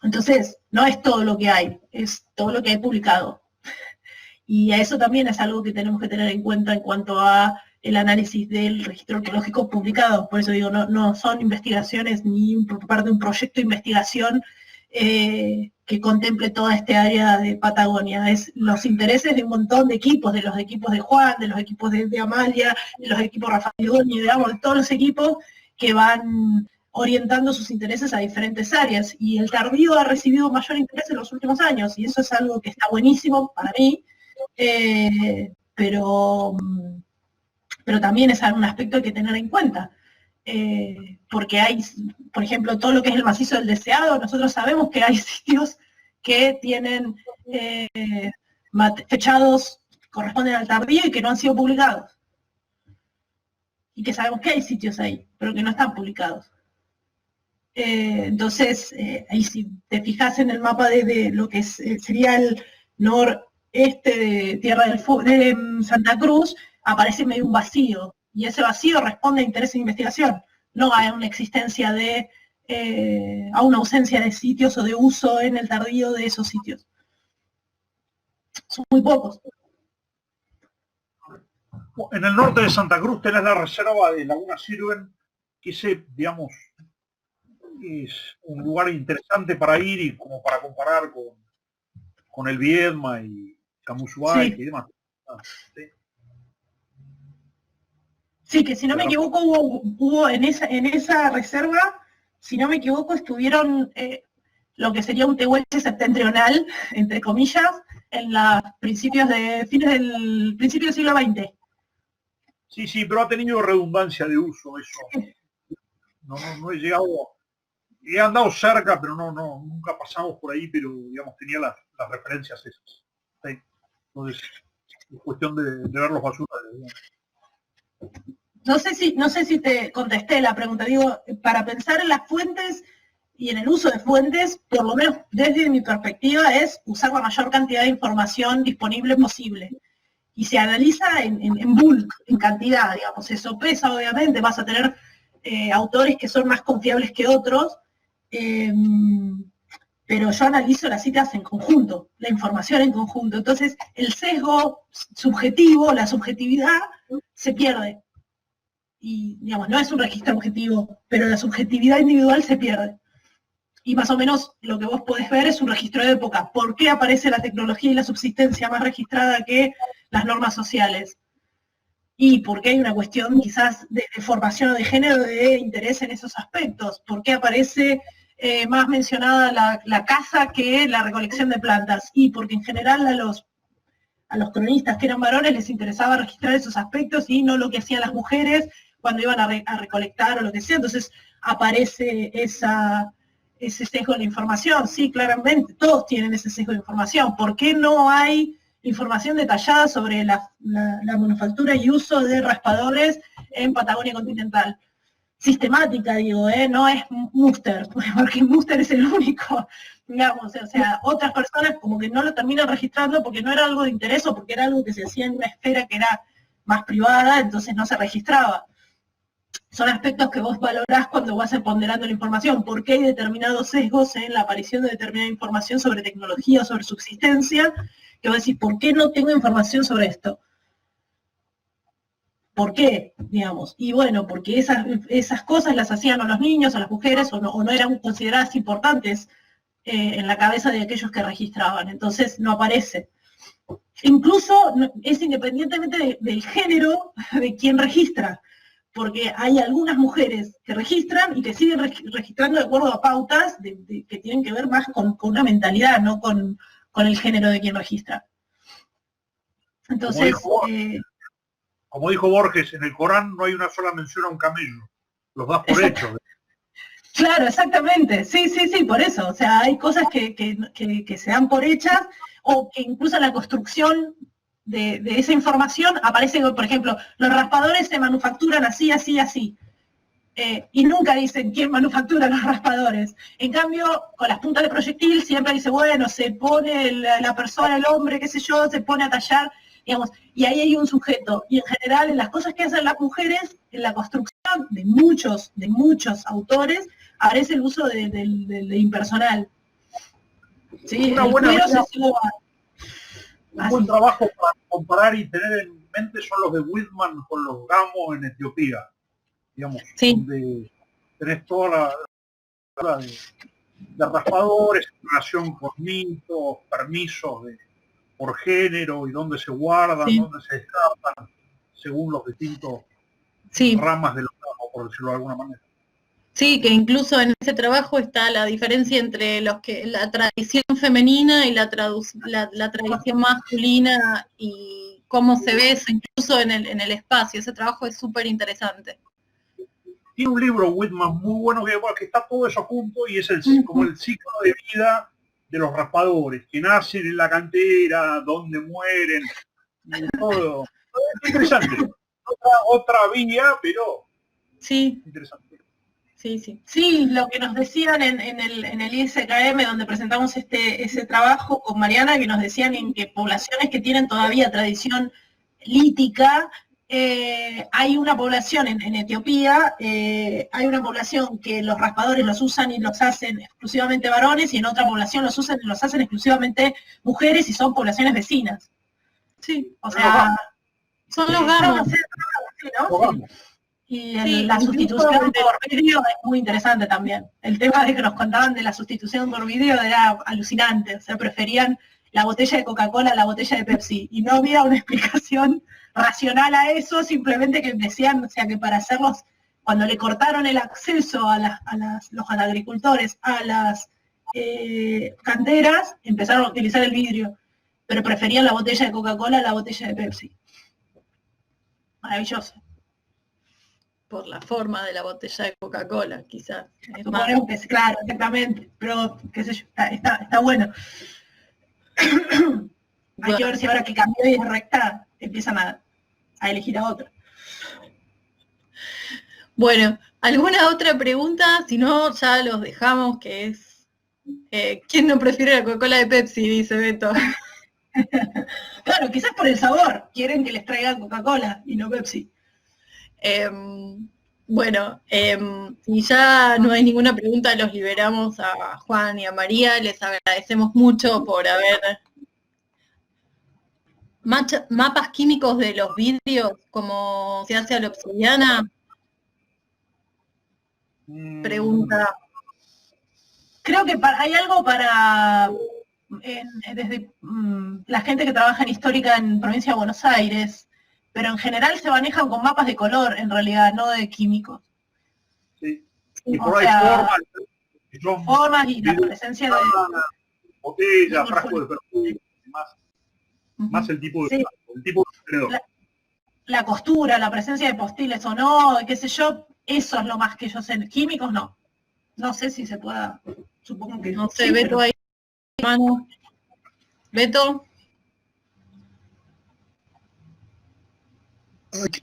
Speaker 3: Entonces, no es todo lo que hay, es todo lo que hay publicado. Y a eso también es algo que tenemos que tener en cuenta en cuanto a el análisis del registro arqueológico publicado. Por eso digo, no son investigaciones ni por parte de un proyecto de investigación que contemple toda este área de Patagonia. Es los intereses de un montón de equipos, de los equipos de Juan, de los equipos de Amalia, de los equipos Rafaeloni, digamos, de todos los equipos que van orientando sus intereses a diferentes áreas. Y el tardío ha recibido mayor interés en los últimos años, y eso es algo que está buenísimo para mí, pero también es un aspecto que hay que tener en cuenta. Porque hay, por ejemplo, todo lo que es el macizo del Deseado, nosotros sabemos que hay sitios que tienen fechados, corresponden al tardío y que no han sido publicados. Y que sabemos que hay sitios ahí, pero que no están publicados. Entonces, ahí si te fijas en el mapa de lo que sería el noreste de Tierra del Fuego, de Santa Cruz, aparece medio un vacío. Y ese vacío responde a interés de investigación, no a una existencia a una ausencia de sitios o de uso en el tardío de esos sitios. Son muy pocos.
Speaker 2: En el norte de Santa Cruz tenés la reserva de Laguna Sirven, que digamos, es un lugar interesante para ir y como para comparar con el Viedma y Camusuay y demás. ¿Sí?
Speaker 3: Sí, que si no me equivoco hubo en esa reserva, si no me equivoco, estuvieron lo que sería un tehuelche septentrional, entre comillas, en los principios del siglo XX.
Speaker 2: Sí, pero ha tenido redundancia de uso eso. No he llegado, he andado cerca, pero nunca pasamos por ahí, pero digamos tenía las referencias esas. ¿Sí? Entonces, es cuestión de ver los basurales.
Speaker 3: No sé si te contesté la pregunta. Digo, para pensar en las fuentes y en el uso de fuentes, por lo menos desde mi perspectiva, es usar la mayor cantidad de información disponible posible. Y se analiza en bulk, en cantidad, digamos. Se sopesa, obviamente, vas a tener autores que son más confiables que otros, pero yo analizo las citas en conjunto, la información en conjunto. Entonces, el sesgo subjetivo, la subjetividad, se pierde. y digamos, no es un registro objetivo, pero la subjetividad individual se pierde. Y más o menos lo que vos podés ver es un registro de época. ¿Por qué aparece la tecnología y la subsistencia más registrada que las normas sociales? Y por qué hay una cuestión quizás de formación o de género de interés en esos aspectos. ¿Por qué aparece más mencionada la caza que la recolección de plantas? Y porque en general a los cronistas que eran varones les interesaba registrar esos aspectos y no lo que hacían las mujeres cuando iban a recolectar o lo que sea. Entonces aparece ese sesgo de la información. Sí, claramente, todos tienen ese sesgo de información. ¿Por qué no hay información detallada sobre la manufactura y uso de raspadores en Patagonia continental? Sistemática, digo, no es Muster, porque Muster es el único, digamos, o sea, otras personas como que no lo terminan registrando porque no era algo de interés o porque era algo que se hacía en una esfera que era más privada, entonces no se registraba. Son aspectos que vos valorás cuando vas ponderando la información. ¿Por qué hay determinados sesgos en la aparición de determinada información sobre tecnología o sobre subsistencia? Que vos decís, ¿por qué no tengo información sobre esto? ¿Por qué? Digamos. Y bueno, porque esas cosas las hacían o los niños o las mujeres o no eran consideradas importantes en la cabeza de aquellos que registraban. Entonces no aparece. Incluso es independientemente del género de quien registra, porque hay algunas mujeres que registran y que siguen registrando de acuerdo a pautas que tienen que ver más con una mentalidad, no con el género de quien registra. Entonces,
Speaker 2: como dijo Borges, en el Corán no hay una sola mención a un camello. Los das por hechos.
Speaker 3: Claro, exactamente. Sí, por eso. O sea, hay cosas que se dan por hechas o que incluso en la construcción de esa información aparece, por ejemplo, los raspadores se manufacturan así, así, así. Y nunca dicen quién manufactura los raspadores. En cambio, con las puntas de proyectil siempre dice, bueno, se pone la persona, el hombre, qué sé yo, se pone a tallar, digamos, y ahí hay un sujeto. Y en general, en las cosas que hacen las mujeres, en la construcción de muchos autores, aparece el uso de impersonal. ¿Sí?
Speaker 2: Un buen trabajo para comparar y tener en mente son los de Whitman con los Gamo en Etiopía. Digamos,
Speaker 1: sí.
Speaker 2: Donde tenés toda la de raspadores en relación con mitos, permisos por género y dónde se guardan, dónde se escapan, según los distintos ramas de los Gamo, por decirlo de alguna manera.
Speaker 1: Sí, que incluso en ese trabajo está la diferencia entre la tradición femenina y la tradición masculina y cómo se ve eso incluso en el espacio. Ese trabajo es súper interesante.
Speaker 2: Tiene un libro, Whitman, muy bueno, que está todo eso junto y es como el ciclo de vida de los raspadores, que nacen en la cantera, donde mueren, todo. Es interesante. Otra vía, pero interesante.
Speaker 3: Sí, lo que nos decían en el ISKM, donde presentamos ese trabajo con Mariana, que nos decían en que poblaciones que tienen todavía tradición lítica, hay una población en Etiopía, hay una población que los raspadores los usan y los hacen exclusivamente varones, y en otra población los usan y los hacen exclusivamente mujeres, y son poblaciones vecinas.
Speaker 1: Sí,
Speaker 3: o sea,
Speaker 1: son los Gamos.
Speaker 3: Y la sustitución por vídeo es muy interesante también. El tema de que nos contaban de la sustitución por vídeo era alucinante. O sea, preferían la botella de Coca-Cola a la botella de Pepsi. Y no había una explicación racional a eso, simplemente que decían, o sea, que para hacerlos, cuando le cortaron el acceso a los agricultores a las canteras, empezaron a utilizar el vidrio. Pero preferían la botella de Coca-Cola a la botella de Pepsi. Maravilloso.
Speaker 1: Por la forma de la botella de Coca-Cola, quizás.
Speaker 3: Suponemos que es claro, exactamente, pero qué sé yo, está bueno. Hay que ver si ahora que cambió y es recta, empiezan a elegir a otra.
Speaker 1: Bueno, ¿alguna otra pregunta? Si no, ya los dejamos, que es... ¿quién no prefiere la Coca-Cola de Pepsi? Dice Beto.
Speaker 3: Claro, quizás por el sabor, quieren que les traigan Coca-Cola y no Pepsi.
Speaker 1: Bueno, si ya no hay ninguna pregunta, los liberamos a Juan y a María. Les agradecemos mucho por haber... Mapas químicos de los vidrios, como se hace a la obsidiana, pregunta.
Speaker 3: Creo que hay algo para desde la gente que trabaja en histórica en provincia de Buenos Aires, pero en general se manejan con mapas de color, en realidad, no de químicos.
Speaker 2: Sí. Y
Speaker 3: O
Speaker 2: por ahí
Speaker 3: sea,
Speaker 2: formas,
Speaker 3: formas y la presencia de...
Speaker 2: botella, frasco de perfume, más el tipo de,
Speaker 3: Sí.
Speaker 2: el tipo de tenedor.
Speaker 3: La costura, la presencia de postiles o no, qué sé yo, eso es lo más que yo sé. Químicos no. No sé si se pueda, supongo que
Speaker 1: No sé,
Speaker 3: sí,
Speaker 1: Beto
Speaker 3: pero...
Speaker 1: ahí, mano. Beto.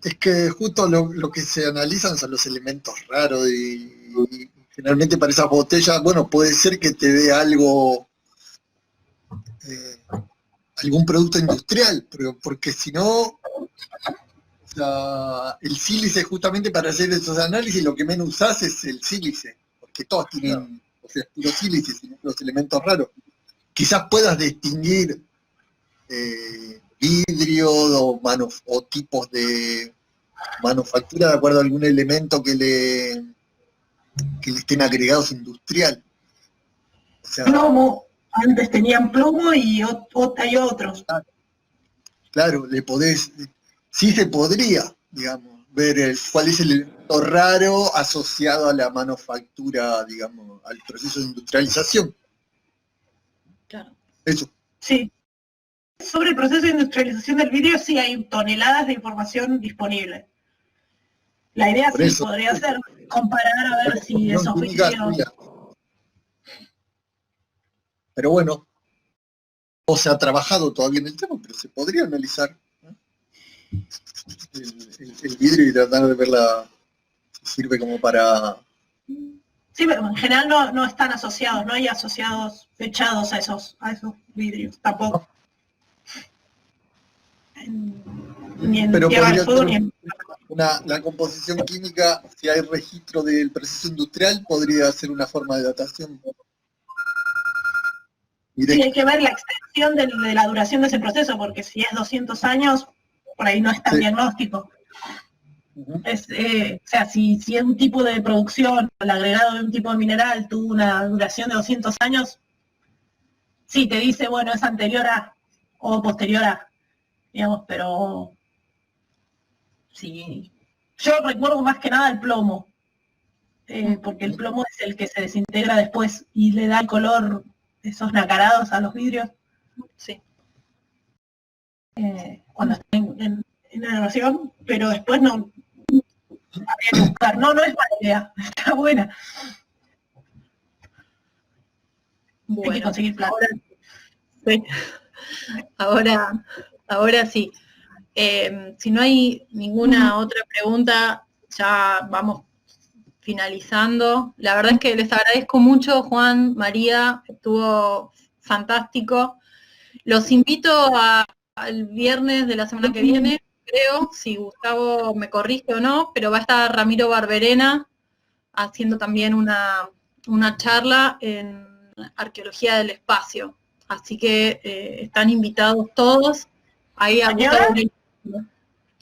Speaker 4: Es que justo lo que se analizan son los elementos raros y generalmente para esas botellas, bueno, puede ser que te dé algo, algún producto industrial, pero porque si no, o sea, el sílice justamente para hacer esos análisis lo que menos usás es el sílice, porque todos tienen, o sea, es puro sílice, sino los elementos raros. Quizás puedas distinguir vidrio o tipos de manufactura de acuerdo a algún elemento que le estén agregados industrial. O sea,
Speaker 3: Plomo, antes tenían plomo y hay otros.
Speaker 4: claro, sí se podría, digamos, ver cuál es el elemento raro asociado a la manufactura, digamos, al proceso de industrialización.
Speaker 1: Claro.
Speaker 4: Eso.
Speaker 3: Sí. Sobre el proceso de industrialización del vidrio sí hay toneladas de información disponible. La idea
Speaker 4: Por
Speaker 3: sí
Speaker 4: eso.
Speaker 3: podría ser comparar a ver si esos vidrios...
Speaker 4: Pero bueno, no se ha trabajado todavía en el tema, pero se podría analizar, ¿no? el vidrio y tratar de verla si sirve como para...
Speaker 3: Sí, pero en general no están asociados, no hay asociados fechados a esos vidrios, tampoco. Ni en
Speaker 4: Pero
Speaker 3: Tierra del
Speaker 4: podría
Speaker 3: Fuego
Speaker 4: ser
Speaker 3: ni en...
Speaker 4: la composición química, si hay registro del proceso industrial, podría ser una forma de datación
Speaker 3: Sí,
Speaker 4: directa.
Speaker 3: hay que ver la extensión de la duración de ese proceso, porque si es 200 años, por ahí no es tan
Speaker 4: Sí.
Speaker 3: diagnóstico.
Speaker 4: Uh-huh.
Speaker 3: O sea, si es un tipo de producción, el agregado de un tipo de mineral tuvo una duración de 200 años, sí, te dice, bueno, es anterior a o posterior a, digamos, pero sí. Yo recuerdo más que nada el plomo, porque el plomo es el que se desintegra después y le da el color, esos nacarados a los vidrios.
Speaker 1: Sí.
Speaker 3: Cuando está en elevación, pero después no habría que buscar. No es mala idea, está buena.
Speaker 1: Bueno,
Speaker 3: hay que conseguir plata.
Speaker 1: Ahora sí. Si no hay ninguna otra pregunta, ya vamos finalizando. La verdad es que les agradezco mucho, Juan, María, estuvo fantástico. Los invito al viernes de la semana que viene, creo, si Gustavo me corrige o no, pero va a estar Ramiro Barberena haciendo también una charla en arqueología del espacio. Así que están invitados todos. Ahí a Gustavo.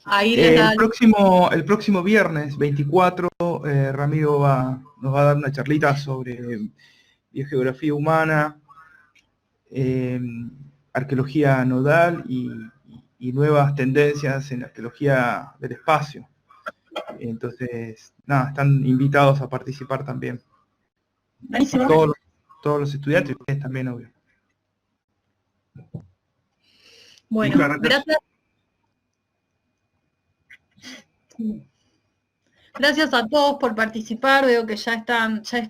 Speaker 1: Ahí les da
Speaker 6: el próximo viernes 24, Ramiro nos va a dar una charlita sobre biogeografía humana, arqueología nodal y nuevas tendencias en la arqueología del espacio. Entonces, nada, están invitados a participar también.
Speaker 3: Buenísimo.
Speaker 6: Todos los estudiantes y ustedes también, obvio.
Speaker 1: Bueno, gracias. Gracias a todos por participar. Veo que ya es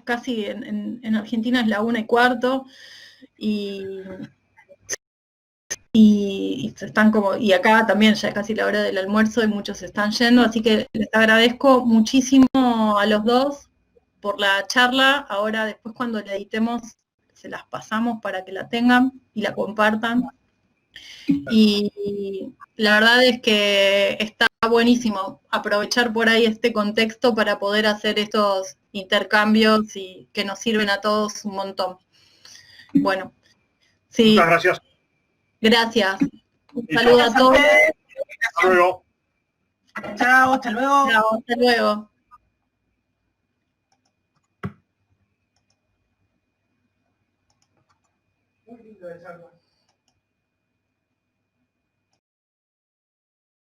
Speaker 1: casi en Argentina es la 1:15 y están y acá también ya es casi la hora del almuerzo y muchos se están yendo, así que les agradezco muchísimo a los dos por la charla. Ahora después cuando la editemos se las pasamos para que la tengan y la compartan. Y la verdad es que está buenísimo aprovechar por ahí este contexto para poder hacer estos intercambios y que nos sirven a todos un montón. Bueno, sí.
Speaker 2: Muchas gracias.
Speaker 1: Gracias. Un saludo a todos.
Speaker 2: Hasta luego.
Speaker 3: Chao, hasta luego.
Speaker 1: Chao, hasta luego.
Speaker 6: interesante.